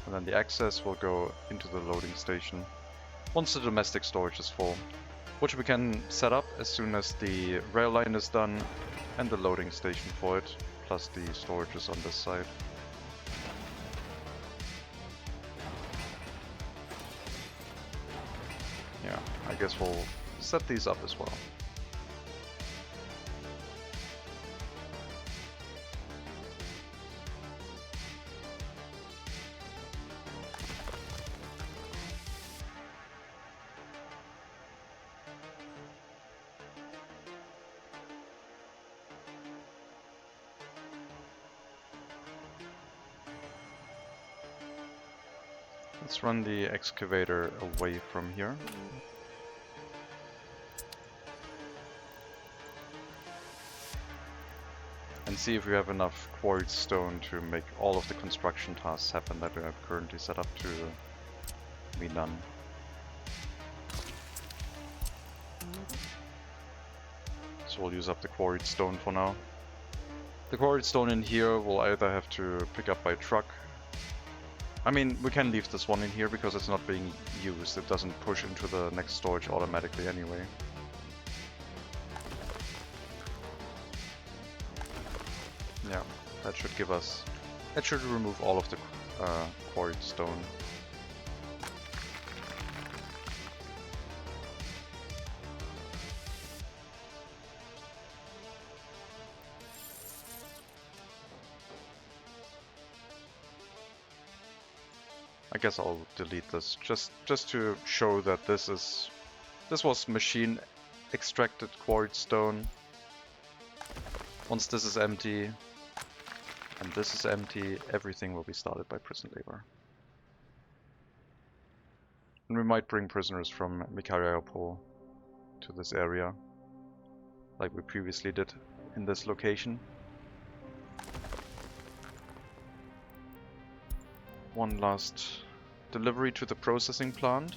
And then the access will go into the loading station once the domestic storage is full, which we can set up as soon as the rail line is done and the loading station for it, plus the storage is on this side. Yeah, I guess we'll set these up as well. Let's run the excavator away from here. and see if we have enough quarried stone to make all of the construction tasks happen that we have currently set up to be done. So we'll use up the quarried stone for now. The quarried stone in here we'll either have to pick up by truck. I mean, we can leave this one in here because it's not being used. It doesn't push into the next storage automatically anyway. Yeah, that should give us... that should remove all of the quarried stone. I guess I'll delete this just to show that this was machine extracted quarried stone. Once this is empty and this is empty, everything will be started by prison labor. And we might bring prisoners from Mikariopol to this area, like we previously did in this location. One last delivery to the processing plant.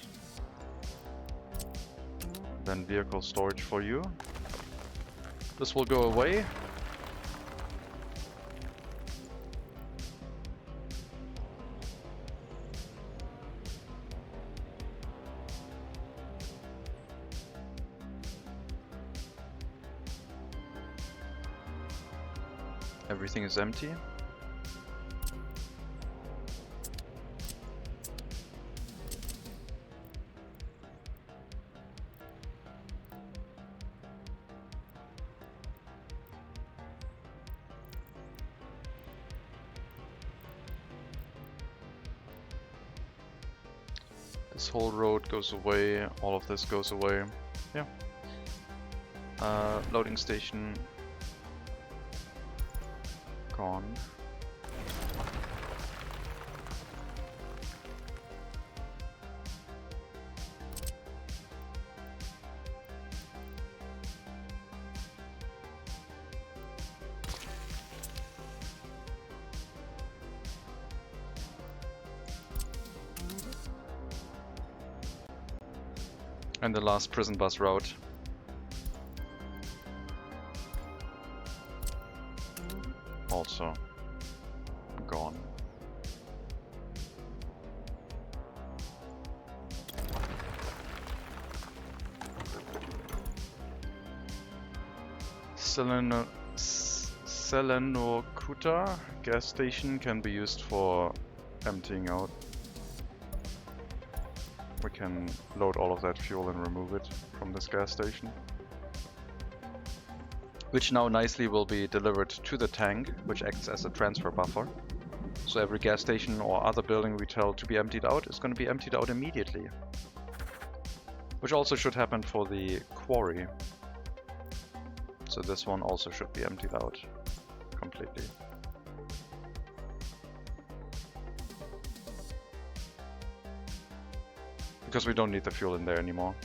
Then vehicle storage for you. This will go away. Everything is empty. This whole road goes away, all of this goes away. Yeah. Loading station gone. And the last prison bus route. Also gone. Selenokuta gas station can be used for emptying out. We can load all of that fuel and remove it from this gas station. Which now nicely will be delivered to the tank, which acts as a transfer buffer. So every gas station or other building we tell to be emptied out is going to be emptied out immediately. Which also should happen for the quarry. So this one also should be emptied out completely. Because we don't need the fuel in there anymore.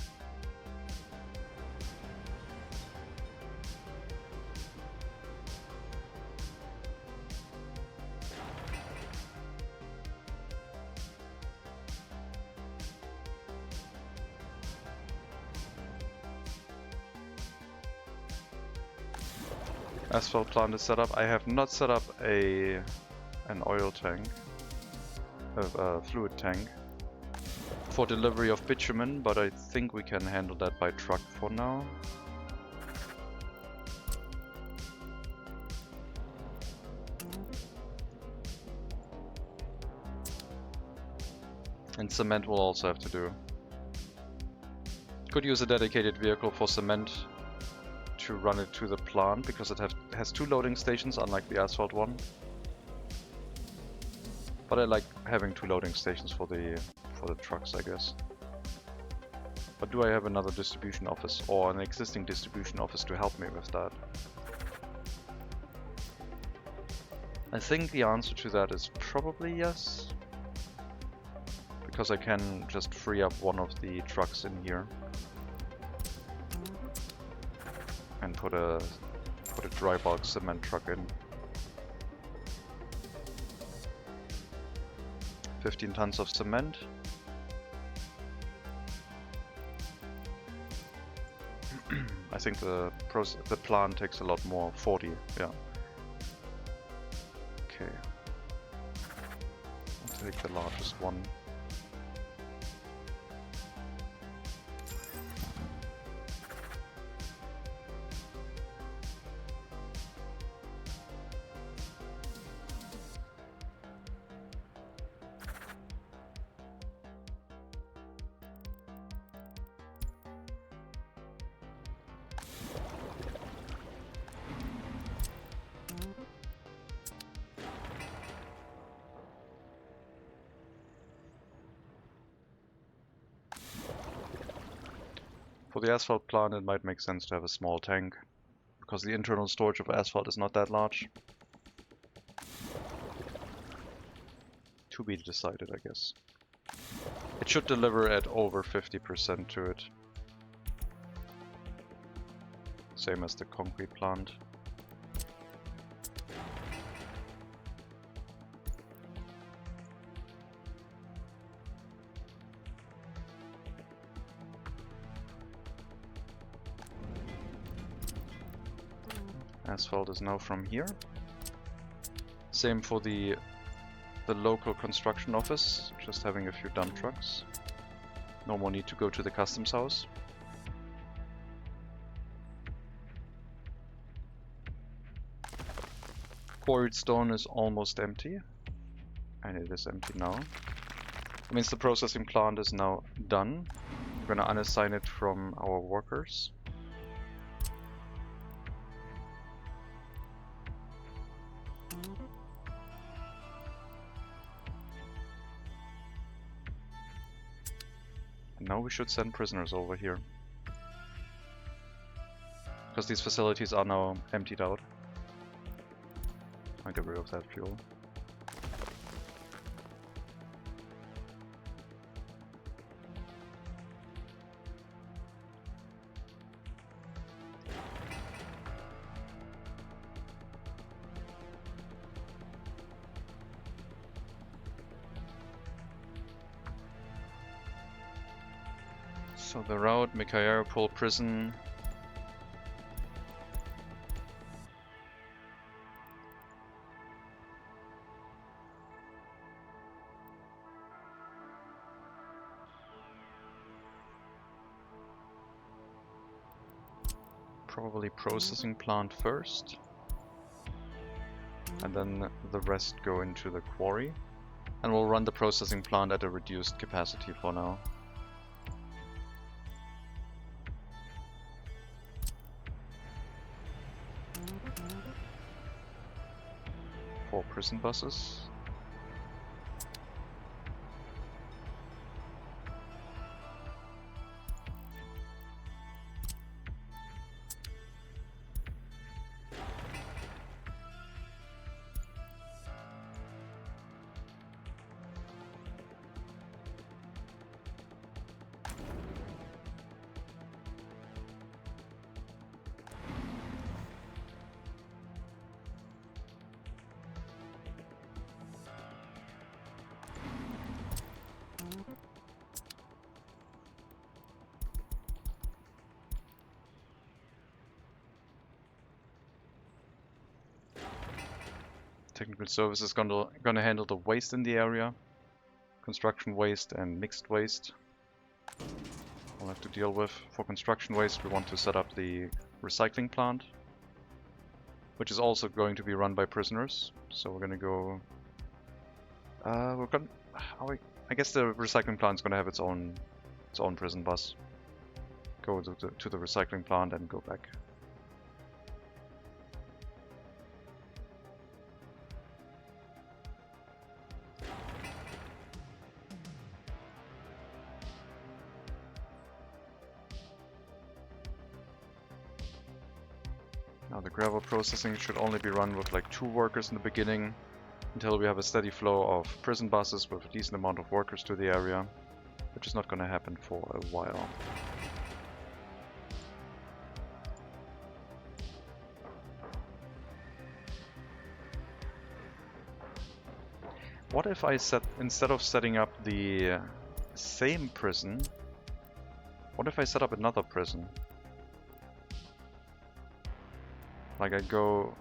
Asphalt plant is set up. I have not set up an oil tank, a fluid tank for delivery of bitumen, but I think we can handle that by truck for now. And cement we'll also have to do. Could use a dedicated vehicle for cement to run it to the plant, because it has two loading stations, unlike the asphalt one. But I like having two loading stations for the trucks, I guess. But do I have another distribution office or an existing distribution office to help me with that? I think the answer to that is probably yes. Because I can just free up one of the trucks in here. And put a put a dry bulk cement truck in. 15 tons of cement. I think the plant takes a lot more. 40, yeah. Okay. I'll take the largest one. For the asphalt plant, it might make sense to have a small tank, because the internal storage of asphalt is not that large. To be decided, I guess. It should deliver at over 50% to it. Same as the concrete plant. Asphalt is now from here. Same for the local construction office, just having a few dump trucks. No more need to go to the customs house. Quarried stone is almost empty, and it is empty now. That means the processing plant is now done. We're gonna unassign it from our workers. And now we should send prisoners over here, because these facilities are now emptied out. I'll get rid of that fuel. So the route, Mikhayaropol prison. Probably processing plant first. And then the rest go into the quarry. And we'll run the processing plant at a reduced capacity for now. 4 prison buses. Technical service is gonna handle the waste in the area. Construction waste and mixed waste. We'll have to deal with. For construction waste, we want to set up the recycling plant, which is also going to be run by prisoners. So we're gonna go. I guess the recycling plant is gonna have its own prison bus. Go to the recycling plant and go back. Now the gravel processing should only be run with like 2 workers in the beginning, until we have a steady flow of prison buses with a decent amount of workers to the area, which is not going to happen for a while. What if I instead of setting up the same prison, what if I set up another prison? Like I go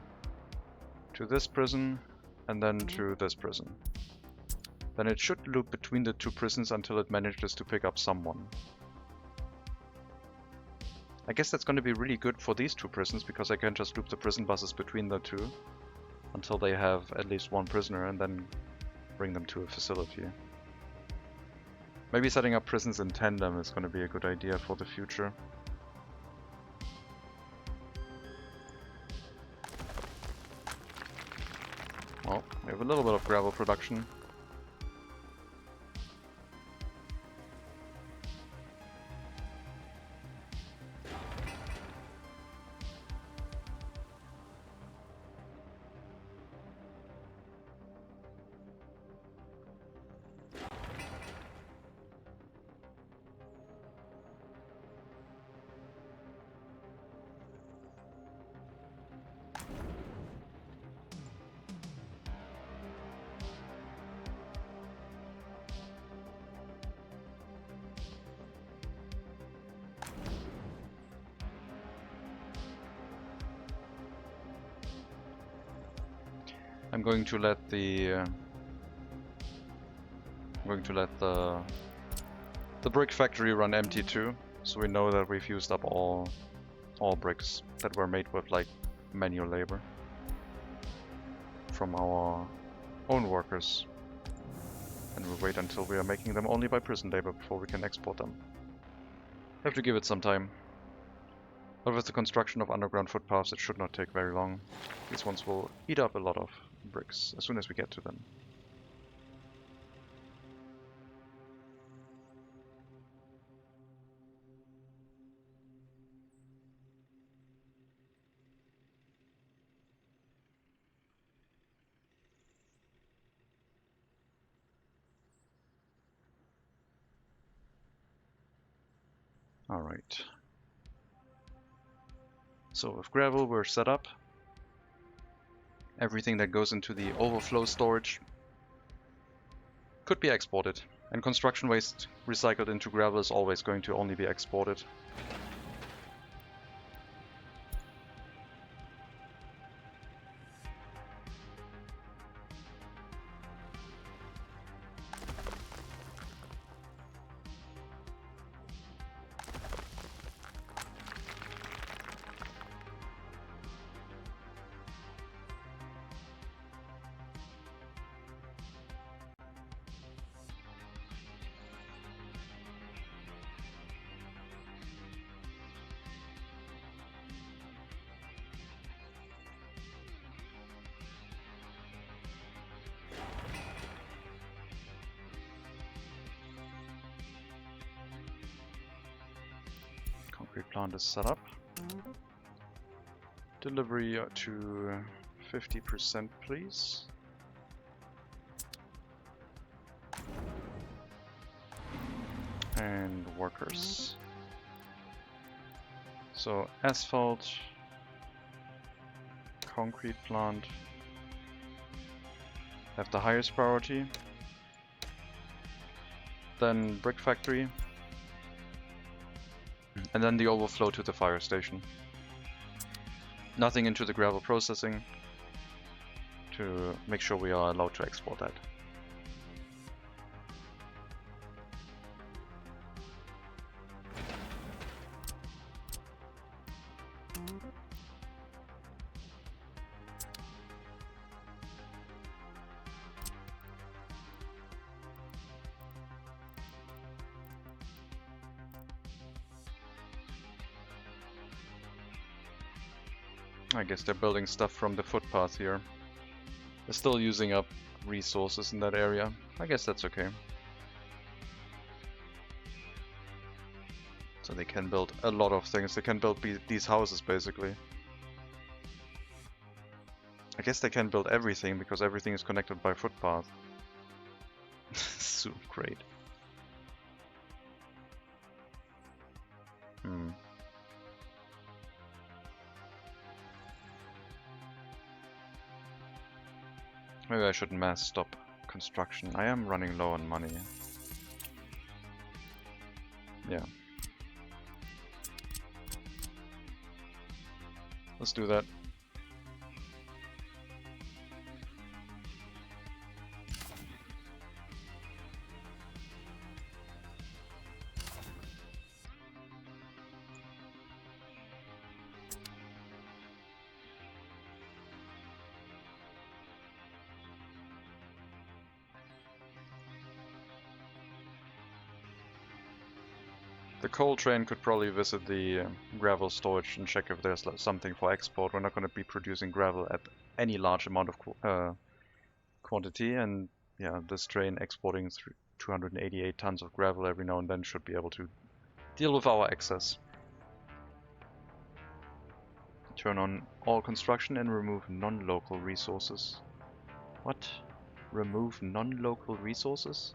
to this prison and then to this prison. Then it should loop between the two prisons until it manages to pick up someone. I guess that's going to be really good for these two prisons because I can just loop the prison buses between the two until they have at least one prisoner and then bring them to a facility. Maybe setting up prisons in tandem is going to be a good idea for the future. Well, we have a little bit of gravel production. I'm going to let the brick factory run empty too, so we know that we've used up all bricks that were made with like manual labor from our own workers. And we'll wait until we are making them only by prison labor before we can export them. Have to give it some time. But with the construction of underground footpaths, it should not take very long. These ones will eat up a lot of bricks as soon as we get to them. Alright. So with gravel we're set up. Everything that goes into the overflow storage could be exported. And construction waste recycled into gravel is always going to only be exported. Concrete plant is set up. Delivery to 50%, please. And workers. So asphalt, concrete plant have the highest priority. Then brick factory. And then the overflow to the fire station. Nothing into the gravel processing to make sure we are allowed to export that. I guess they're building stuff from the footpath here. They're still using up resources in that area. I guess that's okay. So they can build a lot of things. They can build these houses basically. I guess they can build everything because everything is connected by footpath. So great. Maybe I should mass stop construction. I am running low on money. Yeah. Let's do that. The coal train could probably visit the gravel storage and check if there's something for export. We're not going to be producing gravel at any large amount of quantity, and yeah, this train exporting 288 tons of gravel every now and then should be able to deal with our excess. Turn on all construction and remove non-local resources. What? Remove non-local resources?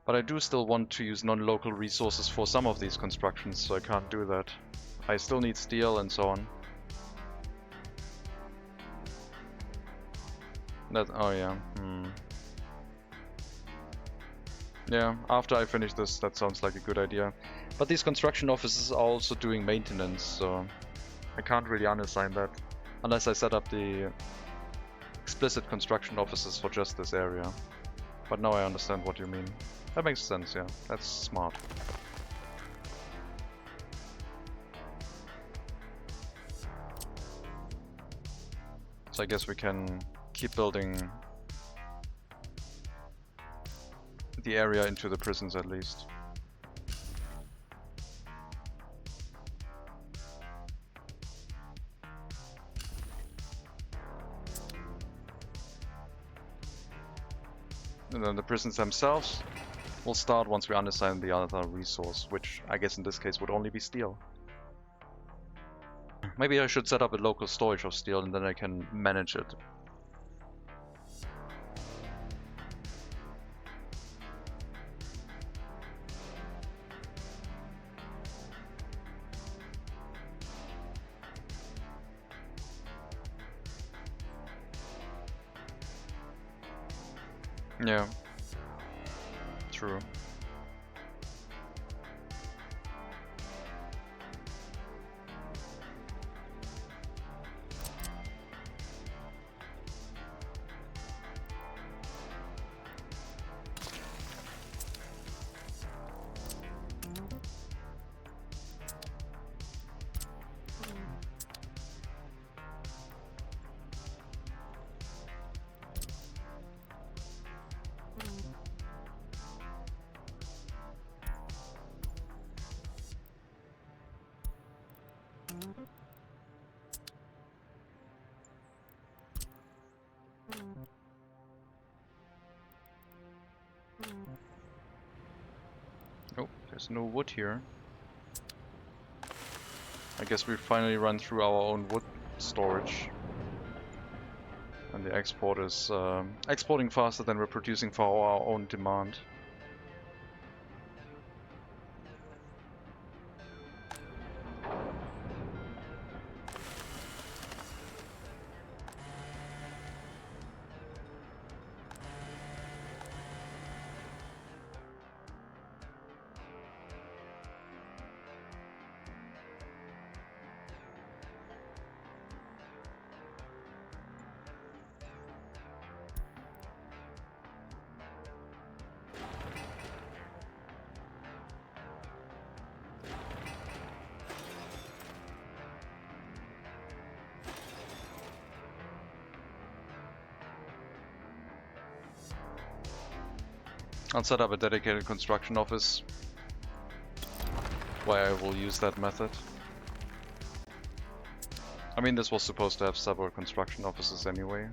But I do still want to use non-local resources for some of these constructions, so I can't do that. I still need steel and so on. Oh yeah. Yeah, after I finish this, that sounds like a good idea. But these construction offices are also doing maintenance, so I can't really unassign that. Unless I set up the explicit construction offices for just this area. But now I understand what you mean. That makes sense, yeah. That's smart. So I guess we can keep building the area into the prisons at least. And then the prisons themselves will start once we unassign the other resource, which I guess in this case would only be steel. Maybe I should set up a local storage of steel and then I can manage it. Yeah. True. Oh, there's no wood here. I guess we finally run through our own wood storage. And the export is exporting faster than we're producing for our own demand. I'll set up a dedicated construction office where I will use that method. I mean, this was supposed to have several construction offices anyway.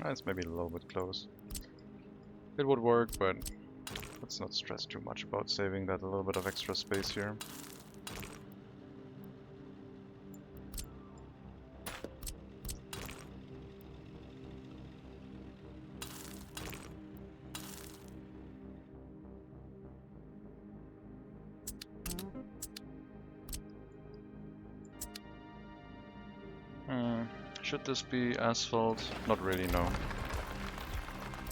That's maybe a little bit close. It would work, but let's not stress too much about saving that a little bit of extra space here. Should this be asphalt? Not really, no.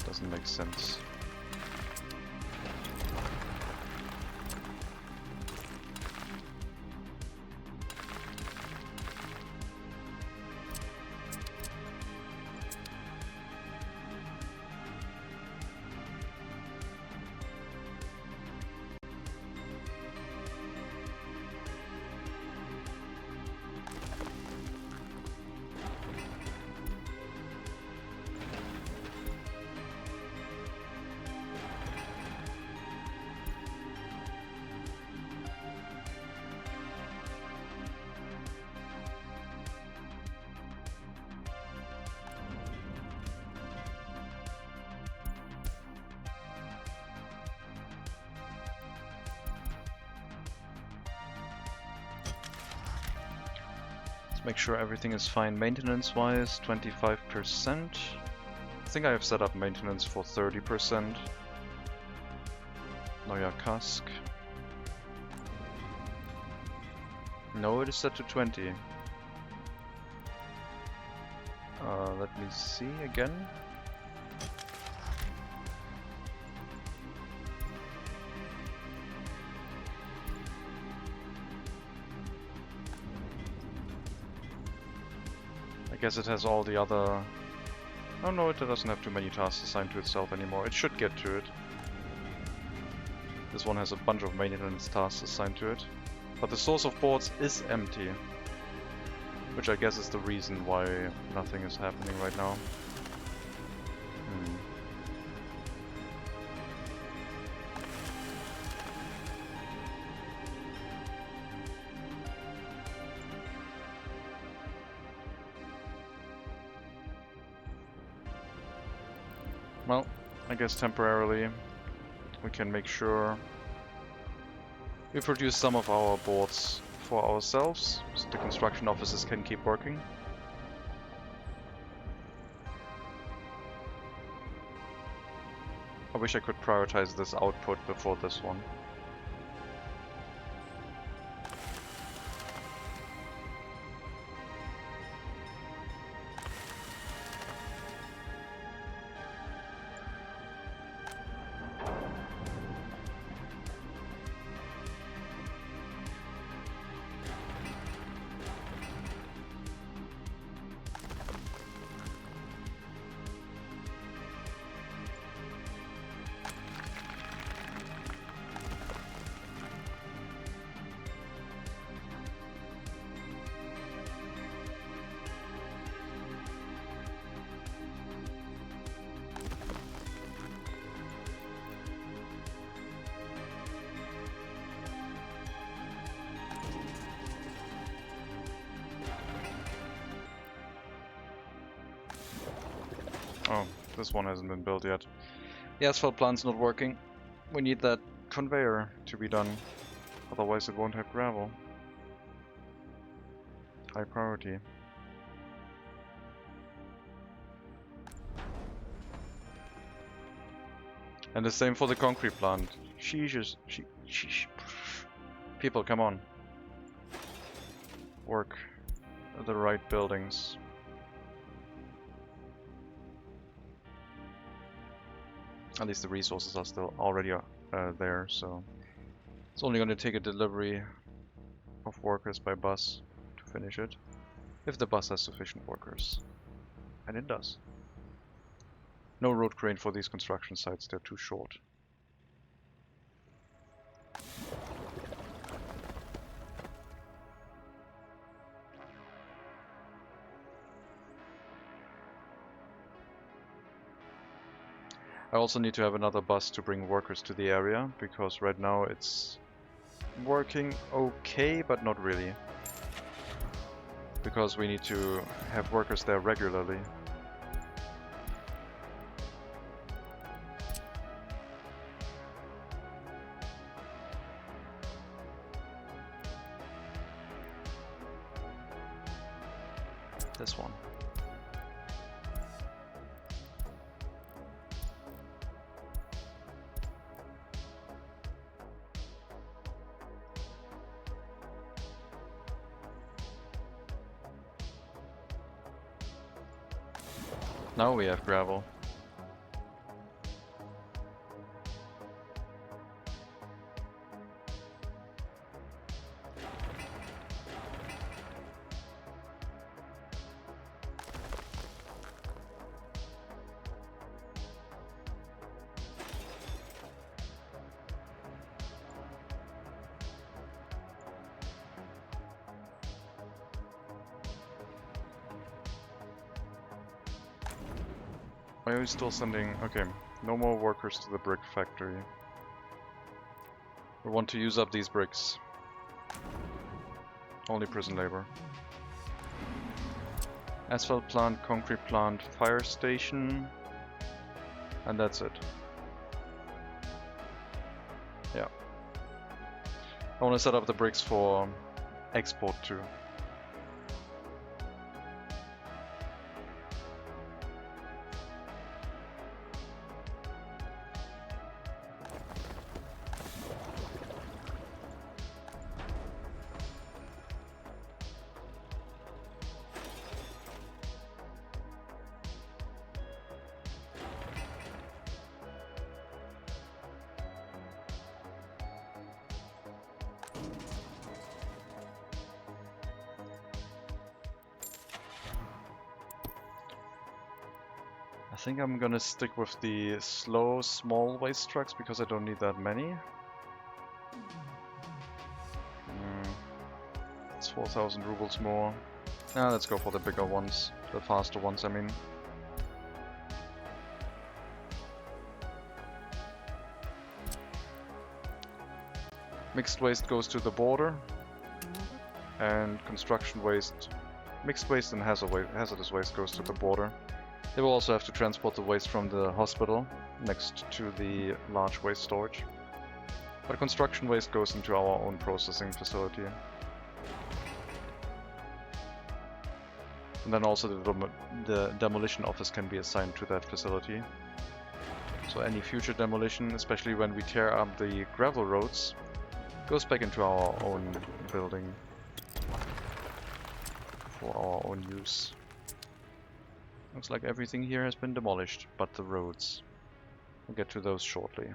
Doesn't make sense. Make sure everything is fine maintenance-wise, 25%. I think I have set up maintenance for 30%. Neuer Kask. No, it is set to 20. Let me see again. I guess it has all the other... Oh no, it doesn't have too many tasks assigned to itself anymore. It should get to it. This one has a bunch of maintenance tasks assigned to it. But the source of boards is empty. Which I guess is the reason why nothing is happening right now. Well, I guess temporarily we can make sure we produce some of our boards for ourselves, so the construction offices can keep working. I wish I could prioritize this output before this one. Oh, this one hasn't been built yet. The asphalt plant's not working. We need that conveyor to be done. Otherwise it won't have gravel. High priority. And the same for the concrete plant. Sheesh. People, come on. Work the right buildings. At least the resources are still already there, so it's only going to take a delivery of workers by bus to finish it, if the bus has sufficient workers, and it does. No road crane for these construction sites, they're too short. I also need to have another bus to bring workers to the area, because right now it's working okay, but not really. Because we need to have workers there regularly. This one. Now we have gravel. Why are we still sending... Okay, no more workers to the brick factory. We want to use up these bricks. Only prison labor. Asphalt plant, concrete plant, fire station. And that's it. Yeah. I want to set up the bricks for export too. I think I'm gonna stick with the slow, small waste trucks because I don't need that many. It's 4,000 rubles more. Now let's go for the bigger ones, the faster ones, I mean. Mixed waste goes to the border, and construction waste, mixed waste and hazardous waste goes to the border. They will also have to transport the waste from the hospital next to the large waste storage. But construction waste goes into our own processing facility. And then also the demolition office can be assigned to that facility. So any future demolition, especially when we tear up the gravel roads, goes back into our own building for our own use. Looks like everything here has been demolished, but the roads. We'll get to those shortly.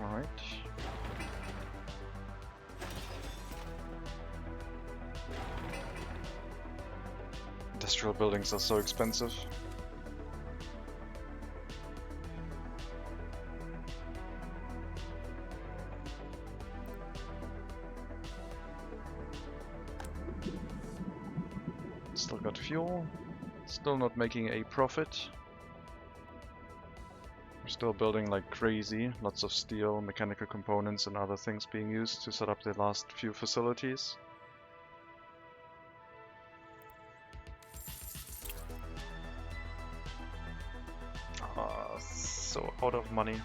Alright. Industrial buildings are so expensive. Still got fuel. Still not making a profit. We're still building like crazy, lots of steel, mechanical components and other things being used to set up the last few facilities. so out of money.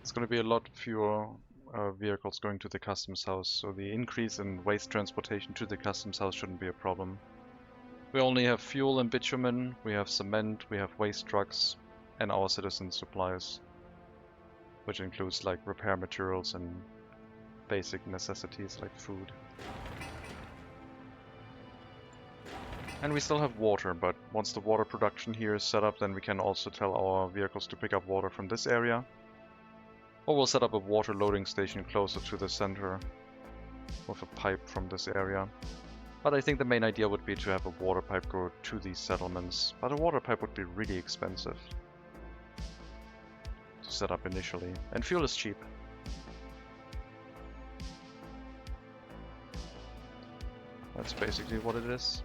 It's going to be a lot fewer vehicles going to the customs house, so the increase in waste transportation to the customs house shouldn't be a problem. We only have fuel and bitumen, we have cement, we have waste trucks, and our citizen supplies, which includes like repair materials and basic necessities like food. And we still have water, but once the water production here is set up, then we can also tell our vehicles to pick up water from this area. Or we'll set up a water loading station closer to the center with a pipe from this area. But I think the main idea would be to have a water pipe go to these settlements. But a water pipe would be really expensive to set up initially. And fuel is cheap. That's basically what it is.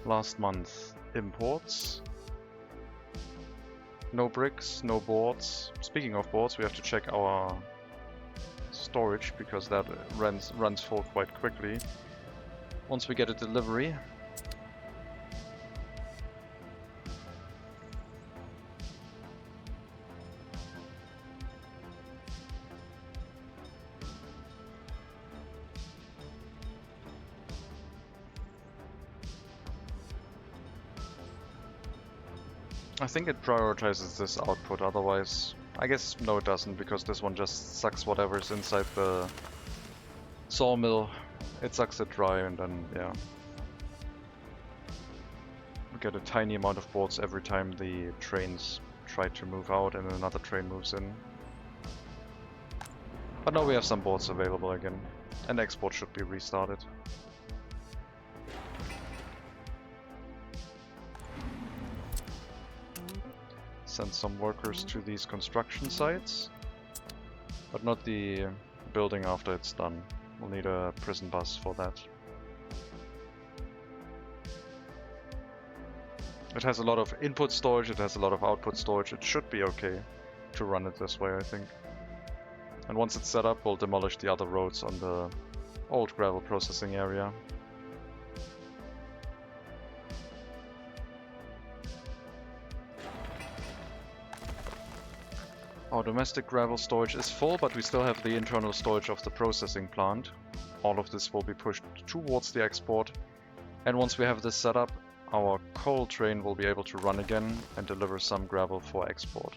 Last month, imports. No bricks, no boards. Speaking of boards, we have to check our storage because that runs full quite quickly. Once we get a delivery. I think it prioritizes this output, otherwise I guess no it doesn't, because this one just sucks whatever's inside the sawmill. It sucks it dry and then, yeah. We get a tiny amount of boards every time the trains try to move out and another train moves in. But now we have some boards available again, and export should be restarted. Send some workers to these construction sites, but not the building after it's done. We'll need a prison bus for that. It has a lot of input storage, it has a lot of output storage. It should be okay to run it this way, I think. And once it's set up, we'll demolish the other roads on the old gravel processing area. Our domestic gravel storage is full, but we still have the internal storage of the processing plant. All of this will be pushed towards the export. And once we have this set up, our coal train will be able to run again and deliver some gravel for export.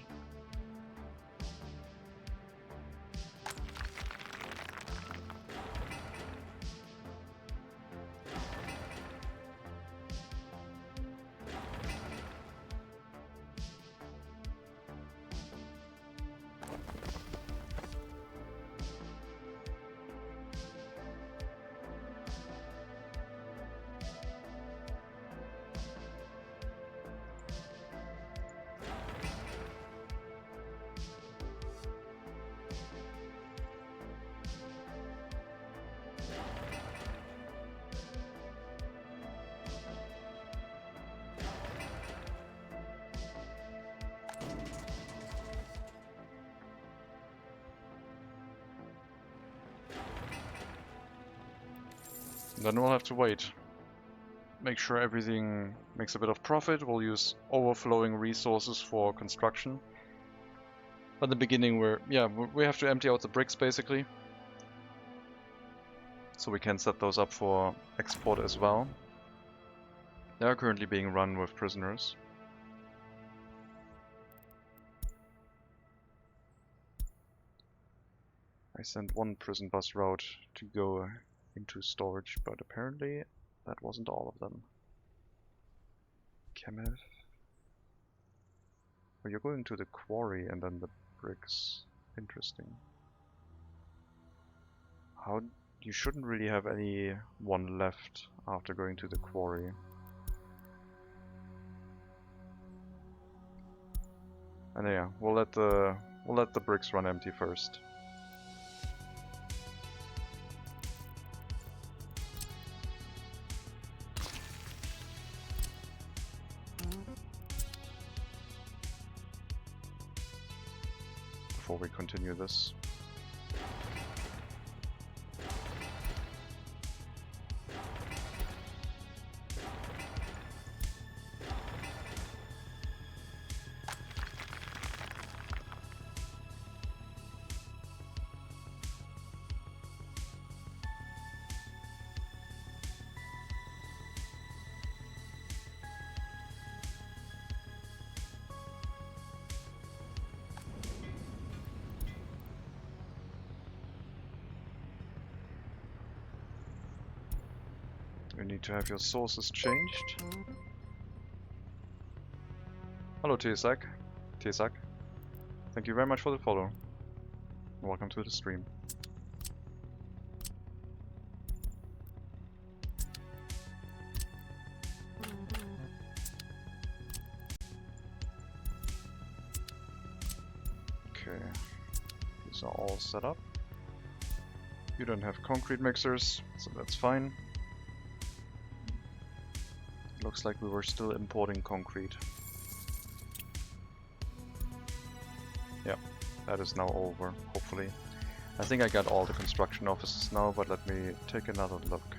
Then we'll have to wait. Make sure everything makes a bit of profit. We'll use overflowing resources for construction. At the beginning we have to empty out the bricks basically. So we can set those up for export as well. They are currently being run with prisoners. I sent one prison bus route to go into storage, but apparently that wasn't all of them. Kemev. Oh, you're going to the quarry and then the bricks. Interesting. How... You shouldn't really have any one left after going to the quarry. And yeah, we'll let the bricks run empty first. Before we continue this. You need to have your sources changed. Hello Tiesak. Thank you very much for the follow. Welcome to the stream. Okay, these are all set up. You don't have concrete mixers, so that's fine. Looks like we were still importing concrete. Yep, that is now over, hopefully. I think I got all the construction offices now, but let me take another look.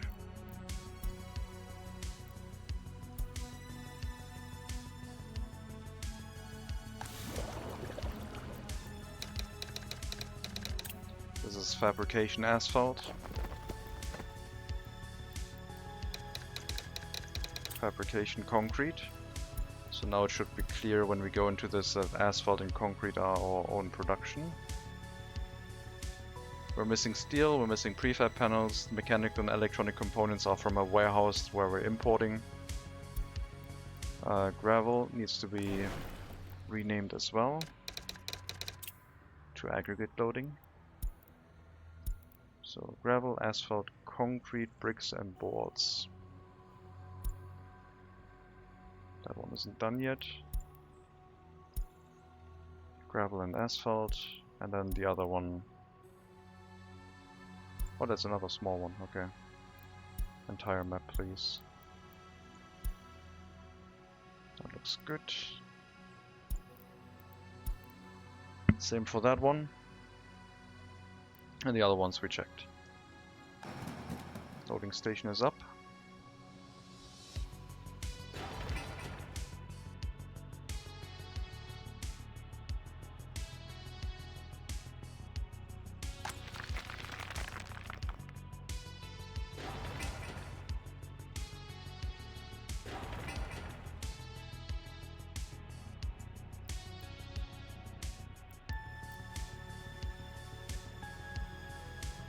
This is fabrication asphalt. Fabrication concrete. So now it should be clear when we go into this that asphalt and concrete are our own production. We're missing steel, we're missing prefab panels, mechanical and electronic components are from a warehouse where we're importing. Gravel needs to be renamed as well to aggregate loading. So gravel, asphalt, concrete, bricks and boards. That one isn't done yet. Gravel and asphalt, and then the other one. Oh, that's another small one, okay. Entire map, please. That looks good. Same for that one. And the other ones we checked. Loading station is up.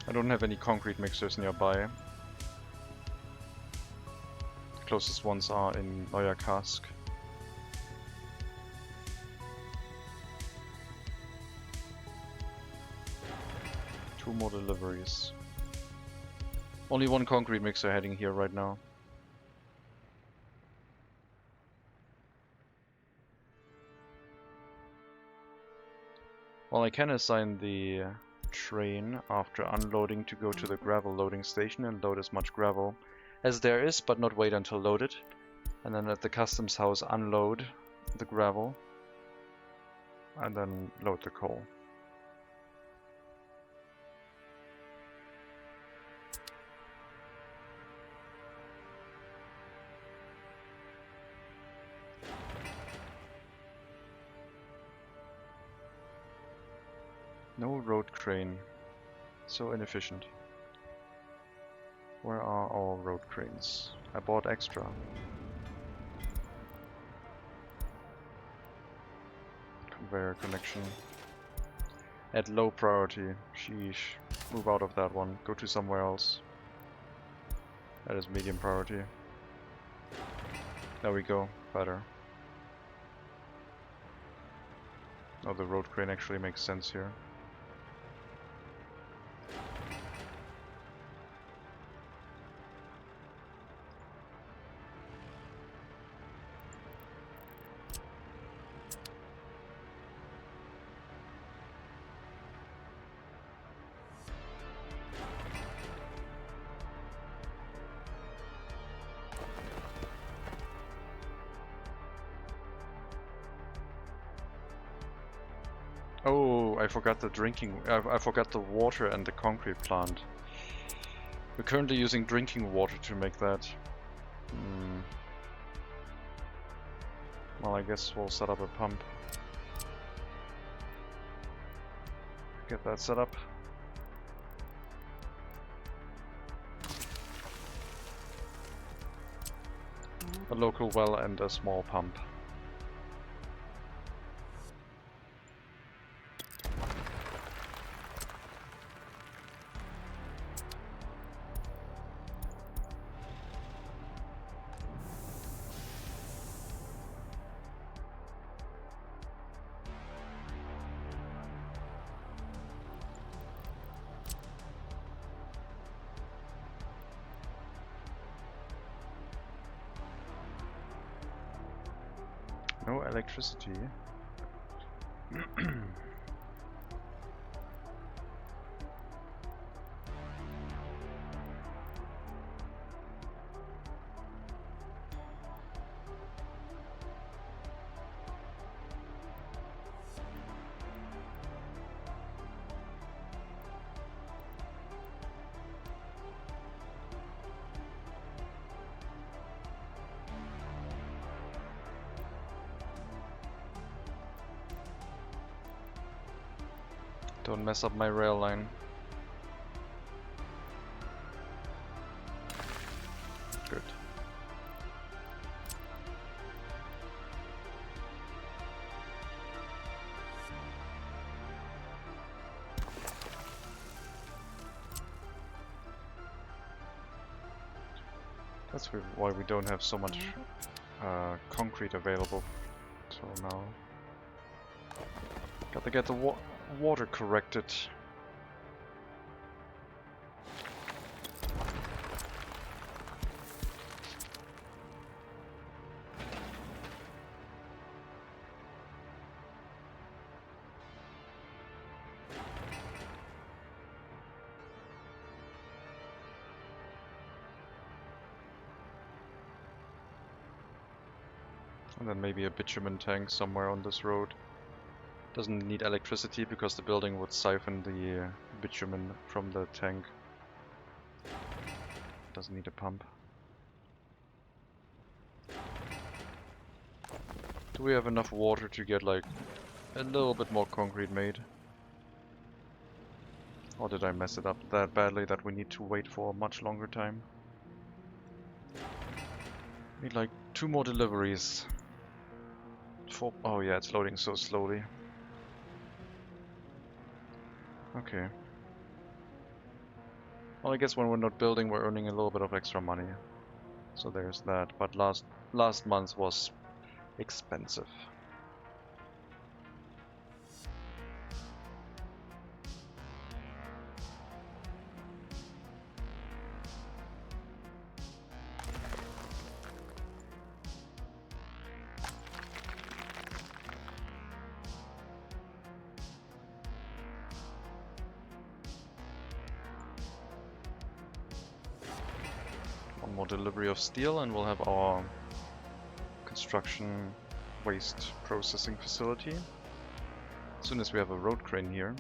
I don't have any concrete mixers nearby. The closest ones are in Neuer Kask. Two more deliveries. Only one concrete mixer heading here right now. Well, I can assign the train after unloading to go to the gravel loading station and load as much gravel as there is, but not wait until loaded. And then at the customs house unload the gravel and then load the coal. No road crane. So inefficient. Where are our road cranes? I bought extra. Conveyor connection. At low priority. Sheesh. Move out of that one. Go to somewhere else. That is medium priority. There we go. Better. Oh, the road crane actually makes sense here. Oh, I forgot the drinking. I forgot the water and the concrete plant. We're currently using drinking water to make that. Well, I guess we'll set up a pump. Get that set up. A local well and a small pump. No electricity. Don't mess up my rail line. Good. That's why we don't have so much concrete available till now. Gotta get the water corrected. And then maybe a bitumen tank somewhere on this road. Doesn't need electricity because the building would siphon the bitumen from the tank. Doesn't need a pump. Do we have enough water to get like a little bit more concrete made? Or did I mess it up that badly that we need to wait for a much longer time? Need like 2 more deliveries. Oh yeah, it's loading so slowly. Okay. Well, I guess when we're not building, we're earning a little bit of extra money. So there's that. But last month was expensive. More delivery of steel and we'll have our construction waste processing facility. As soon as we have a road crane here.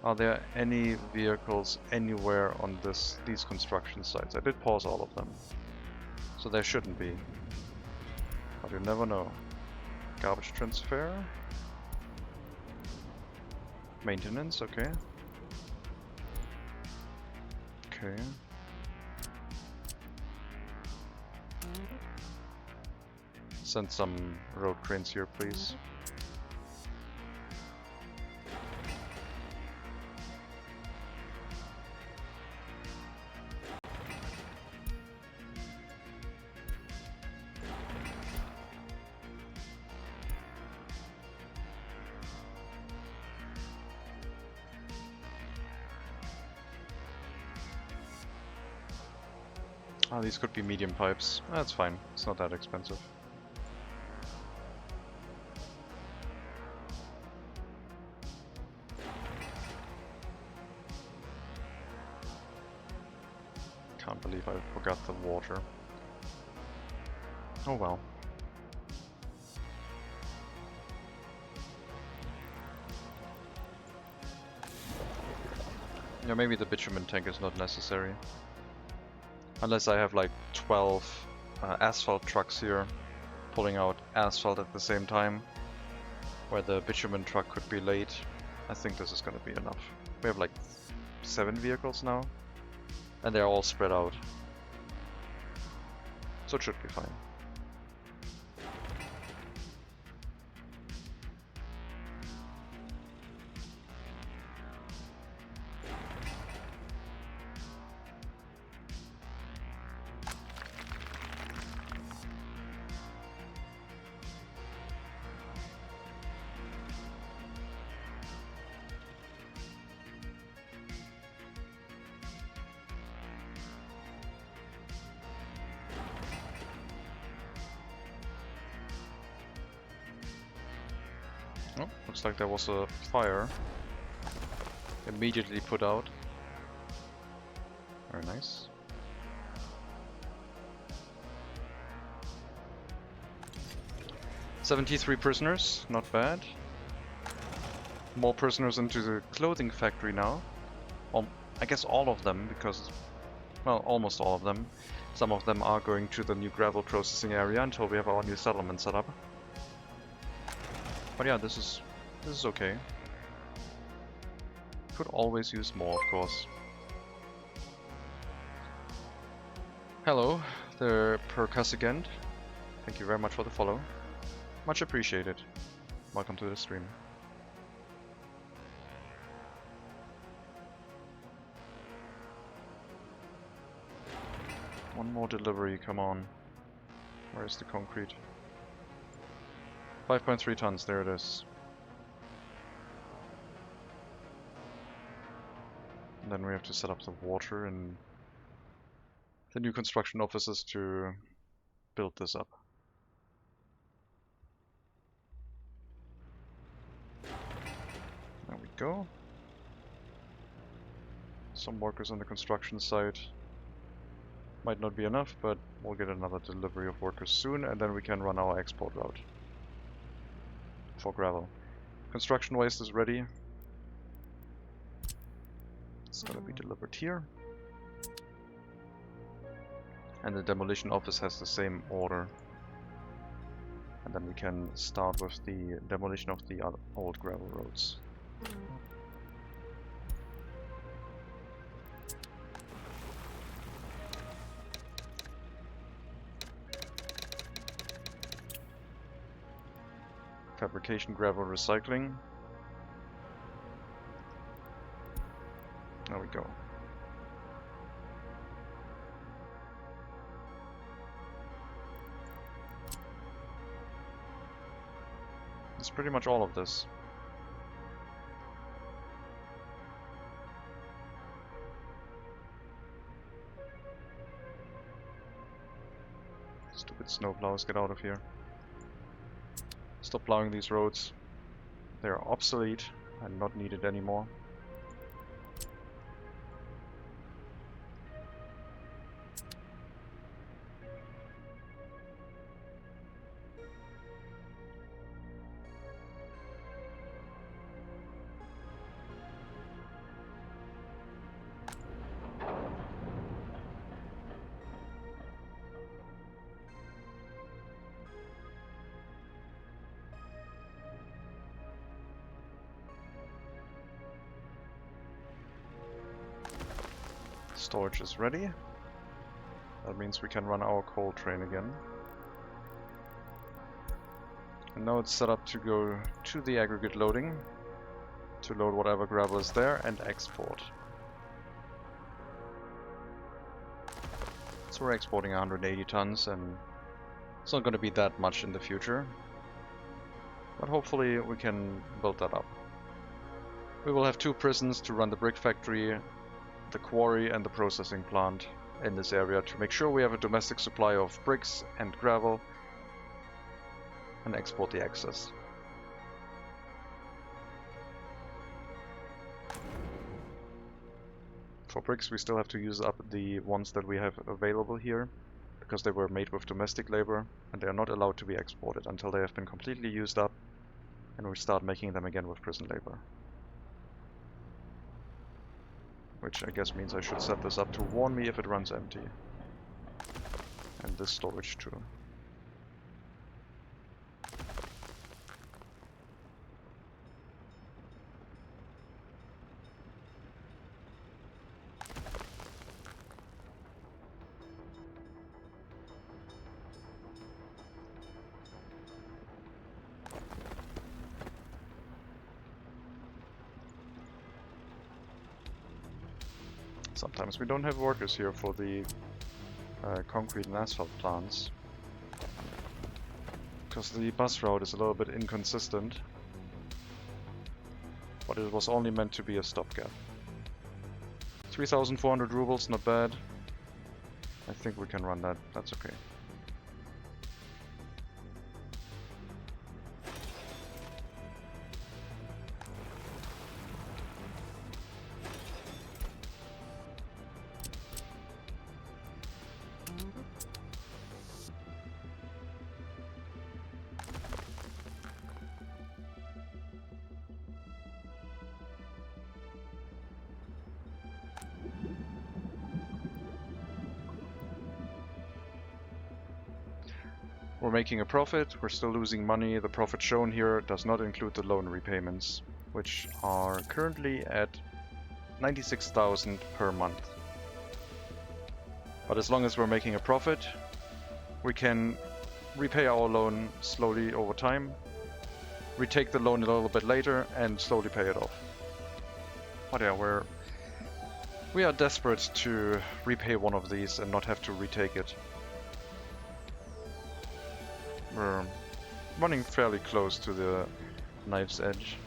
Are there any vehicles anywhere on these construction sites? I did pause all of them. So there shouldn't be. But you never know. Garbage transfer. Maintenance, okay. Okay. Send some road cranes here, please. Ah, these could be medium pipes. That's fine. It's not that expensive. Can't believe I forgot the water. Oh well. Yeah, maybe the bitumen tank is not necessary. Unless I have like 12 asphalt trucks here pulling out asphalt at the same time, where the bitumen truck could be late. I think this is gonna be enough. We have like 7 vehicles now, and they're all spread out. So it should be fine. Oh, looks like there was a fire. Immediately put out. Very nice. "73 prisoners, not bad. More prisoners into the clothing factory now. I guess all of them, because, well, almost all of them. Some of them are going to the new gravel processing area until we have our new settlement set up. But yeah, this is okay. Could always use more, of course. Hello, the Percussigend. Thank you very much for the follow. Much appreciated. Welcome to the stream. One more delivery, come on. Where is the concrete? 5.3 tons, there it is. And then we have to set up the water and the new construction offices to build this up. There we go. Some workers on the construction site. Might not be enough, but we'll get another delivery of workers soon, and then we can run our export route for gravel. Construction waste is ready. It's gonna be delivered here. And the demolition office has the same order. And then we can start with the demolition of the old gravel roads. Fabrication, gravel, recycling. There we go. That's pretty much all of this. Stupid snowplows, get out of here. Stop plowing these roads. They are obsolete and not needed anymore. Storage is ready. That means we can run our coal train again. And now it's set up to go to the aggregate loading to load whatever gravel is there and export. So we're exporting 180 tons, and it's not going to be that much in the future. But hopefully we can build that up. We will have 2 prisons to run the brick factory, the quarry and the processing plant in this area to make sure we have a domestic supply of bricks and gravel and export the excess. For bricks we still have to use up the ones that we have available here because they were made with domestic labor and they are not allowed to be exported until they have been completely used up and we start making them again with prison labor. Which I guess means I should set this up to warn me if it runs empty. And this storage too. Sometimes we don't have workers here for the concrete and asphalt plants because the bus route is a little bit inconsistent, but it was only meant to be a stopgap. 3,400 rubles, not bad. I think we can run that, that's okay. We're making a profit, we're still losing money. The profit shown here does not include the loan repayments, which are currently at 96,000 per month. But as long as we're making a profit, we can repay our loan slowly over time, retake the loan a little bit later, and slowly pay it off. But yeah, we are desperate to repay one of these and not have to retake it. We're running fairly close to the knife's edge.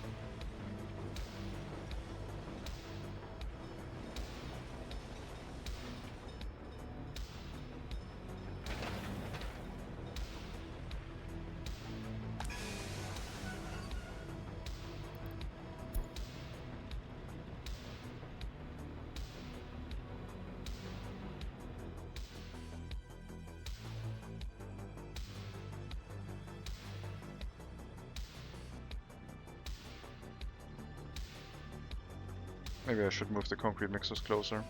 Maybe I should move the concrete mixers closer.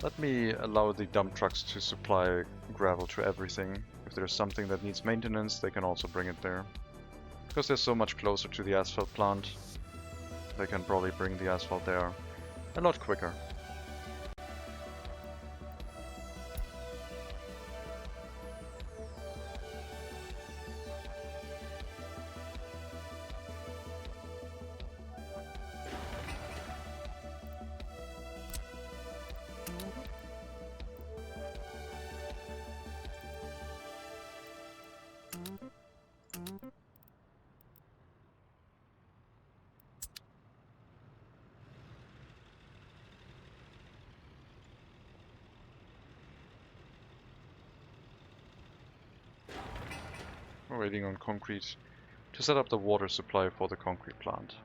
Let me allow the dump trucks to supply gravel to everything. If there's something that needs maintenance, they can also bring it there. Because they're so much closer to the asphalt plant, they can probably bring the asphalt there a lot quicker. We're waiting on concrete to set up the water supply for the concrete plant.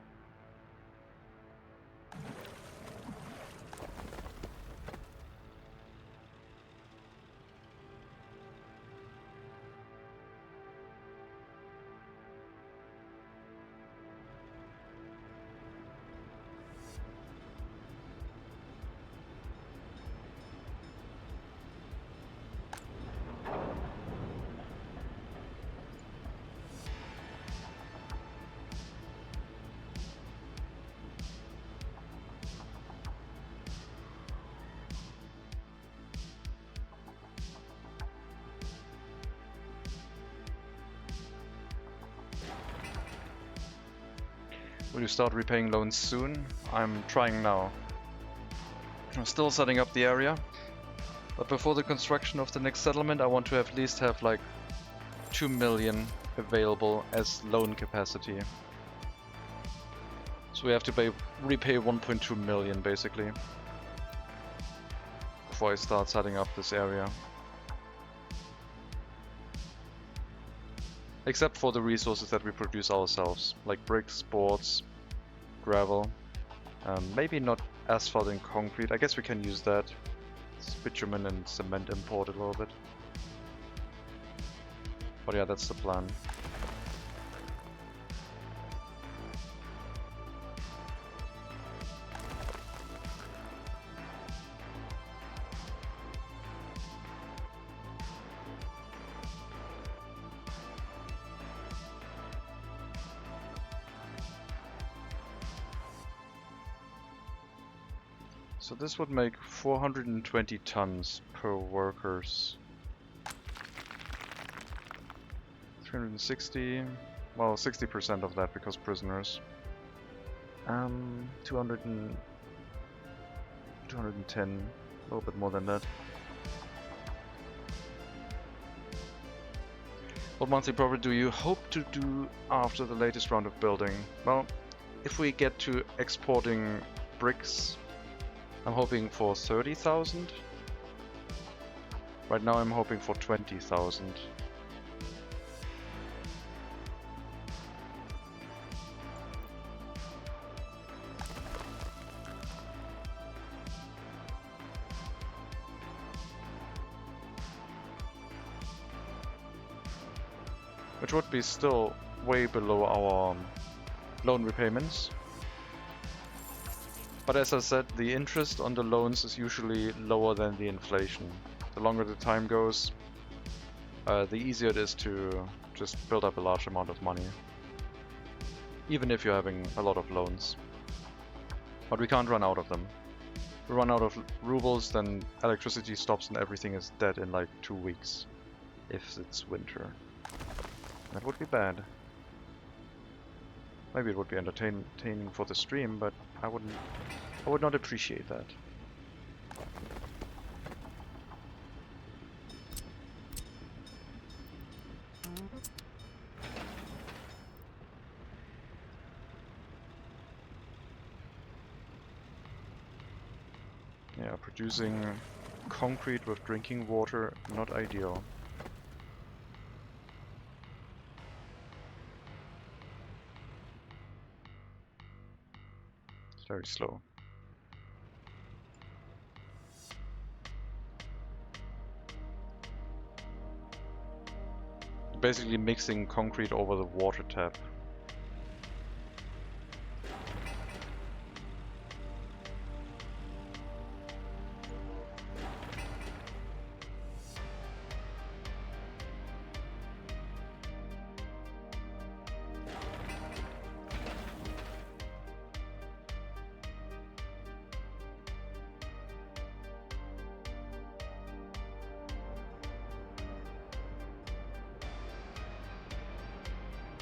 Will you start repaying loans soon? I'm trying now. I'm still setting up the area. But before the construction of the next settlement, I want to at least have like 2 million available as loan capacity. So we have to repay 1.2 million basically before I start setting up this area. Except for the resources that we produce ourselves, like bricks, boards, gravel. Maybe not asphalt and concrete. I guess we can use that. It's bitumen and cement imported a little bit. But yeah, that's the plan. So this would make 420 tons per workers. 360, well 60% of that because prisoners. 210, a little bit more than that. What monthly profit do you hope to do after the latest round of building? Well, if we get to exporting bricks, I'm hoping for 30,000. Right now I'm hoping for 20,000. Which would be still way below our loan repayments. But as I said, the interest on the loans is usually lower than the inflation. The longer the time goes, the easier it is to just build up a large amount of money. Even if you're having a lot of loans. But we can't run out of them. If we run out of rubles, then electricity stops and everything is dead in like 2 weeks. If it's winter. That would be bad. Maybe it would be entertaining for the stream, but I would not appreciate that. Yeah, producing concrete with drinking water, not ideal. It's very slow. Basically mixing concrete over the water tap.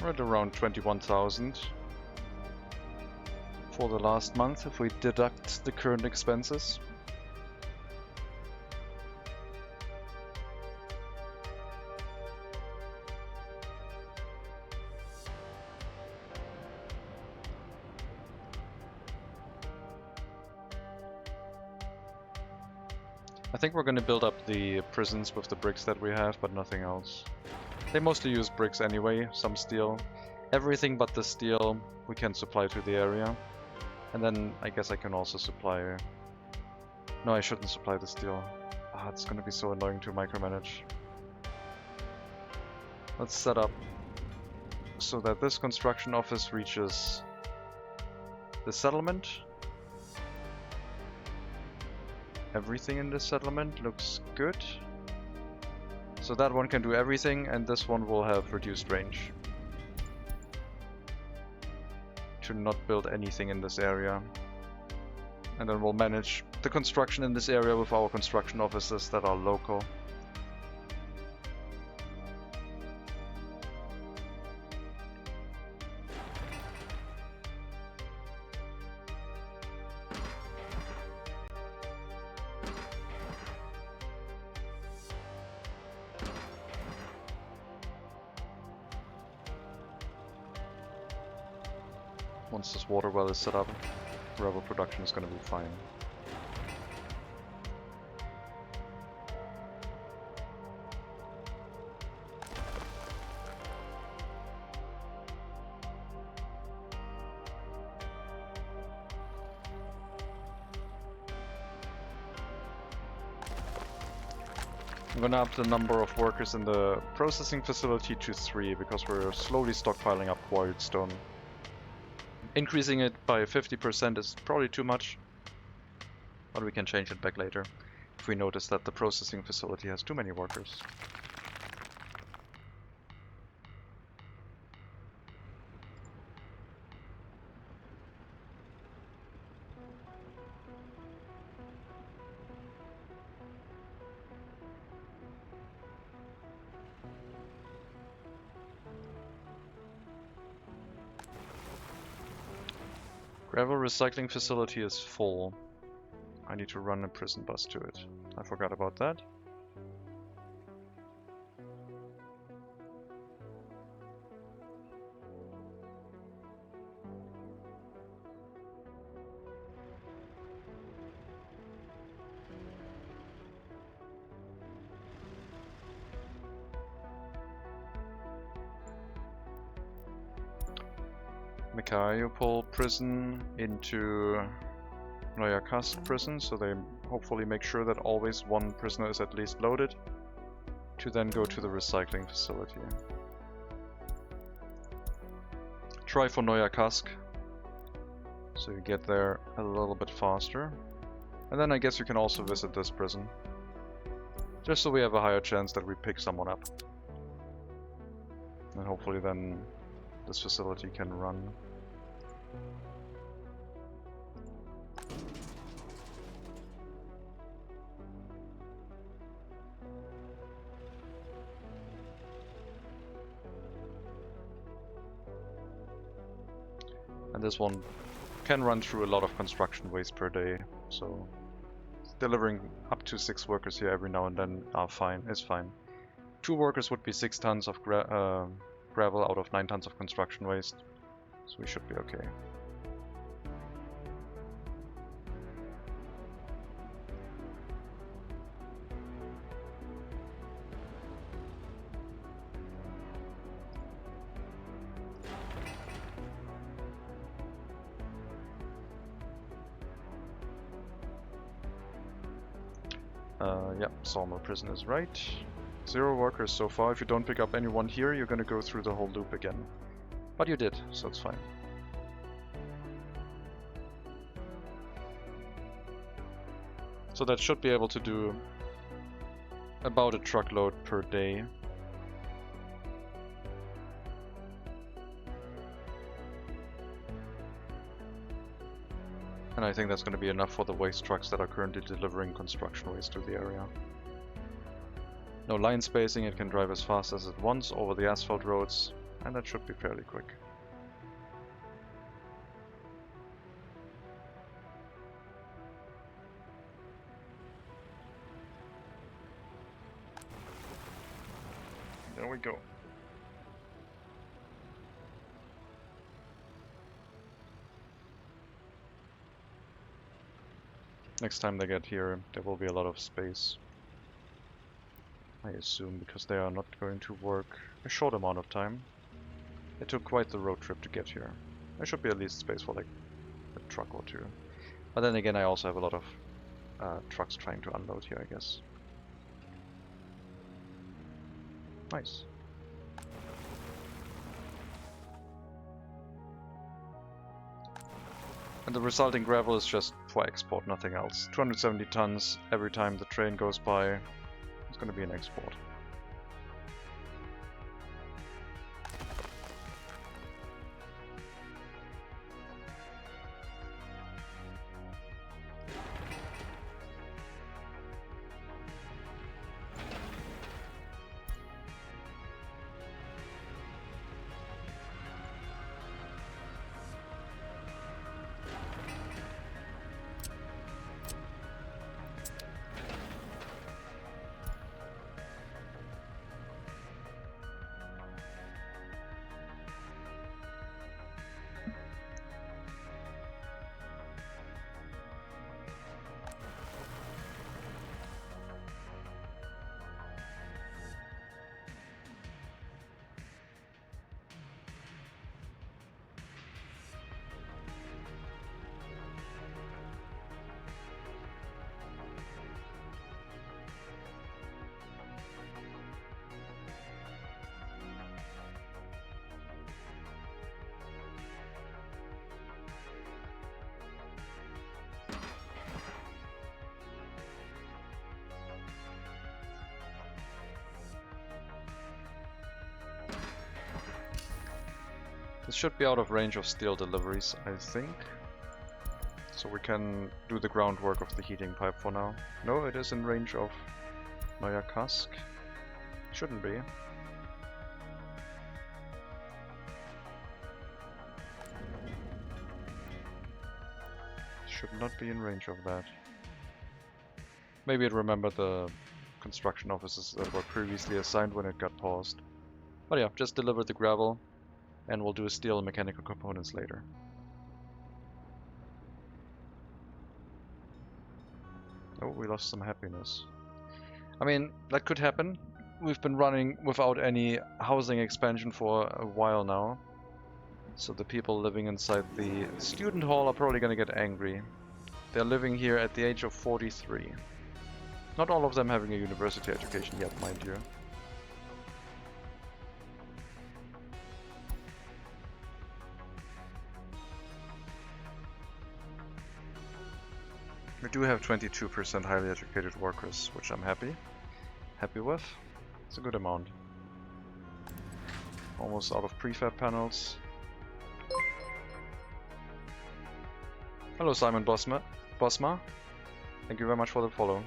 Right around 21,000 for the last month if we deduct the current expenses. I think we're going to build up the prisons with the bricks that we have, but nothing else. They mostly use bricks anyway, some steel. Everything but the steel we can supply to the area. And then I guess I can also supply... No, I shouldn't supply the steel. Ah, it's gonna be so annoying to micromanage. Let's set up so that this construction office reaches the settlement. Everything in this settlement looks good. So that one can do everything, and this one will have reduced range. To not build anything in this area. And then we'll manage the construction in this area with our construction officers that are local. Once this water well is set up, gravel production is going to be fine. I'm gonna up the number of workers in the processing facility to 3 because we're slowly stockpiling up quarried stone. Increasing it by 50% is probably too much, but we can change it back later if we notice that the processing facility has too many workers. Gravel recycling facility is full. I need to run a prison bus to it. I forgot about that. Mikhailopol prison into Noyakast prison, so they hopefully make sure that always one prisoner is at least loaded, to then go to the recycling facility. Try for Noyakast, so you get there a little bit faster. And then I guess you can also visit this prison, just so we have a higher chance that we pick someone up. And hopefully then this facility can run. And this one can run through a lot of construction waste per day, so delivering up to 6 workers here every now and then is fine. 2 workers would be 6 tons of gravel out of 9 tons of construction waste, so we should be okay. Yep, Sawmill prison is right. 0 workers so far. If you don't pick up anyone here, you're gonna go through the whole loop again. But you did, so it's fine. So that should be able to do about a truckload per day. And I think that's going to be enough for the waste trucks that are currently delivering construction waste to the area. No line spacing, it can drive as fast as it wants over the asphalt roads, and that should be fairly quick. There we go. Next time they get here, there will be a lot of space. I assume, because they are not going to work a short amount of time. It took quite the road trip to get here. There should be at least space for like a truck or 2. But then again, I also have a lot of trucks trying to unload here, I guess. Nice. And the resulting gravel is just for export, nothing else. 270 tons every time the train goes by. It's going to be an export. This should be out of range of steel deliveries, I think. So we can do the groundwork of the heating pipe for now. No, it is in range of Maya Kask. Shouldn't be. Should not be in range of that. Maybe it remembered the construction offices that were previously assigned when it got paused. But yeah, just deliver the gravel and we'll do steel and mechanical components later. Oh, we lost some happiness. I mean, that could happen. We've been running without any housing expansion for a while now. So the people living inside the student hall are probably gonna get angry. They're living here at the age of 43. Not all of them having a university education yet, mind you. We do have 22% highly educated workers, which I'm happy with. It's a good amount. Almost out of prefab panels. Hello Simon Bosma. Thank you very much for the follow.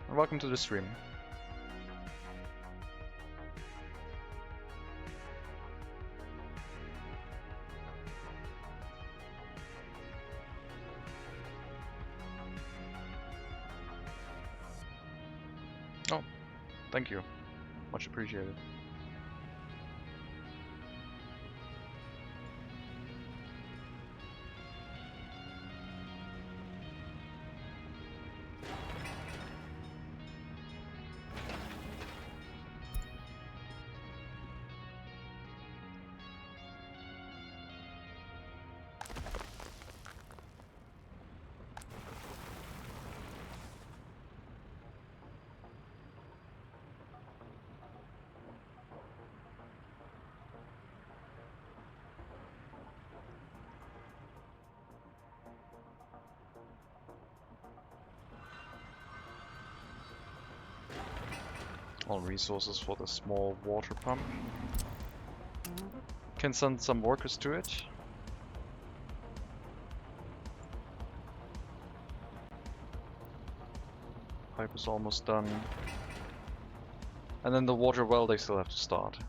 And welcome to the stream. Oh, thank you. Much appreciated. All resources for the small water pump. Can send some workers to it. Pipe is almost done. And then the water well they still have to start.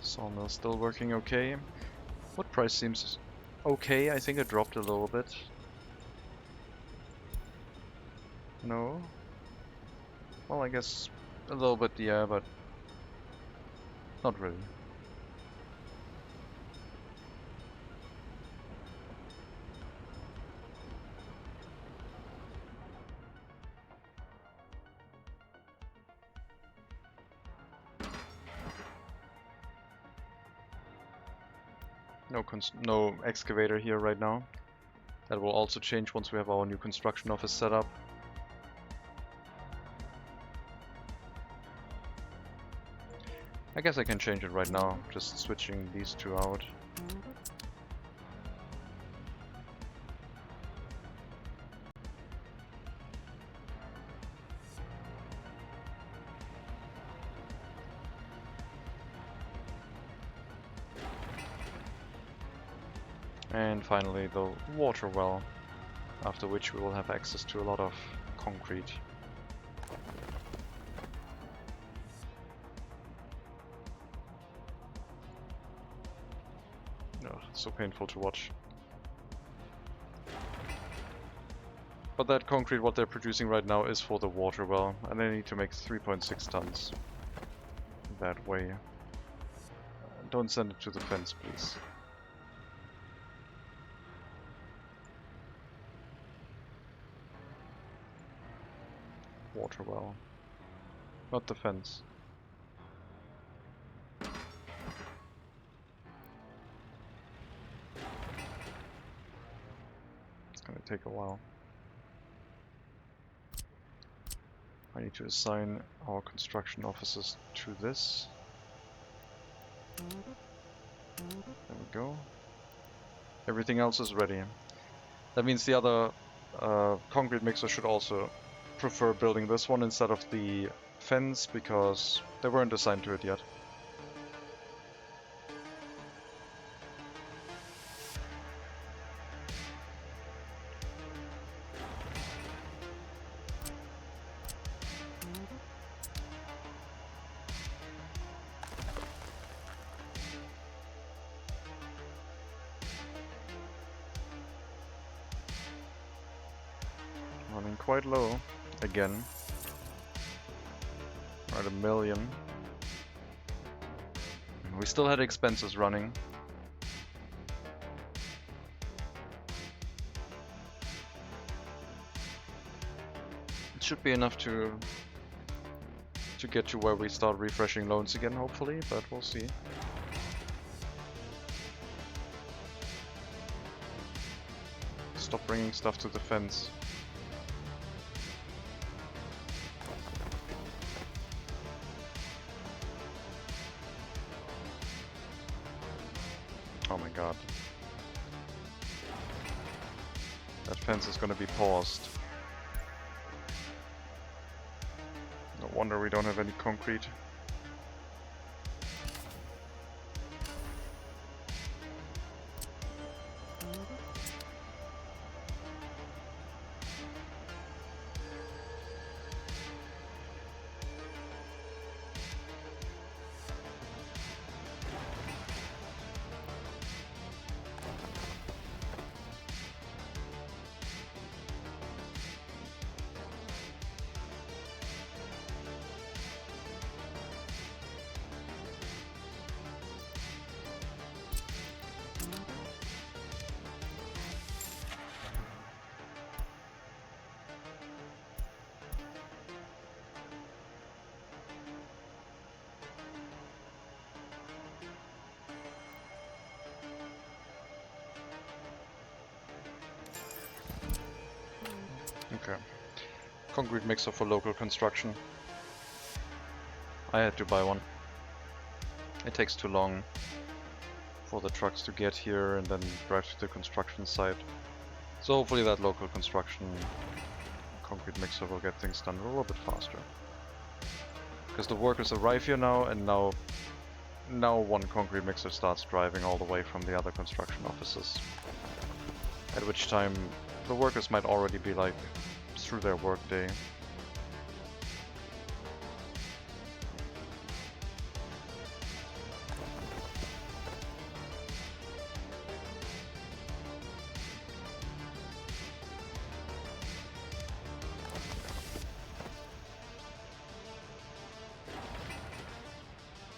Sawmill still working okay. Wood price seems okay. I think it dropped a little bit. No? Well, I guess a little bit, yeah, but not really. No excavator here right now. That will also change once we have our new construction office set up. I guess I can change it right now, just switching these two out. And finally the water well, after which we will have access to a lot of concrete. Ugh, so painful to watch. But that concrete, what they're producing right now, is for the water well, and they need to make 3.6 tons that way. Don't send it to the fence, please. Water well. Not the fence. It's gonna take a while. I need to assign our construction officers to this. There we go. Everything else is ready. That means the other concrete mixer should also prefer building this one instead of the fence, because they weren't assigned to it yet. Running quite low again. We're at 1 million. We still had expenses running. It should be enough to get to where we start refreshing loans again, hopefully, but we'll see. Stop bringing stuff to the fence. Oh my god. That fence is gonna be paused. No wonder we don't have any concrete. Okay. Concrete mixer for local construction. I had to buy one. It takes too long for the trucks to get here and then drive to the construction site. So hopefully that local construction concrete mixer will get things done a little bit faster. Because the workers arrive here now, and now one concrete mixer starts driving all the way from the other construction offices. At which time the workers might already be like through their workday.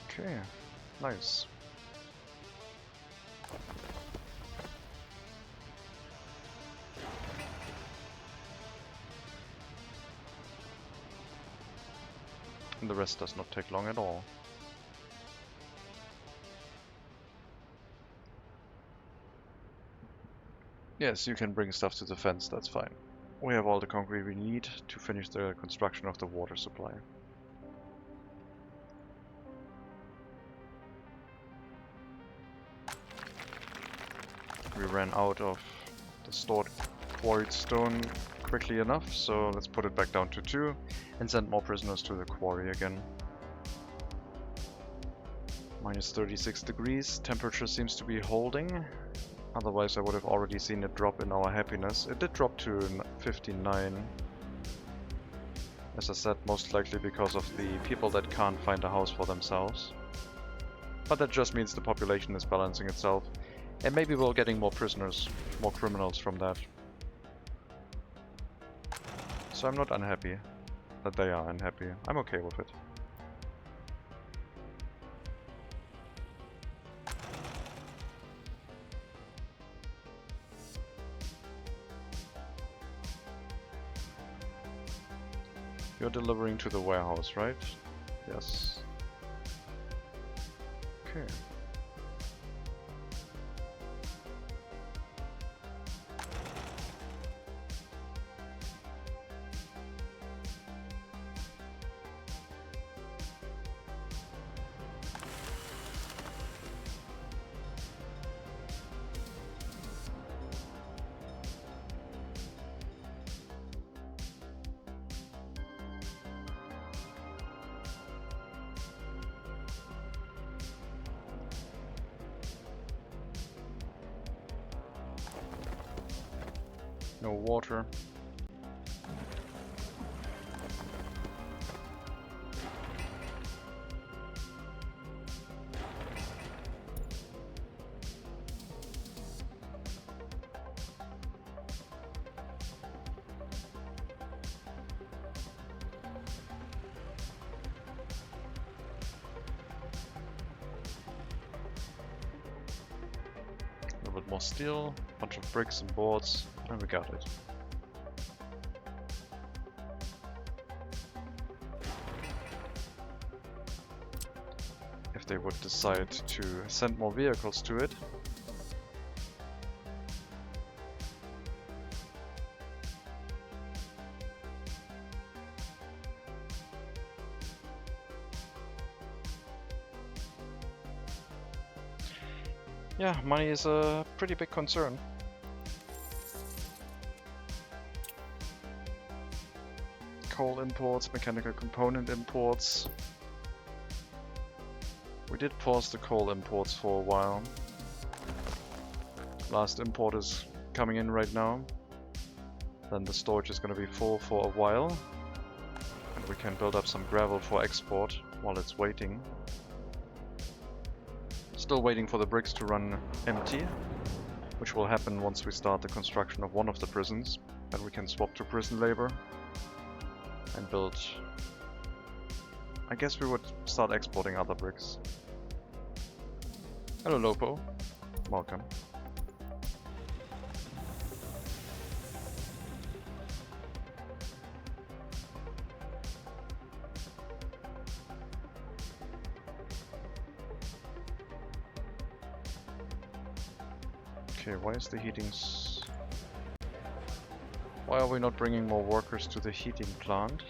Okay, nice. And the rest does not take long at all. Yes, you can bring stuff to the fence, that's fine. We have all the concrete we need to finish the construction of the water supply. We ran out of the stored quarried stone quickly enough, so let's put it back down to 2 and send more prisoners to the quarry again. Minus 36 degrees, temperature seems to be holding. Otherwise I would have already seen it drop in our happiness. It did drop to 59. As I said, most likely because of the people that can't find a house for themselves. But that just means the population is balancing itself. And maybe we're getting more prisoners, more criminals from that. So I'm not unhappy that they are unhappy. I'm okay with it. You're delivering to the warehouse, right? Yes. Okay. No water. A little bit more steel, bunch of bricks and boards, and we got it. If they would decide to send more vehicles to it. Yeah, money is a pretty big concern. Coal imports, mechanical component imports. We did pause the coal imports for a while. Last import is coming in right now. Then the storage is going to be full for a while. And we can build up some gravel for export while it's waiting. Still waiting for the bricks to run empty, which will happen once we start the construction of one of the prisons. Then we can swap to prison labor and build... I guess we would start exporting other bricks. Hello Lopo, welcome. Okay, why is the heating Why are we not bringing more workers to the heating plant?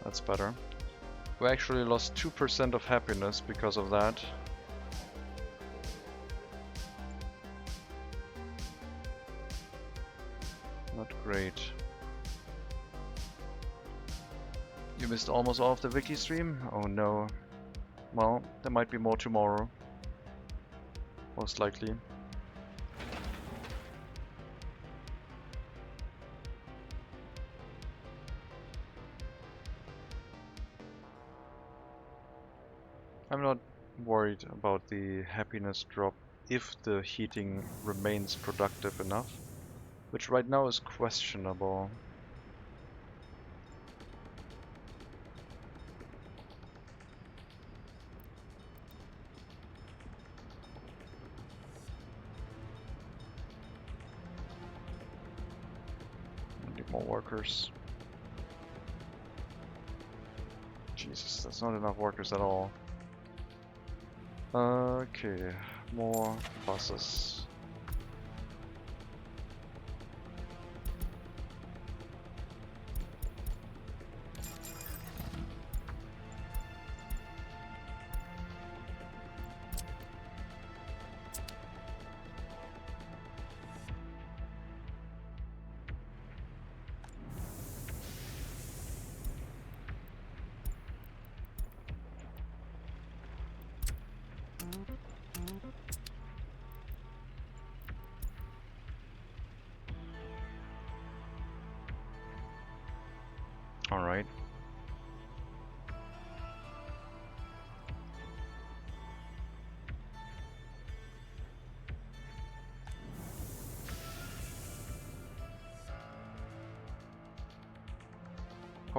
That's better. We actually lost 2% of happiness because of that. Not great. You missed almost all of the wiki stream? Oh no. Well, there might be more tomorrow. Most likely. I'm not worried about the happiness drop if the heating remains productive enough, which right now is questionable. I need more workers. Jesus, that's not enough workers at all. Okay, more buses.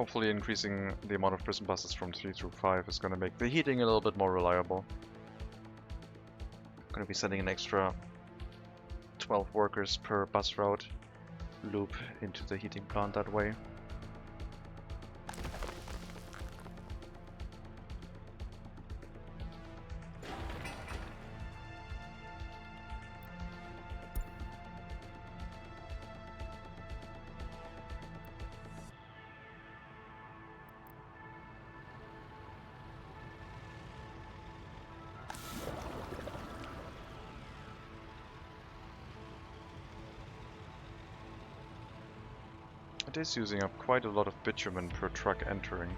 Hopefully increasing the amount of prison buses from 3 through 5 is going to make the heating a little bit more reliable. I'm going to be sending an extra 12 workers per bus route loop into the heating plant that way. It is using up quite a lot of bitumen per truck entering.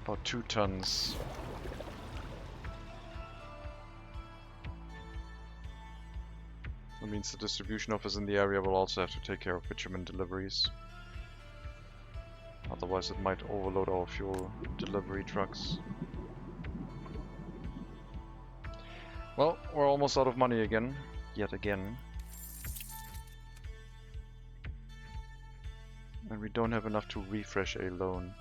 About 2 tons. That means the distribution office in the area will also have to take care of bitumen deliveries. Otherwise it might overload our fuel delivery trucks. Well, we're almost out of money again. Yet again. And we don't have enough to refresh a loan.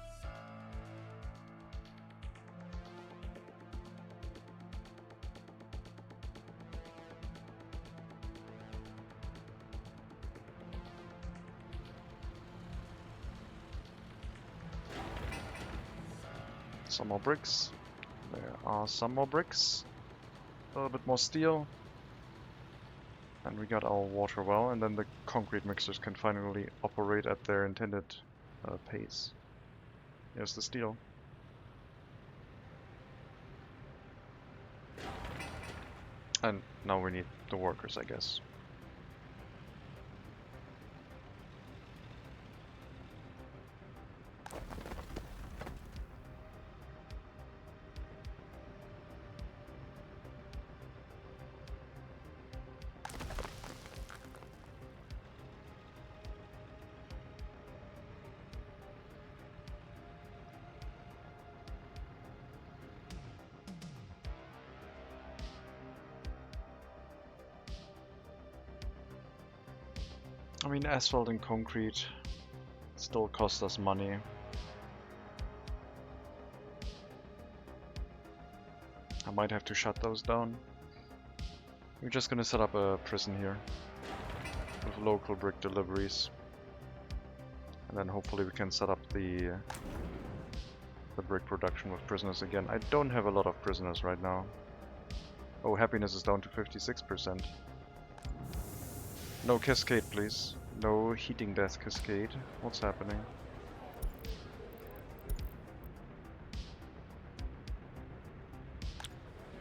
Some more bricks. There are some more bricks. A little bit more steel. And we got our water well, and then the concrete mixers can finally operate at their intended pace. Here's the steel. And now we need the workers, I guess. I mean, asphalt and concrete still cost us money. I might have to shut those down. We're just gonna set up a prison here with local brick deliveries. And then hopefully we can set up the brick production with prisoners again. I don't have a lot of prisoners right now. Oh, happiness is down to 56%. No cascade, please. No heating death cascade. What's happening?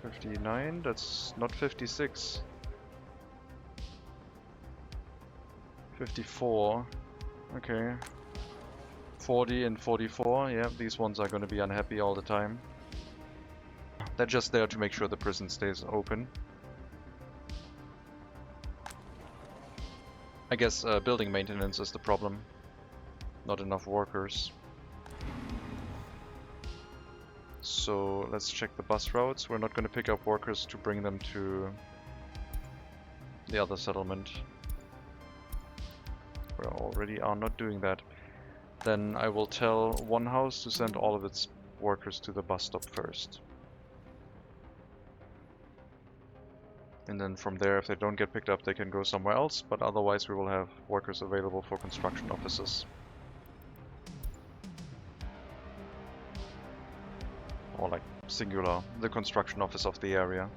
$59? That's not 56. 54. Okay. 40 and 44. Yeah, these ones are going to be unhappy all the time. They're just there to make sure the prison stays open. I guess building maintenance is the problem. Not enough workers. So let's check the bus routes. We're not going to pick up workers to bring them to the other settlement. We already are not doing that. Then I will tell one house to send all of its workers to the bus stop first. And then from there, if they don't get picked up, they can go somewhere else, but otherwise we will have workers available for construction offices. Or like singular, the construction office of the area.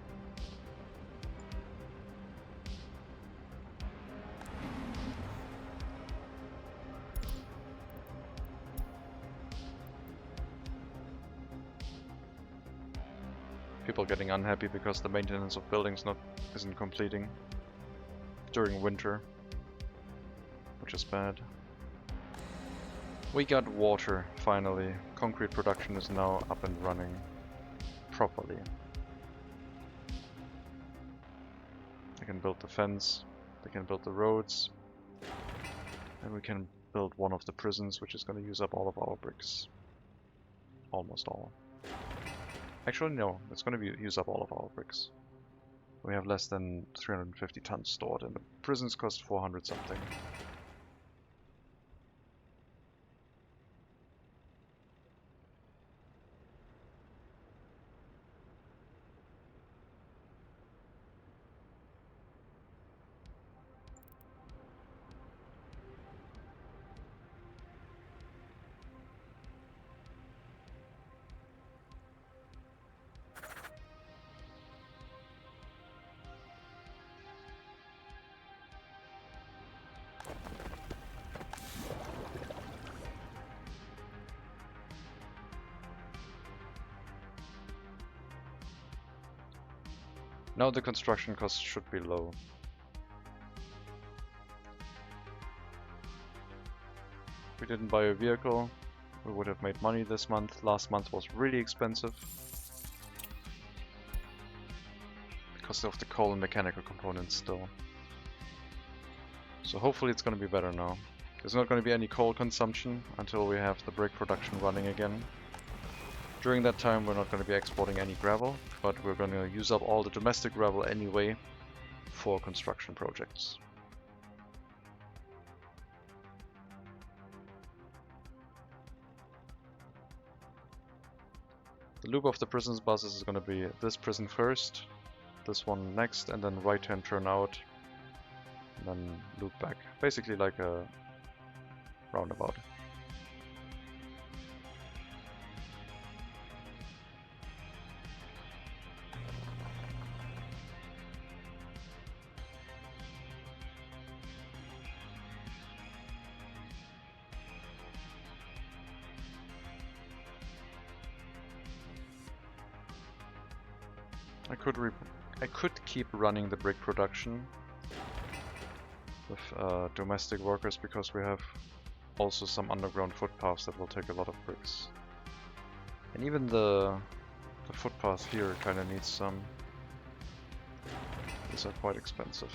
People getting unhappy because the maintenance of buildings isn't completing during winter, which is bad. We got water finally. Concrete production is now up and running properly. They can build the fence, they can build the roads, and we can build one of the prisons, which is going to use up all of our bricks. Almost all. Actually, no, it's going to use up all of our bricks. We have less than 350 tons stored, and the prisons cost 400 something. Now the construction costs should be low. If we didn't buy a vehicle, we would have made money this month. Last month was really expensive because of the coal and mechanical components still. So hopefully it's going to be better now. There's not going to be any coal consumption until we have the brick production running again. During that time we're not going to be exporting any gravel, but we're going to use up all the domestic gravel anyway for construction projects. The loop of the prisons buses is going to be this prison first, this one next, and then right hand turn out, and then loop back. Basically like a roundabout. I could keep running the brick production with domestic workers because we have also some underground footpaths that will take a lot of bricks. And even the footpath here kind of needs some. These are quite expensive.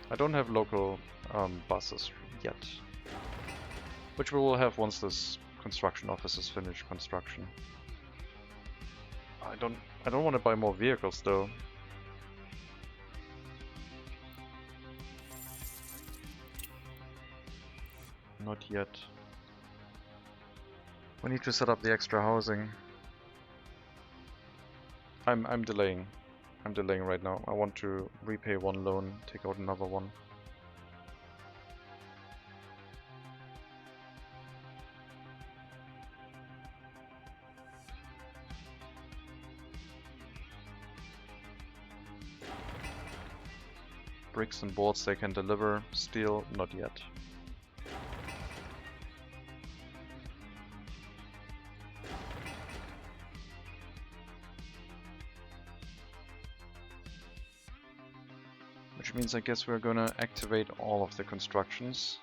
I don't have local buses yet, which we will have once this construction office is finished construction. I don't want to buy more vehicles though. Not yet. We need to set up the extra housing. I'm delaying. I'm delaying right now. I want to repay one loan, take out another one. Bricks and boards they can deliver, steel not yet. Which means I guess we're gonna activate all of the constructions.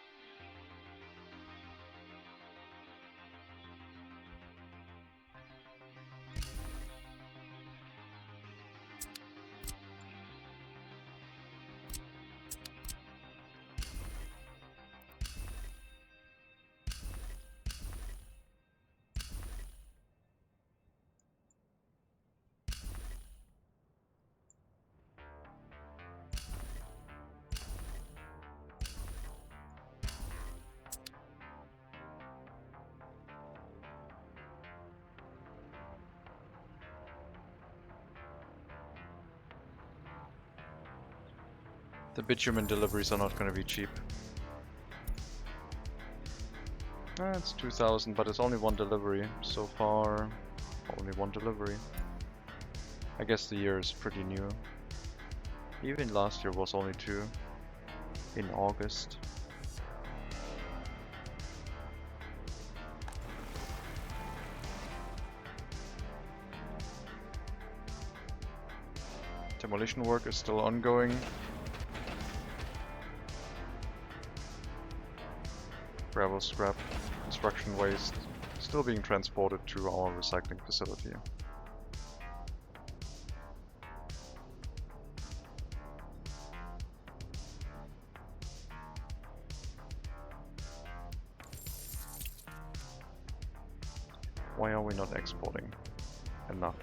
The bitumen deliveries are not going to be cheap. It's 2,000, but it's only one delivery. So far, only one delivery. I guess the year is pretty new. Even last year was only 2 in August. Demolition work is still ongoing. Gravel scrap, construction waste, still being transported to our recycling facility. Why are we not exporting enough?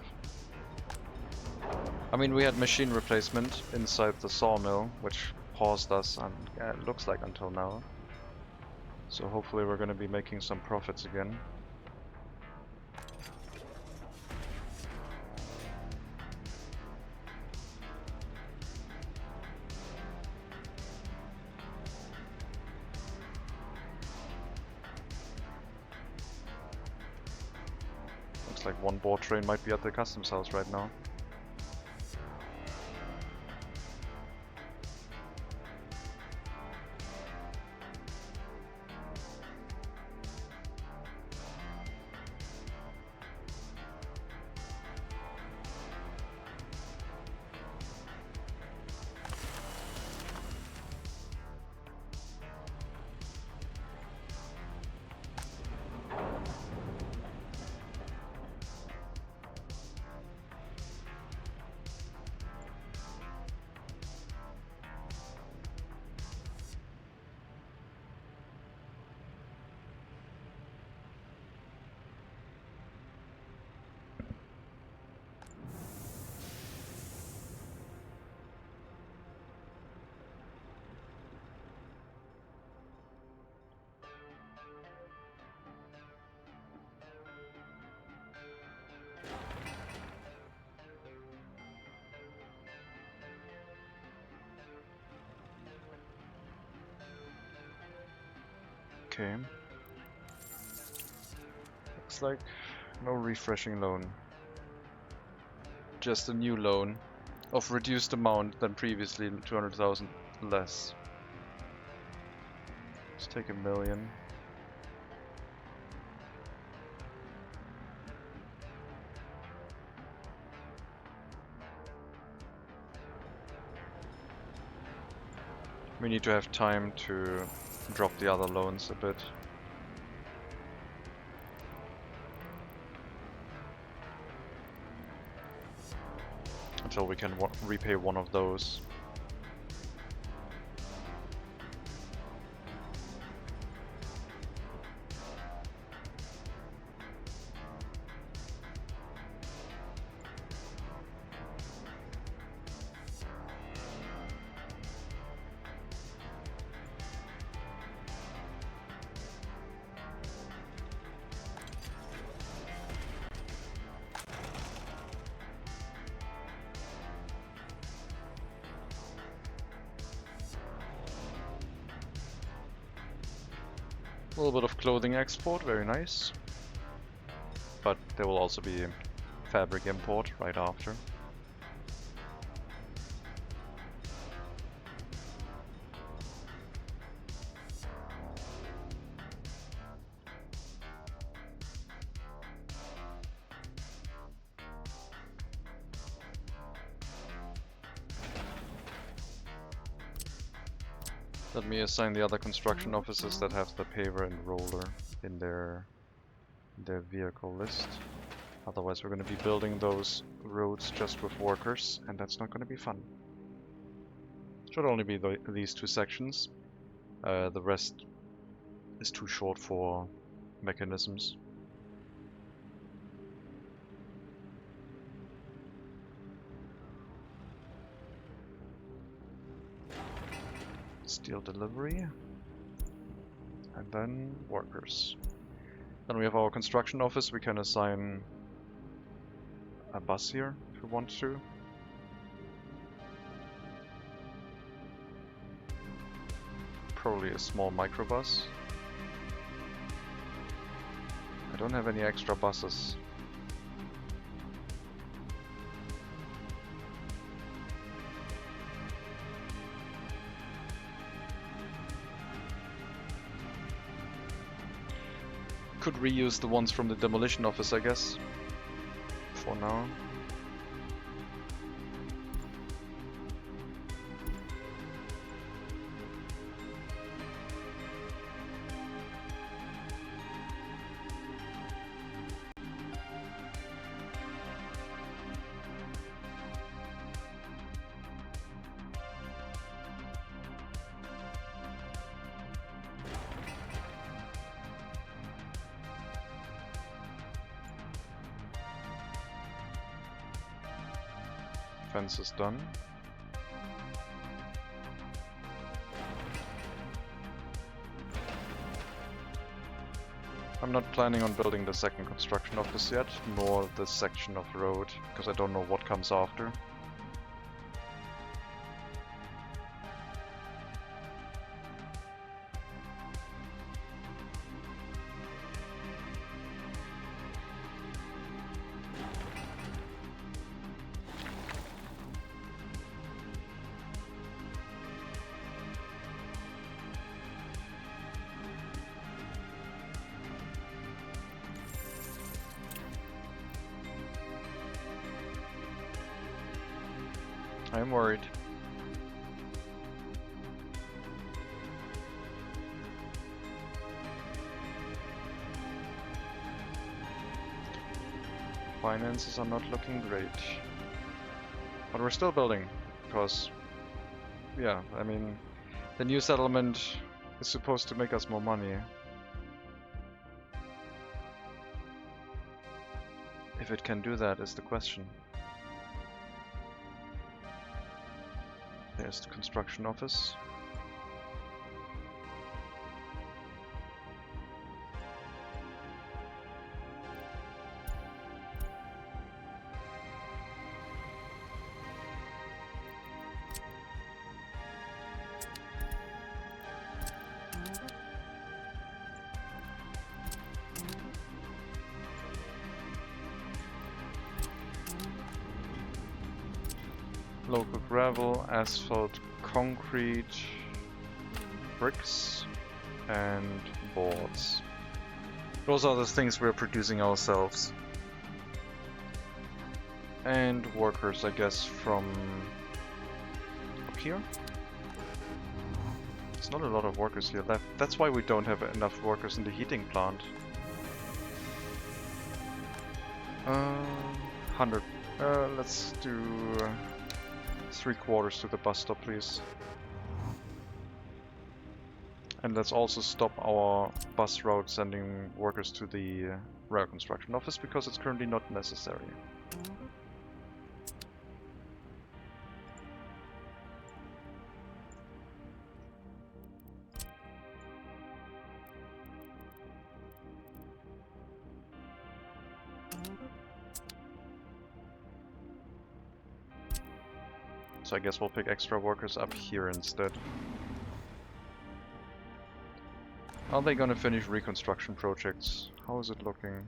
I mean, we had machine replacement inside the sawmill, which paused us, and it looks like until now. So hopefully we're going to be making some profits again. Looks like one board train might be at the customs house right now. Okay. Looks like no refreshing loan. Just a new loan of reduced amount than previously, 200,000 less. Let's take 1 million. We need to have time to drop the other loans a bit. Until we can repay one of those. A little bit of clothing export, very nice. But there will also be fabric import right after. Let me assign the other construction officers that have the paver and roller in their vehicle list. Otherwise we're going to be building those roads just with workers, and that's not going to be fun. Should only be these 2 sections. The rest is too short for mechanisms. Steel delivery. And then workers. Then we have our construction office. We can assign a bus here if we want to. Probably a small microbus. I don't have any extra buses. Could reuse the ones from the demolition office, I guess, for now. Fence is done. I'm not planning on building the second construction office yet, nor the section of road, because I don't know what comes after. I'm worried. Finances are not looking great. But we're still building, because, yeah, I mean, the new settlement is supposed to make us more money. If it can do that is the question. There's the construction office. local gravel, asphalt, concrete, bricks, and boards. Those are the things we're producing ourselves. And workers, I guess, from up here? There's not a lot of workers here left. That's why we don't have enough workers in the heating plant. 100. Let's do 3/4 to the bus stop, please. And let's also stop our bus route sending workers to the rail construction office because it's currently not necessary. So I guess we'll pick extra workers up here instead. Are they gonna finish reconstruction projects? How is it looking?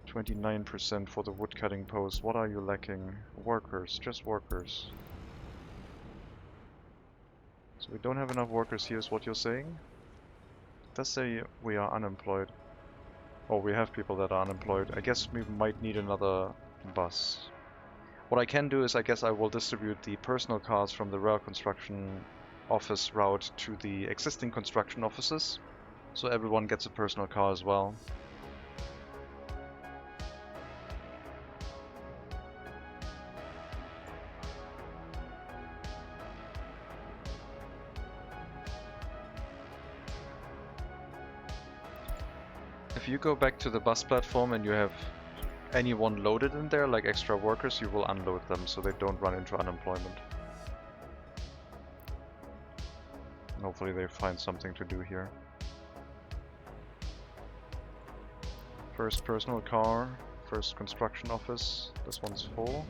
29% for the woodcutting post. What are you lacking? Workers, just workers. So we don't have enough workers here is what you're saying? It does say we are unemployed. Or we have people that are unemployed. I guess we might need another bus. What I can do is I guess I will distribute the personal cars from the rail construction office route to the existing construction offices. So everyone gets a personal car as well. If you go back to the bus platform and you have anyone loaded in there, like extra workers, you will unload them so they don't run into unemployment. And hopefully they find something to do here. First personal car, first construction office, this one's full.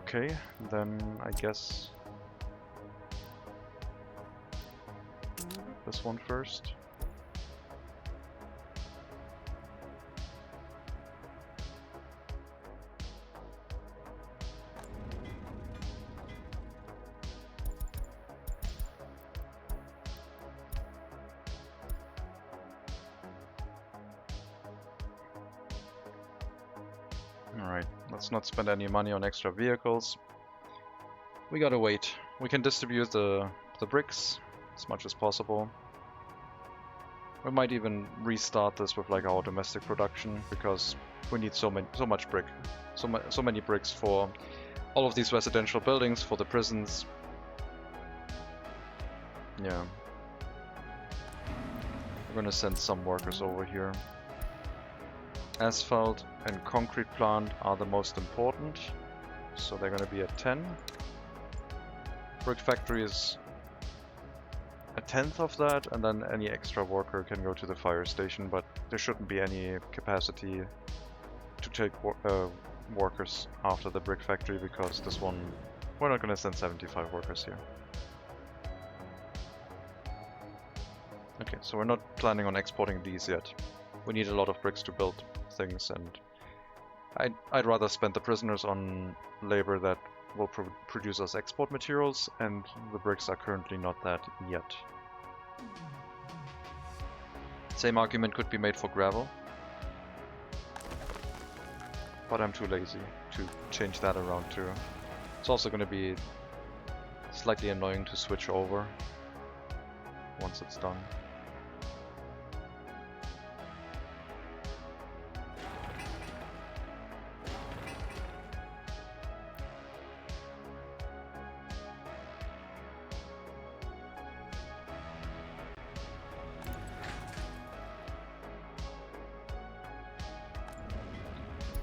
Okay, then I guess this one first. Alright, let's not spend any money on extra vehicles. We gotta wait. We can distribute the bricks as much as possible. We might even restart this with like our domestic production because we need so much brick, so many bricks for all of these residential buildings, for the prisons. Yeah, we're gonna send some workers over here. Asphalt and concrete plant are the most important, so they're gonna be at 10. Brick factory is a 1/10 of that, and then any extra worker can go to the fire station, but there shouldn't be any capacity to take workers after the brick factory because this one, we're not gonna send 75 workers here. Okay, so we're not planning on exporting these yet. We need a lot of bricks to build things, and I'd rather spend the prisoners on labor that will produce us export materials, and the bricks are currently not that yet. Same argument could be made for gravel, but I'm too lazy to change that around too. It's also going to be slightly annoying to switch over once it's done.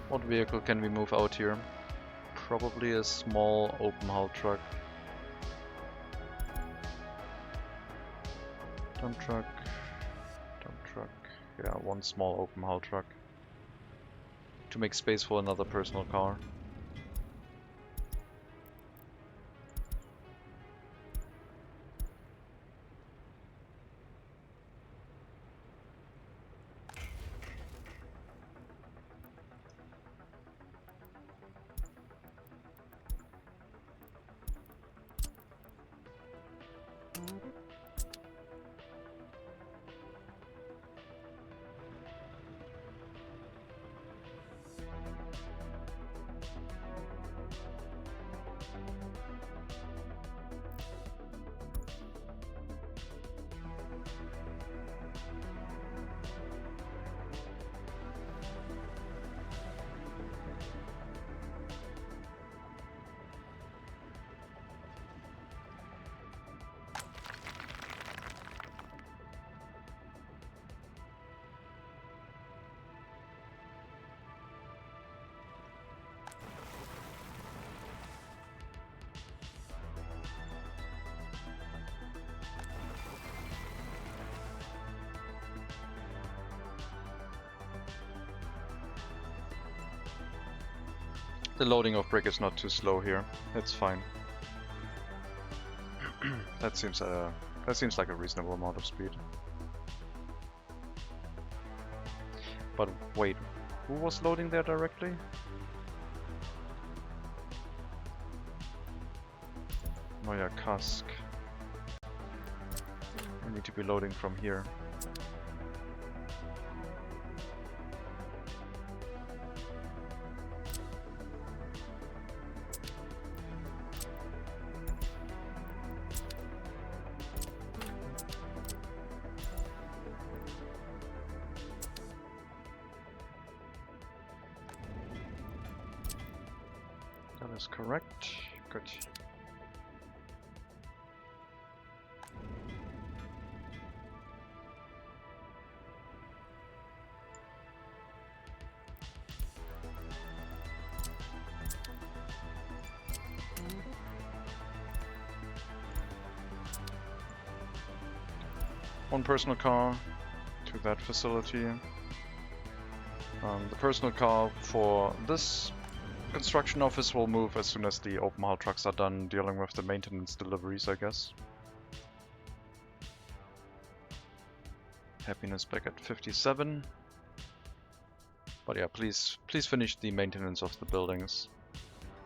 What vehicle can we move out here? Probably a small open hull truck. Dump truck. Yeah, one small open hull truck. To make space for another personal car. The loading of brick is not too slow here. It's fine. That seems like a reasonable amount of speed. But wait, who was loading there directly? Oh yeah, cask. I need to be loading from here. That is correct. Good. One personal car to that facility. The personal car for this construction office will move as soon as the open haul trucks are done dealing with the maintenance deliveries, I guess. Happiness back at 57. But yeah, please finish the maintenance of the buildings.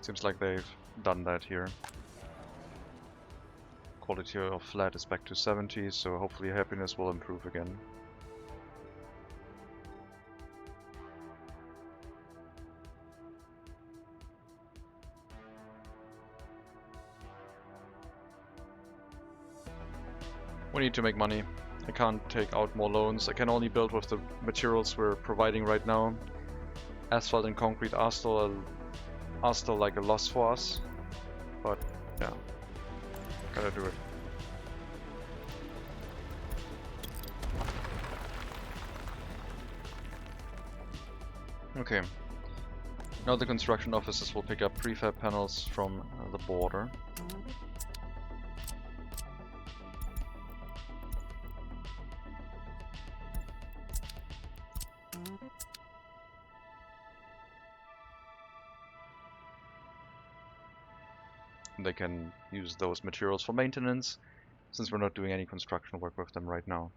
Seems like they've done that here. Quality of flat is back to 70, so hopefully happiness will improve again. We need to make money. I can't take out more loans. I can only build with the materials we're providing right now. Asphalt and concrete are still like a loss for us, but yeah, gotta do it. Okay. Now the construction offices will pick up prefab panels from the border. They can use those materials for maintenance, since we're not doing any construction work with them right now.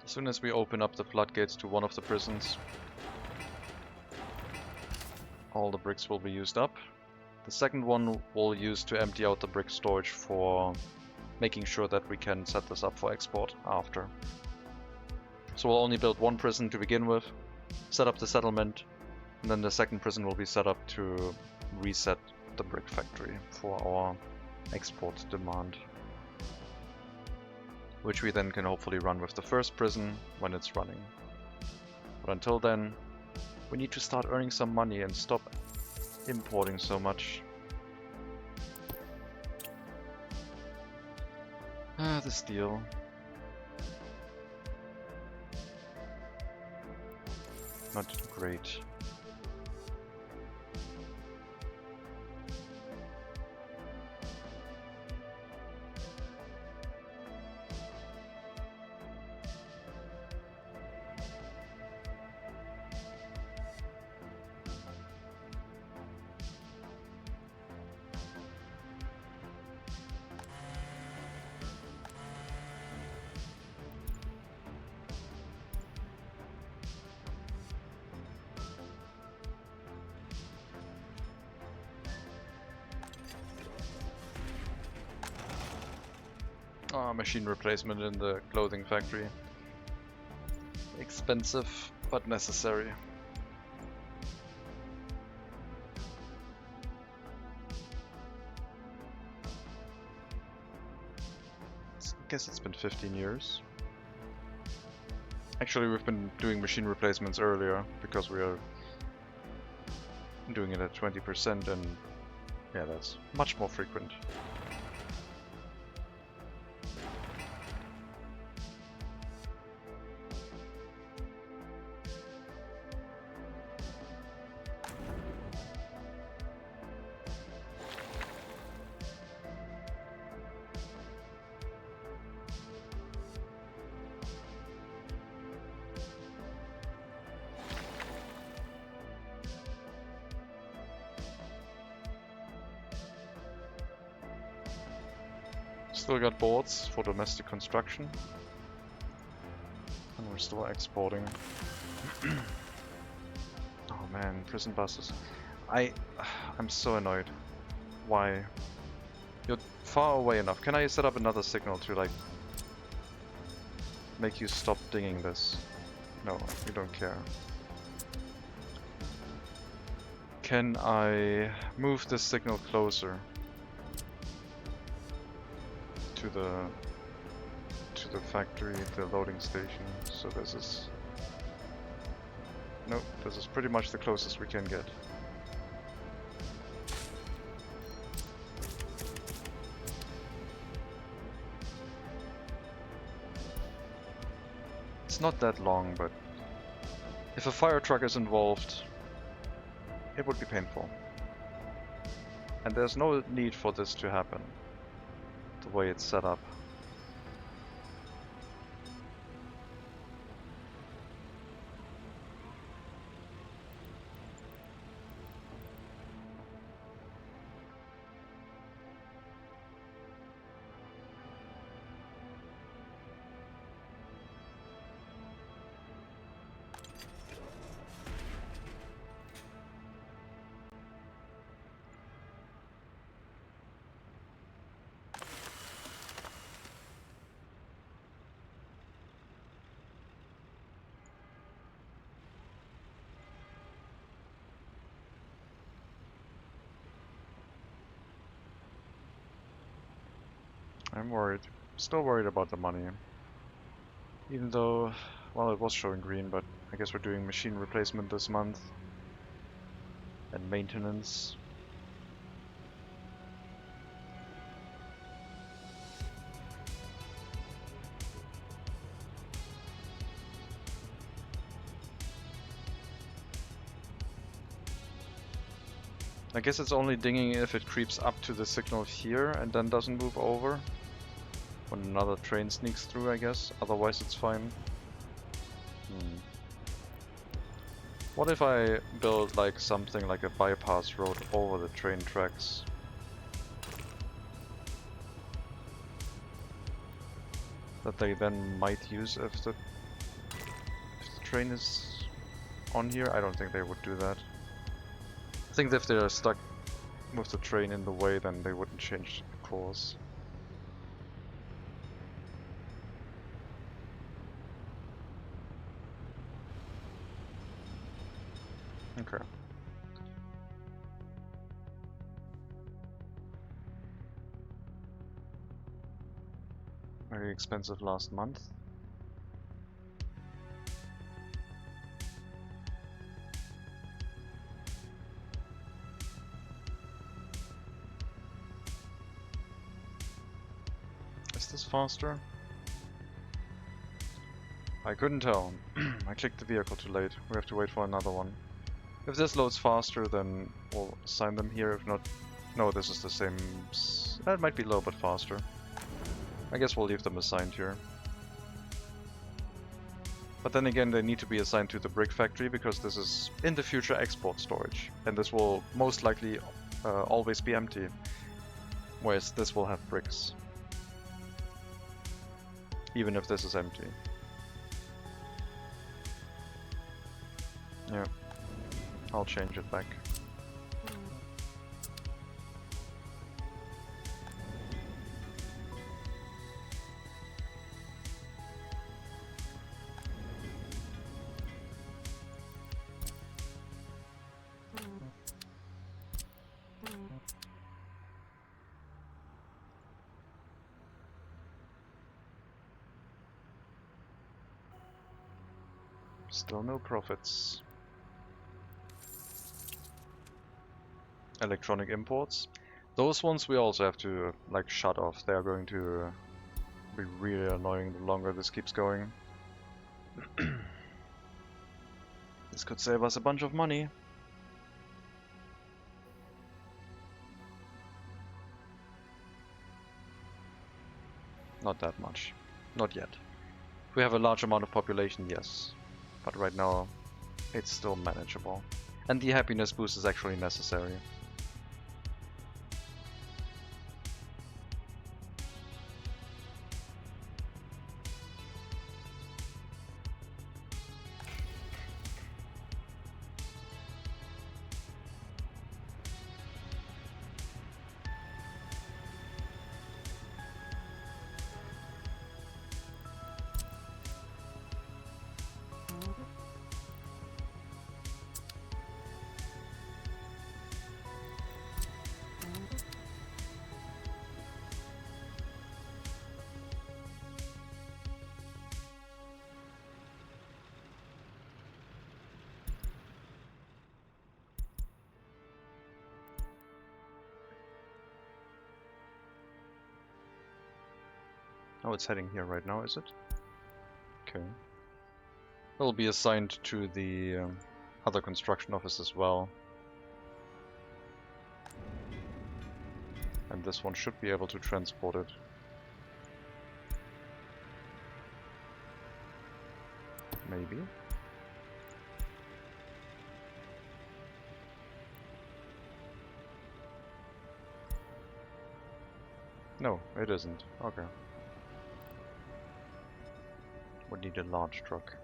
As soon as we open up the floodgates to one of the prisons, all the bricks will be used up. The second one we'll use to empty out the brick storage for making sure that we can set this up for export after. So we'll only build one prison to begin with, set up the settlement, and then the second prison will be set up to reset the brick factory for our export demand, which we then can hopefully run with the first prison when it's running. But until then, we need to start earning some money and stop importing so much. The steel. Not great. Machine replacement in the clothing factory. Expensive, but necessary. I guess it's been 15 years. Actually, we've been doing machine replacements earlier because we are doing it at 20%, and yeah, that's much more frequent. Still got boards for domestic construction. And we're still exporting. Oh man, prison buses. I'm so annoyed. Why? You're far away enough. Can I set up another signal to like make you stop dinging this? No, you don't care. Can I move this signal closer to the factory, the loading station? So this is... Nope, this is pretty much the closest we can get. It's not that long, but if a fire truck is involved, it would be painful. And there's no need for this to happen, the way it's set up. I'm worried. Still worried about the money. Even though, well, it was showing green, but I guess we're doing machine replacement this month. And maintenance. I guess it's only dinging if it creeps up to the signal here and then doesn't move over. When another train sneaks through, I guess. Otherwise it's fine. What if I build like something like a bypass road over the train tracks? That they then might use if the train is on here? I don't think they would do that. I think if they're stuck with the train in the way, then they wouldn't change the course. Okay. Very expensive last month. Is this faster? I couldn't tell. I clicked the vehicle too late. We have to wait for another one. If this loads faster, then we'll assign them here. If not, no, this is the same. That might be low, but faster. I guess we'll leave them assigned here. But then again, they need to be assigned to the brick factory because this is in the future export storage, and this will most likely always be empty, whereas this will have bricks, even if this is empty. Yeah. I'll change it back. Still no profits. Electronic imports. Those ones we also have to like shut off. They are going to be really annoying the longer this keeps going. This could save us a bunch of money. Not that much. Not yet. If we have a large amount of population, yes. But right now, it's still manageable. And the happiness boost is actually necessary. Oh, it's heading here right now, is it? Okay. It'll be assigned to the other construction office as well. And this one should be able to transport it. Maybe. No, it isn't. Okay. Would need a large truck.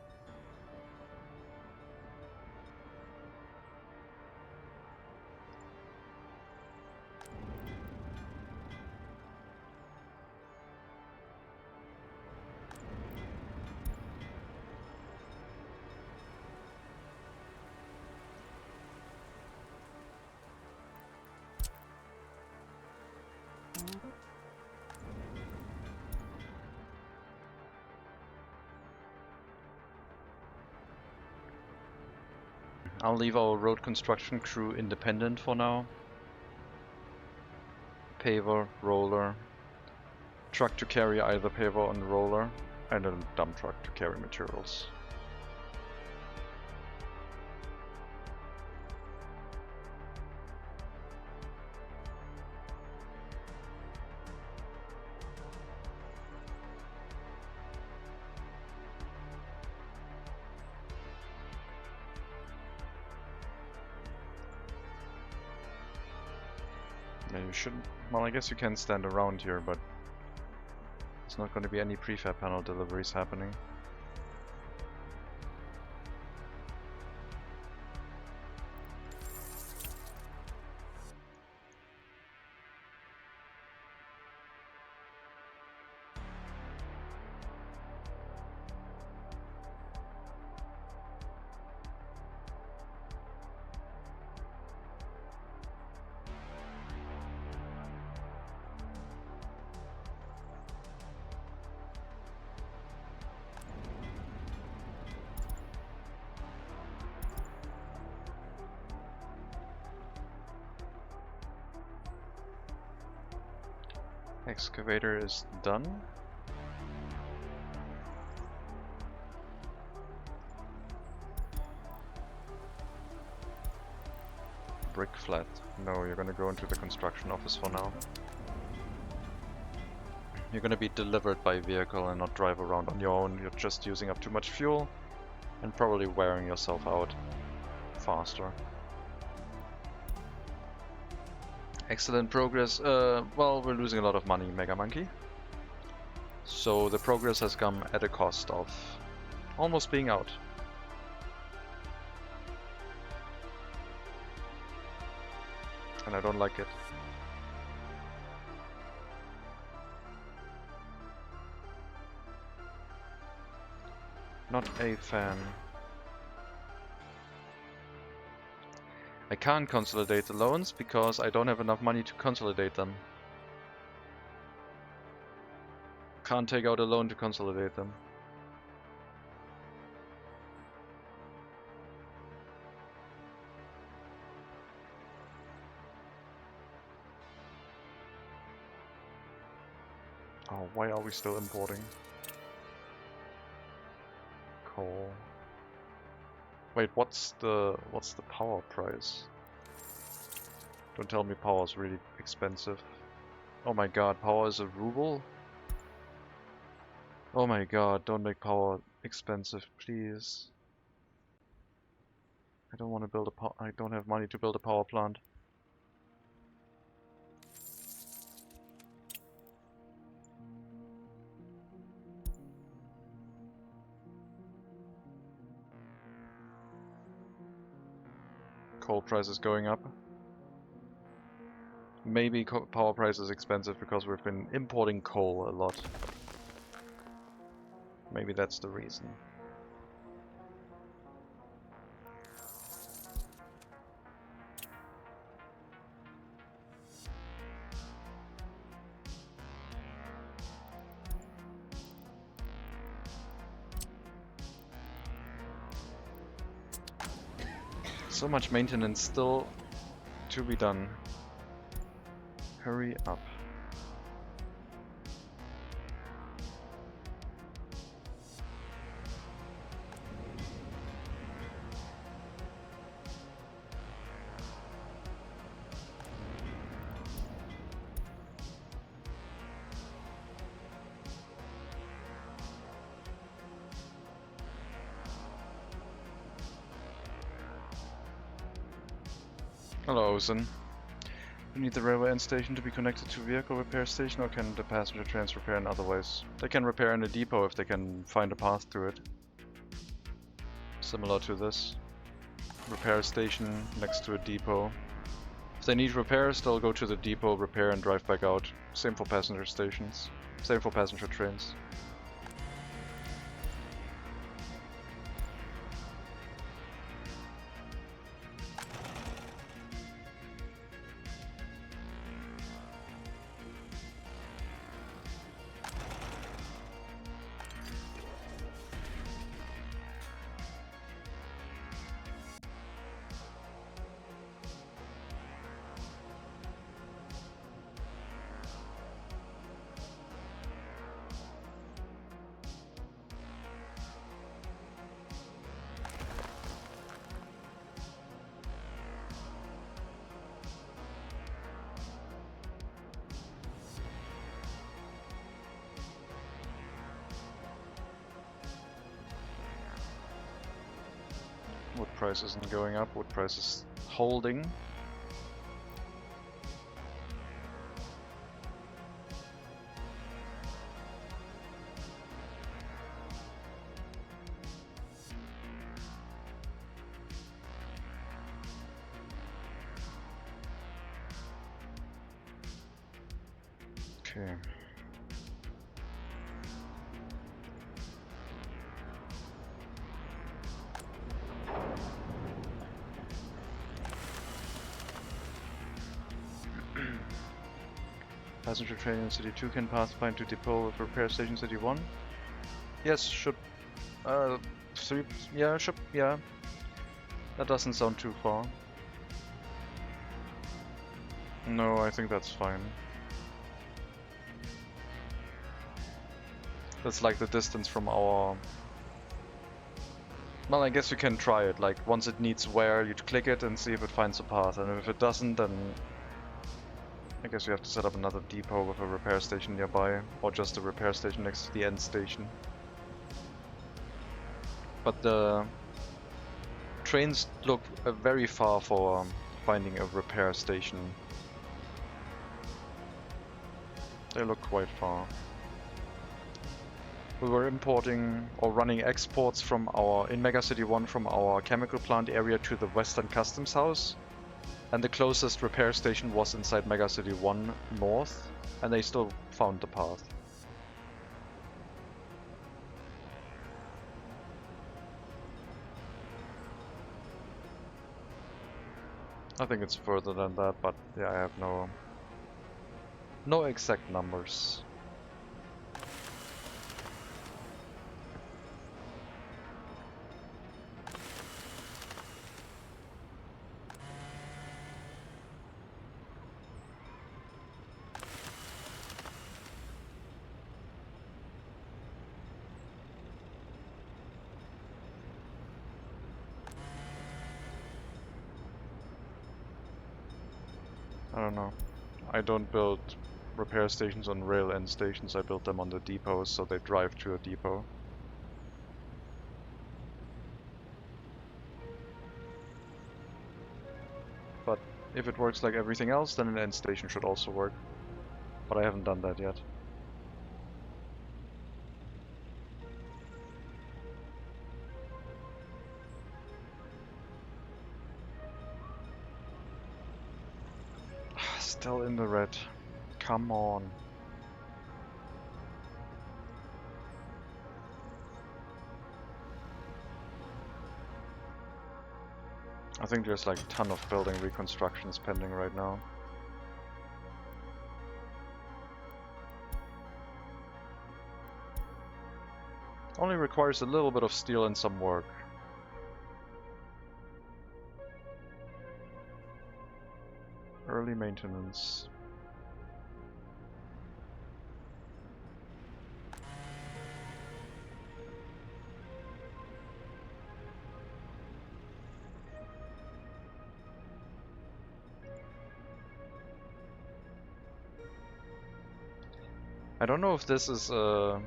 I'll leave our road construction crew independent for now. Paver, roller, truck to carry either paver and roller, and a dump truck to carry materials. Yeah, you shouldn't. Well, I guess you can stand around here, but there's not going to be any prefab panel deliveries happening. Excavator is done. Brick flat. No, you're gonna go into the construction office for now. You're gonna be delivered by vehicle and not drive around on your own. You're just using up too much fuel and probably wearing yourself out faster. Excellent progress. Well, we're losing a lot of money, Mega Monkey. So the progress has come at a cost of almost being out. And I don't like it. Not a fan. I can't consolidate the loans because I don't have enough money to consolidate them. Can't take out a loan to consolidate them. Oh, why are we still importing coal? Wait, what's the power price? Don't tell me power is really expensive. Oh my god, power is a ruble? Oh my god, don't make power expensive, please. I don't want to build a I don't have money to build a power plant. Coal price is going up. Maybe power price is expensive because we've been importing coal a lot. Maybe that's the reason. So much maintenance still to be done. Hurry up. Hello, Ozen. You need the railway end station to be connected to vehicle repair station, or can the passenger trains repair in other ways? They can repair in a depot if they can find a path to it. Similar to this. Repair station next to a depot. If they need repairs, they'll go to the depot, repair and drive back out. Same for passenger stations. Same for passenger trains. Wood price isn't going up, wood price is holding. Okay. Passenger train in City 2 can pass by to depot with repair station City 1? Yes, should... yeah. That doesn't sound too far. No, I think that's fine. That's like the distance from our... Well, I guess you can try it, like once it needs wear, you'd click it and see if it finds a path, and if it doesn't, then I guess you have to set up another depot with a repair station nearby, or just a repair station next to the end station. But the trains look very far for finding a repair station. They look quite far. We were importing or running exports from in Megacity 1 from our chemical plant area to the Western Customs House. And the closest repair station was inside Megacity 1 North, and they still found the path. I think it's further than that, but yeah, I have no exact numbers. I don't know. I don't build repair stations on rail end stations, I build them on the depots, so they drive to a depot. But if it works like everything else, then an end station should also work. But I haven't done that yet. Still in the red. Come on. I think there's like a ton of building reconstructions pending right now. Only requires a little bit of steel and some work. Early maintenance. I don't know if this is an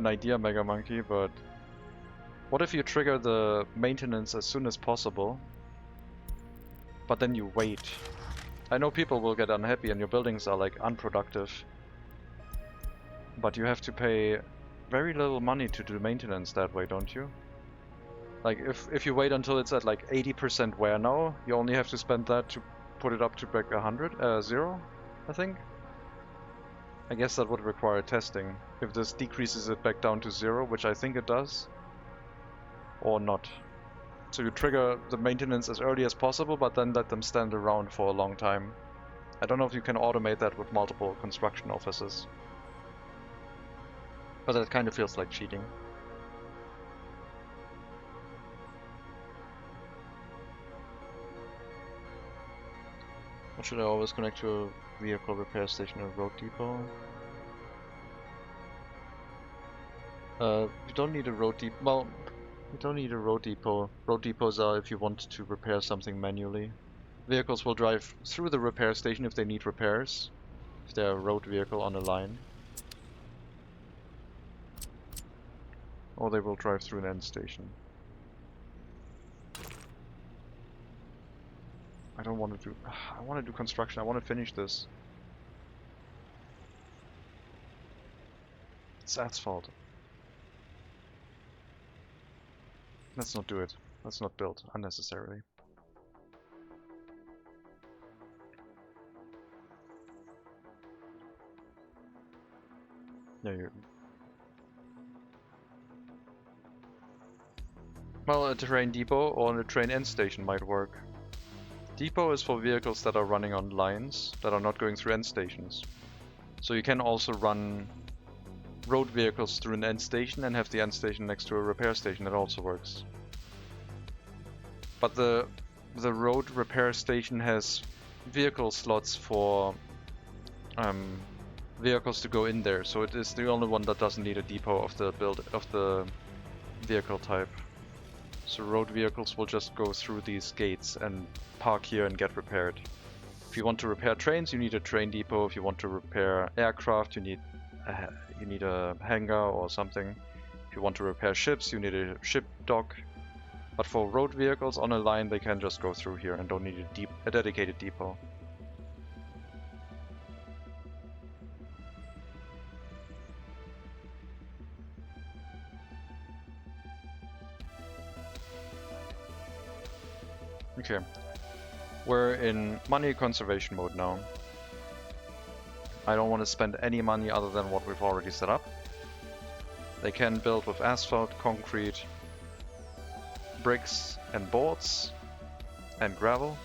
idea, Mega Monkey, but what if you trigger the maintenance as soon as possible? but then you wait. I know people will get unhappy and your buildings are like unproductive, but you have to pay very little money to do maintenance that way, don't you? Like if you wait until it's at like 80% wear now, you only have to spend that to put it up to back 0, I think. I guess that would require testing. If this decreases it back down to 0, which I think it does, or not. So you trigger the maintenance as early as possible, but then let them stand around for a long time. I don't know if you can automate that with multiple construction offices. But that kind of feels like cheating. Or should I always connect to a vehicle repair station or road depot? You don't need a road depot. Well, you don't need a road depot. Road depots are if you want to repair something manually. Vehicles will drive through the repair station if they need repairs, if they're a road vehicle on a line. Or they will drive through an end station. I don't want to do... I want to do construction. I want to finish this. It's asphalt. Let's not do it. Let's not build unnecessarily. Yeah, you... Well, a train depot or a train end station might work. Depot is for vehicles that are running on lines that are not going through end stations. So you can also run road vehicles through an end station and have the end station next to a repair station. That also works. But the road repair station has vehicle slots for vehicles to go in there, so it is the only one that doesn't need a depot of the vehicle type. So road vehicles will just go through these gates and park here and get repaired. If you want to repair trains, you need a train depot. If you want to repair aircraft, you need a hangar or something. If you want to repair ships, you need a ship dock. But for road vehicles on a line, they can just go through here and don't need a dedicated depot. Okay, we're in money conservation mode now. I don't want to spend any money other than what we've already set up. They can build with asphalt, concrete, bricks and boards and gravel,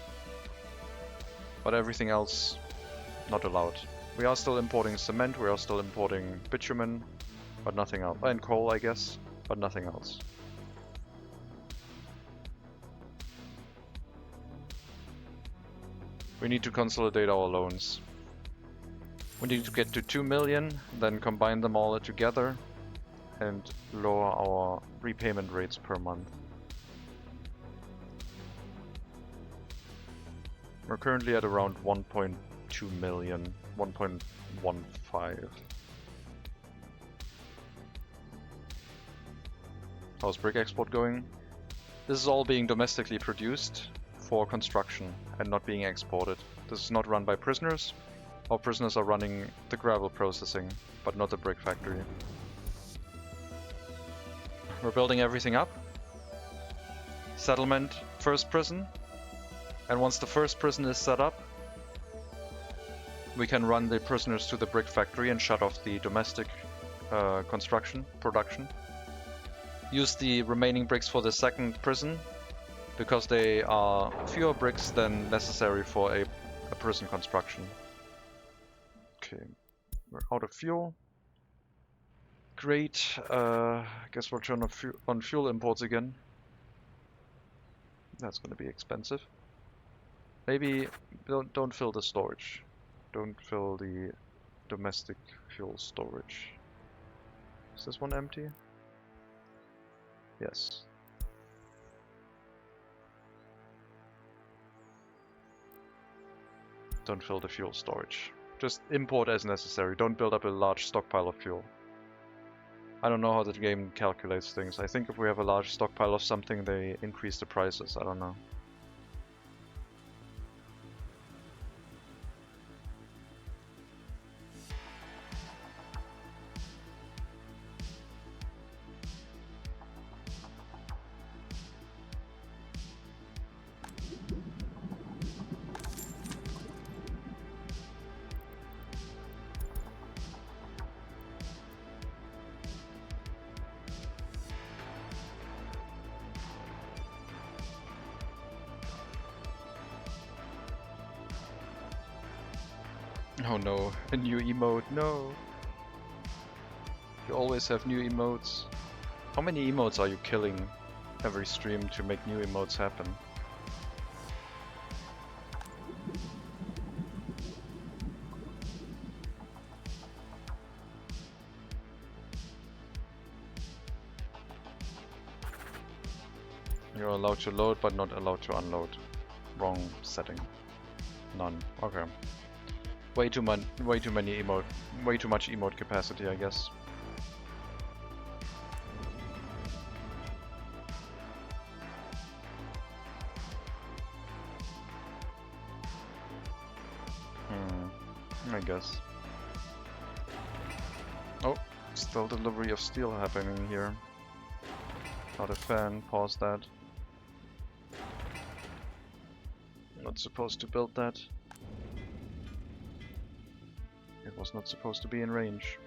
but everything else not allowed. We are still importing cement, we are still importing bitumen, but nothing else. And coal, I guess, but nothing else. We need to consolidate our loans. We need to get to 2 million, then combine them all together and lower our repayment rates per month. We're currently at around 1.2 million, 1.15. How's brick export going? This is all being domestically produced for construction and not being exported. This is not run by prisoners. Our prisoners are running the gravel processing, but not the brick factory. We're building everything up. Settlement, first prison. And once the first prison is set up, we can run the prisoners to the brick factory and shut off the domestic construction production. Use the remaining bricks for the second prison, because they are fewer bricks than necessary for a prison construction. Okay, we're out of fuel. Great, I guess we'll turn on fuel imports again. That's gonna be expensive. Maybe don't fill the storage. Don't fill the domestic fuel storage. Is this one empty? Yes. Don't fill the fuel storage. Just import as necessary. Don't build up a large stockpile of fuel. I don't know how the game calculates things. I think if we have a large stockpile of something, they increase the prices. I don't know. Oh no, a new emote, no! You always have new emotes. How many emotes are you killing every stream to make new emotes happen? You're allowed to load, but not allowed to unload. Wrong setting. None. Okay. Way too many emote. Way too much emote capacity, I guess. I guess. Oh, still delivery of steel happening here. Not a fan. Pause that. Not supposed to build that. It was not supposed to be in range.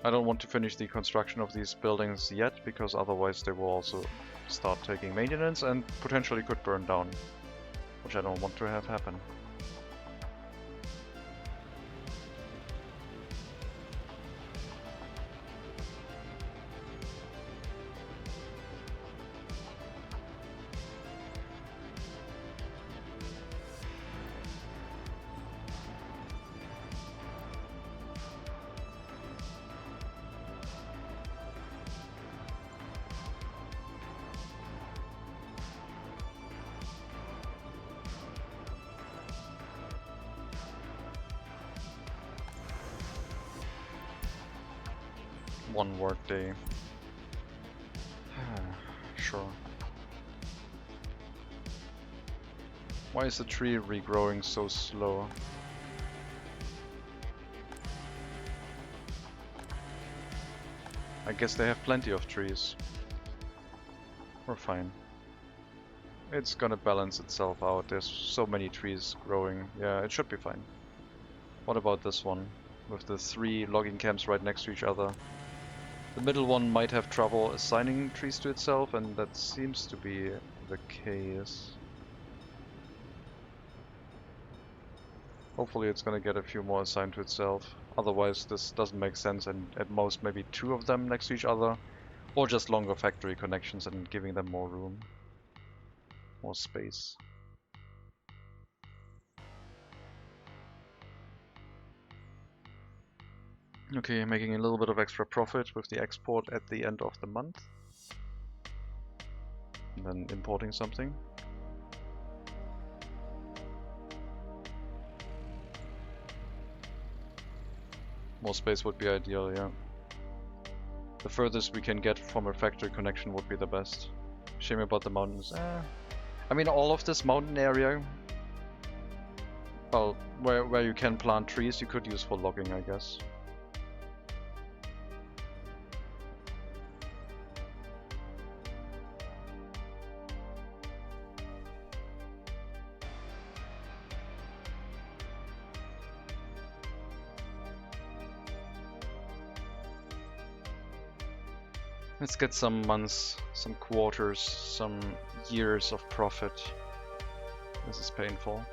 I don't want to finish the construction of these buildings yet, because otherwise they will also start taking maintenance and potentially could burn down, which I don't want to have happen. One work day. Sure. Why is the tree regrowing so slow? I guess they have plenty of trees. We're fine. It's gonna balance itself out. There's so many trees growing. Yeah, it should be fine. What about this one? With the 3 logging camps right next to each other. The middle one might have trouble assigning trees to itself, and that seems to be the case. Hopefully it's gonna get a few more assigned to itself. Otherwise this doesn't make sense, and at most maybe 2 of them next to each other. Or just longer factory connections and giving them more room. More space. Okay, making a little bit of extra profit with the export at the end of the month. And then importing something. More space would be ideal, yeah. The furthest we can get from a factory connection would be the best. Shame about the mountains. I mean, all of this mountain area, well, where you can plant trees, you could use for logging, I guess. Let's get some months, some quarters, some years of profit. This is painful.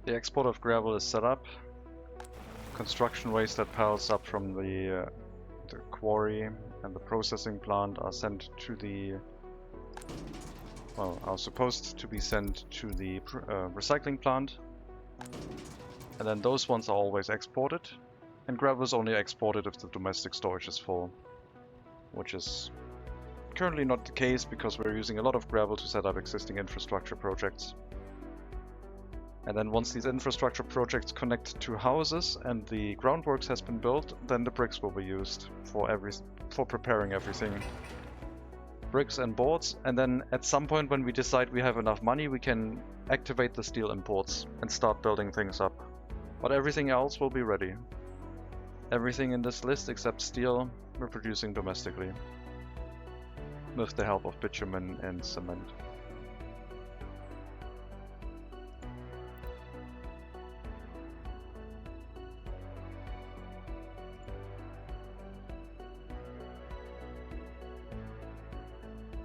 The export of gravel is set up. Construction waste that piles up from the quarry and the processing plant are sent to the, well, are supposed to be sent to the recycling plant. And then those ones are always exported. And gravel is only exported if the domestic storage is full, which is currently not the case because we're using a lot of gravel to set up existing infrastructure projects. And then once these infrastructure projects connect to houses and the groundworks has been built, then the bricks will be used for preparing everything. Bricks and boards, and then at some point when we decide we have enough money, we can activate the steel imports and start building things up. But everything else will be ready. Everything in this list except steel we're producing domestically, with the help of bitumen and cement.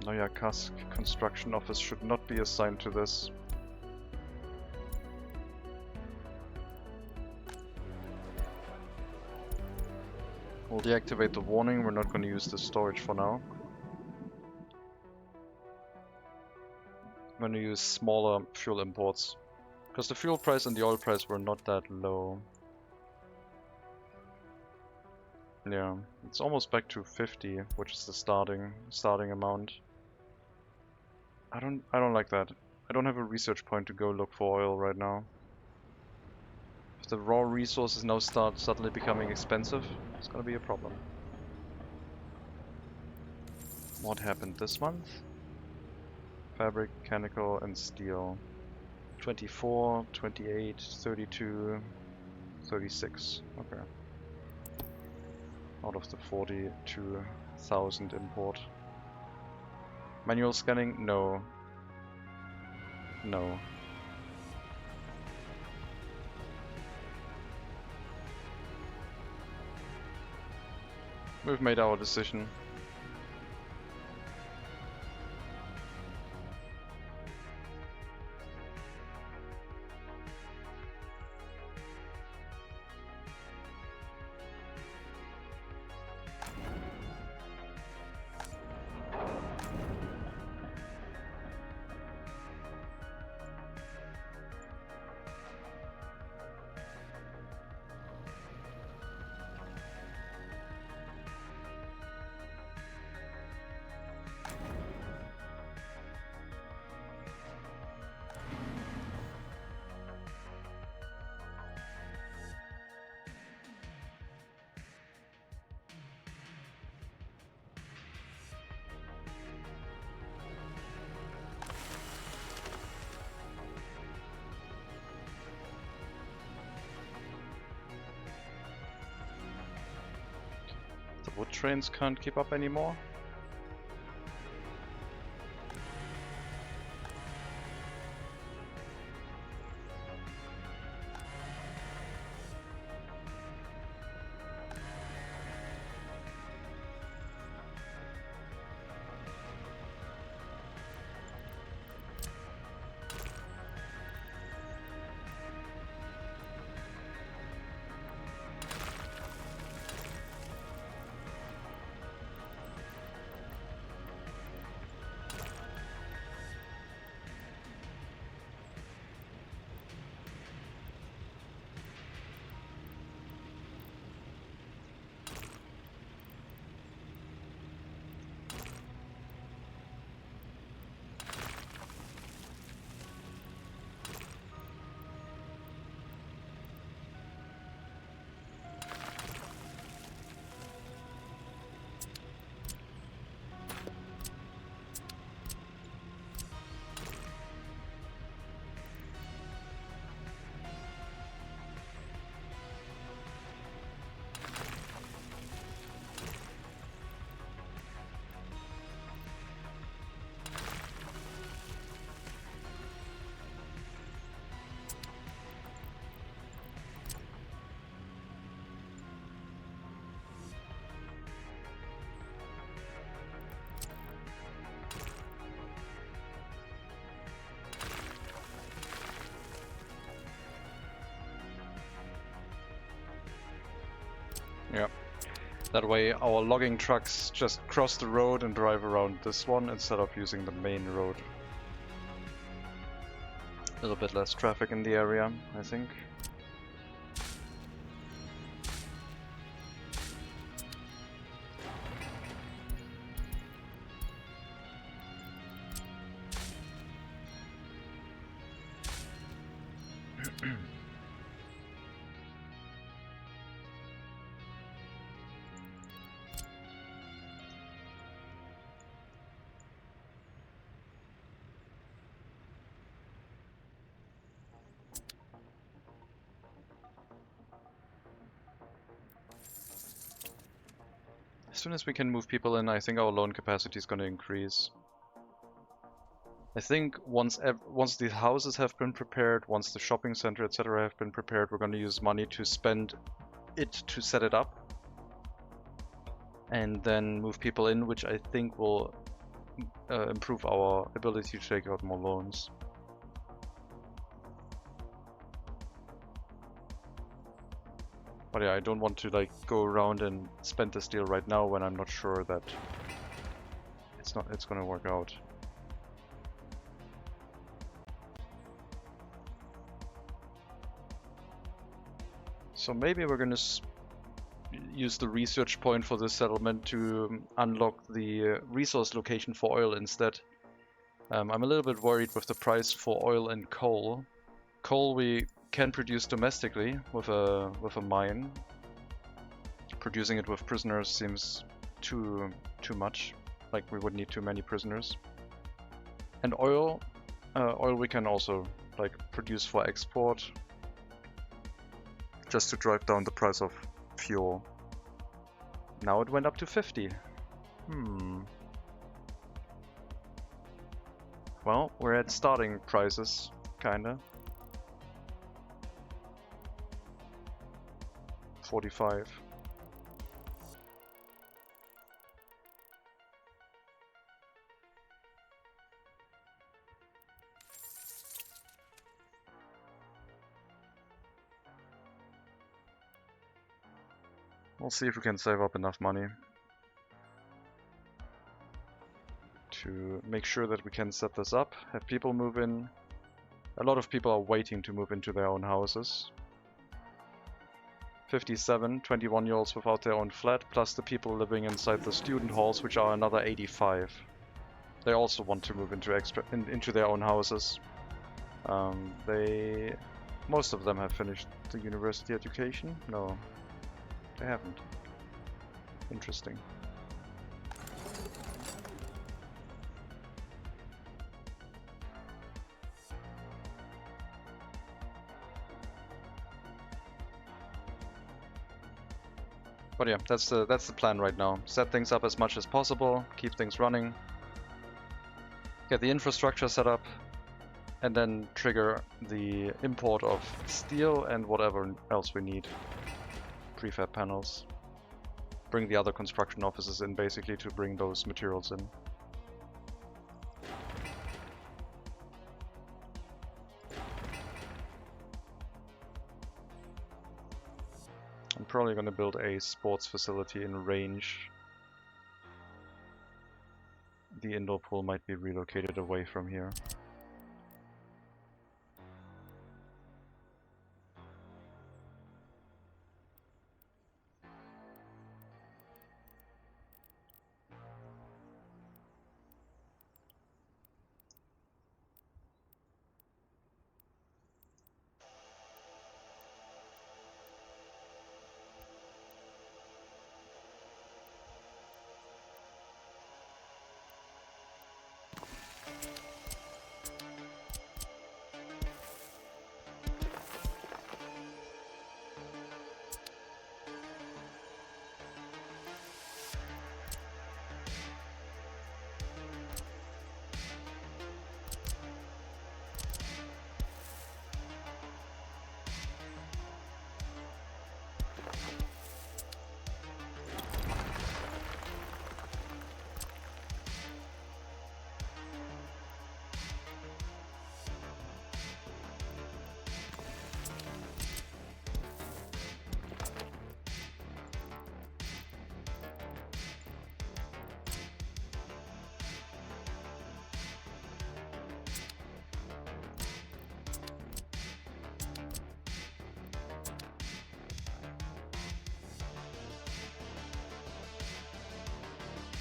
Noyakask construction office should not be assigned to this. We'll deactivate the warning, we're not going to use the storage for now. I'm going to use smaller fuel imports, because the fuel price and the oil price were not that low. Yeah, it's almost back to 50, which is the starting amount. I don't like that. I don't have a research point to go look for oil right now. If the raw resources now start suddenly becoming expensive, it's gonna be a problem. What happened this month? Fabric, mechanical, and steel. 24, 28, 32, 36. Okay. Out of the 42,000 import. Manual scanning? No. No. We've made our decision. The wood trains can't keep up anymore. That way our logging trucks just cross the road and drive around this one instead of using the main road. A little bit less traffic in the area, I think. As soon as we can move people in, I think our loan capacity is going to increase. I think once these houses have been prepared, once the shopping center, etc. have been prepared, we're going to use money to spend it to set it up. And then move people in, which I think will improve our ability to take out more loans. But yeah, I don't want to like go around and spend this deal right now when I'm not sure that it's gonna work out. So maybe we're gonna use the research point for this settlement to unlock the resource location for oil instead. I'm a little bit worried with the price for oil and coal. Coal we can produce domestically with a mine. Producing it with prisoners seems too much. Like we would need too many prisoners. And oil we can also like produce for export, just to drive down the price of fuel. Now it went up to 50. Well, we're at starting prices, kinda. 45. We'll see if we can save up enough money to make sure that we can set this up, have people move in. A lot of people are waiting to move into their own houses. 57, 21-year-olds without their own flat, plus the people living inside the student halls, which are another 85. They also want to move into their own houses. Most of them have finished the university education. No, they haven't. Interesting. But yeah, that's the plan right now. Set things up as much as possible, keep things running, get the infrastructure set up, and then trigger the import of steel and whatever else we need. Prefab panels. Bring the other construction offices in basically to bring those materials in. I'm probably going to build a sports facility in range. The indoor pool might be relocated away from here.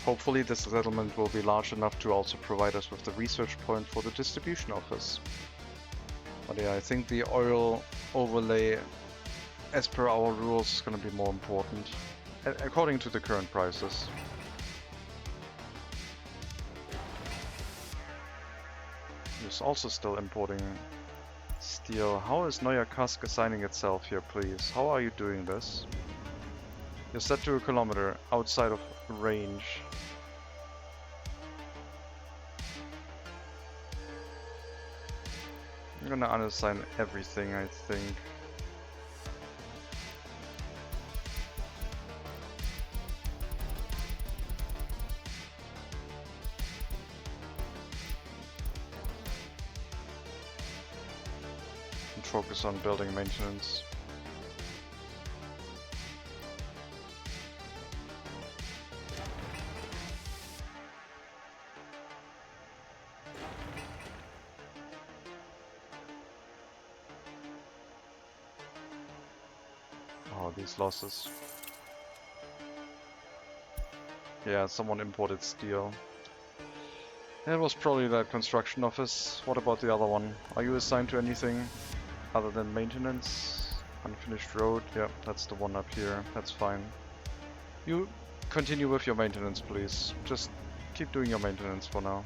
Hopefully this settlement will be large enough to also provide us with the research point for the distribution office. But yeah, I think the oil overlay, as per our rules, is going to be more important, according to the current prices. It's also still importing steel. How is Neuer Kask assigning itself here, please? How are you doing this? You're set to a kilometer outside of range. I'm gonna unassign everything, I think. And focus on building maintenance. Oh, these losses. Yeah, someone imported steel. It was probably that construction office. What about the other one? Are you assigned to anything other than maintenance? Unfinished road? Yeah, that's the one up here. That's fine. You continue with your maintenance, please. Just keep doing your maintenance for now.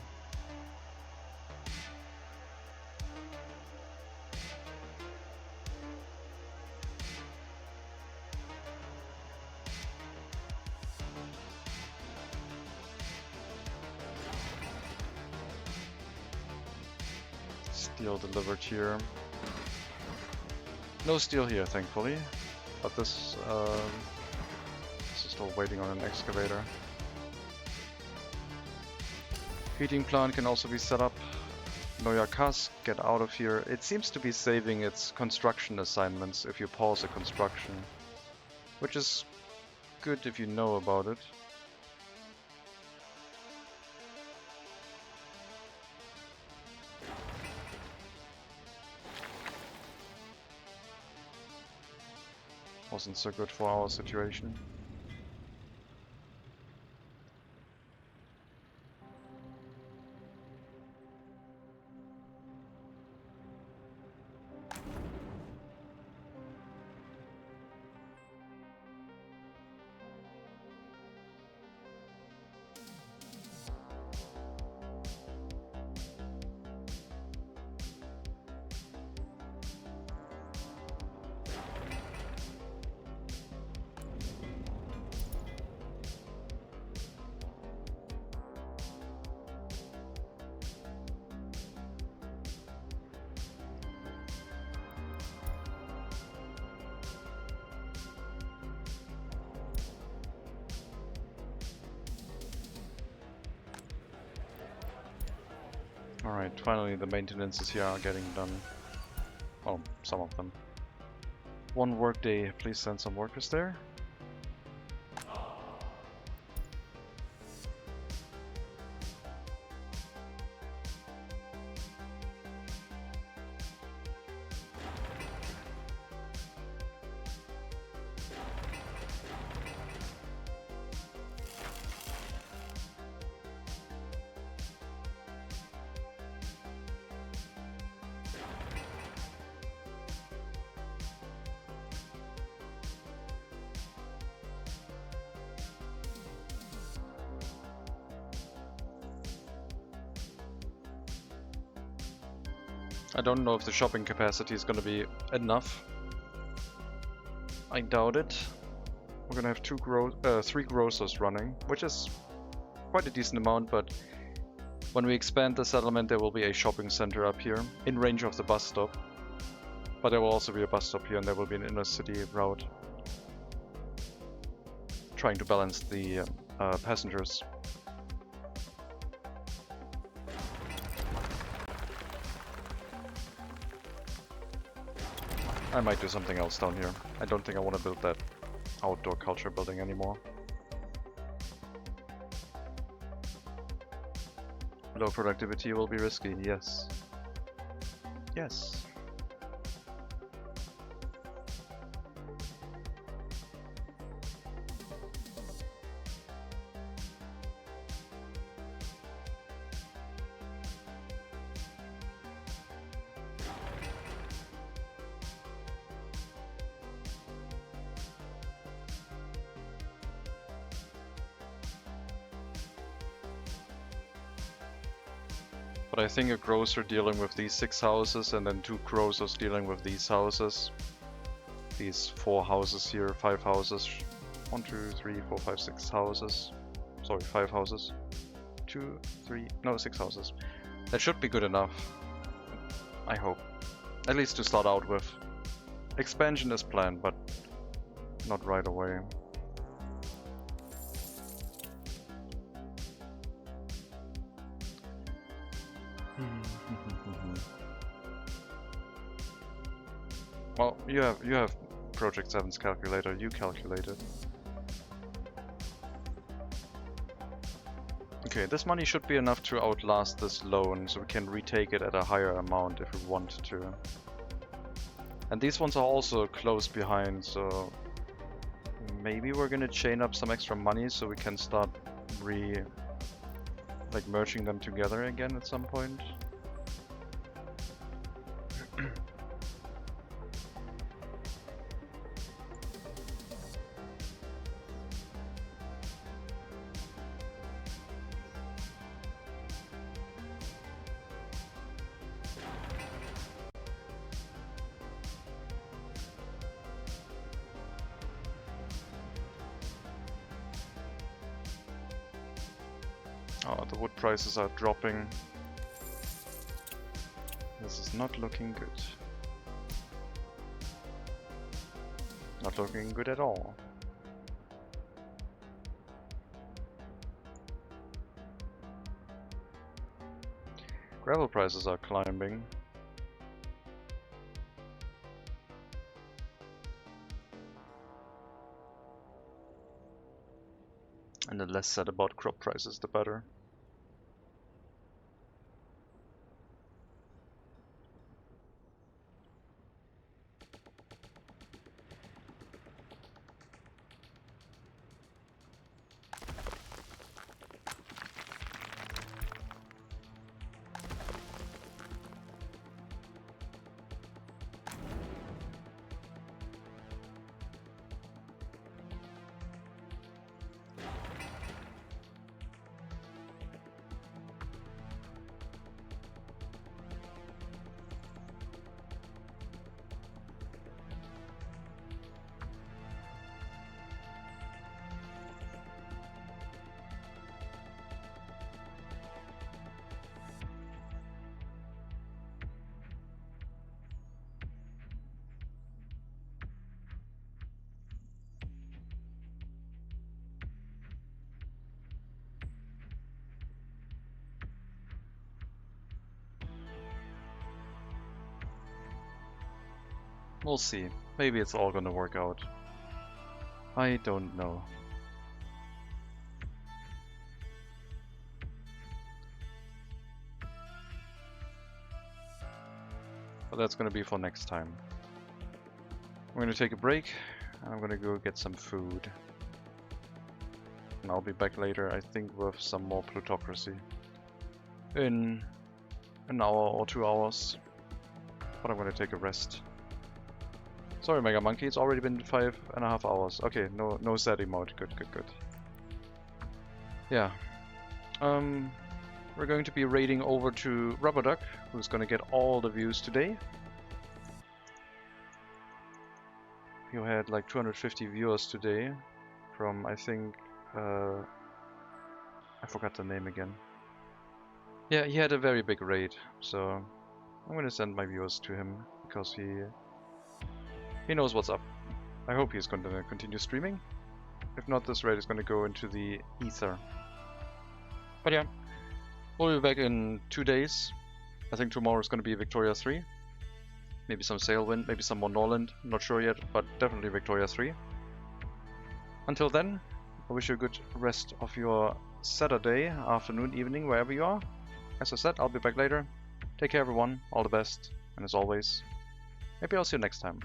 Steel delivered here. No steel here, thankfully. But this is still waiting on an excavator. Heating plant can also be set up. Neuer Kask, get out of here. It seems to be saving its construction assignments if you pause a construction, which is good if you know about it. Wasn't so good for our situation. Alright, finally the maintenances here are getting done. Well, some of them. One workday, please send some workers there. I don't know if the shopping capacity is going to be enough. I doubt it. We're going to have 3 grocers running, which is quite a decent amount, but when we expand the settlement there will be a shopping center up here, in range of the bus stop. But there will also be a bus stop here and there will be an inner city route. Trying to balance the passengers. I might do something else down here. I don't think I want to build that outdoor culture building anymore. Low productivity will be risky, yes. Yes. But I think a grocer dealing with these 6 houses and then 2 grocers dealing with these houses. These 4 houses here, 5 houses. 1, 2, 3, 4, 5, 6 houses. Sorry, 5 houses. 2, 3, no, 6 houses. That should be good enough. I hope. At least to start out with. Expansion is planned, but not right away. Well, you have Project 7's calculator, you calculate it. Okay, this money should be enough to outlast this loan, so we can retake it at a higher amount if we want to. And these ones are also close behind, so maybe we're gonna chain up some extra money so we can start merging them together again at some point. Oh, the wood prices are dropping. This is not looking good. Not looking good at all. Gravel prices are climbing. And the less said about crop prices, the better. We'll see. Maybe it's all gonna work out. I don't know. But that's gonna be for next time. I'm gonna take a break and I'm gonna go get some food. And I'll be back later, I think, with some more plutocracy. In an hour or 2 hours. But I'm gonna take a rest. Sorry, Mega Monkey, it's already been 5.5 hours. Okay, no sad emote. Good. Yeah. We're going to be raiding over to Rubber Duck, who's gonna get all the views today. You had like 250 viewers today from, I think, I forgot the name again. Yeah, he had a very big raid, so I'm gonna send my viewers to him because he knows what's up. I hope he's going to continue streaming. If not, this raid is going to go into the ether. But yeah, we'll be back in 2 days. I think tomorrow is going to be Victoria 3. Maybe some Sailwind, maybe some more Norland. Not sure yet, but definitely Victoria 3. Until then, I wish you a good rest of your Saturday, afternoon, evening, wherever you are. As I said, I'll be back later. Take care everyone, all the best, and as always, maybe I'll see you next time.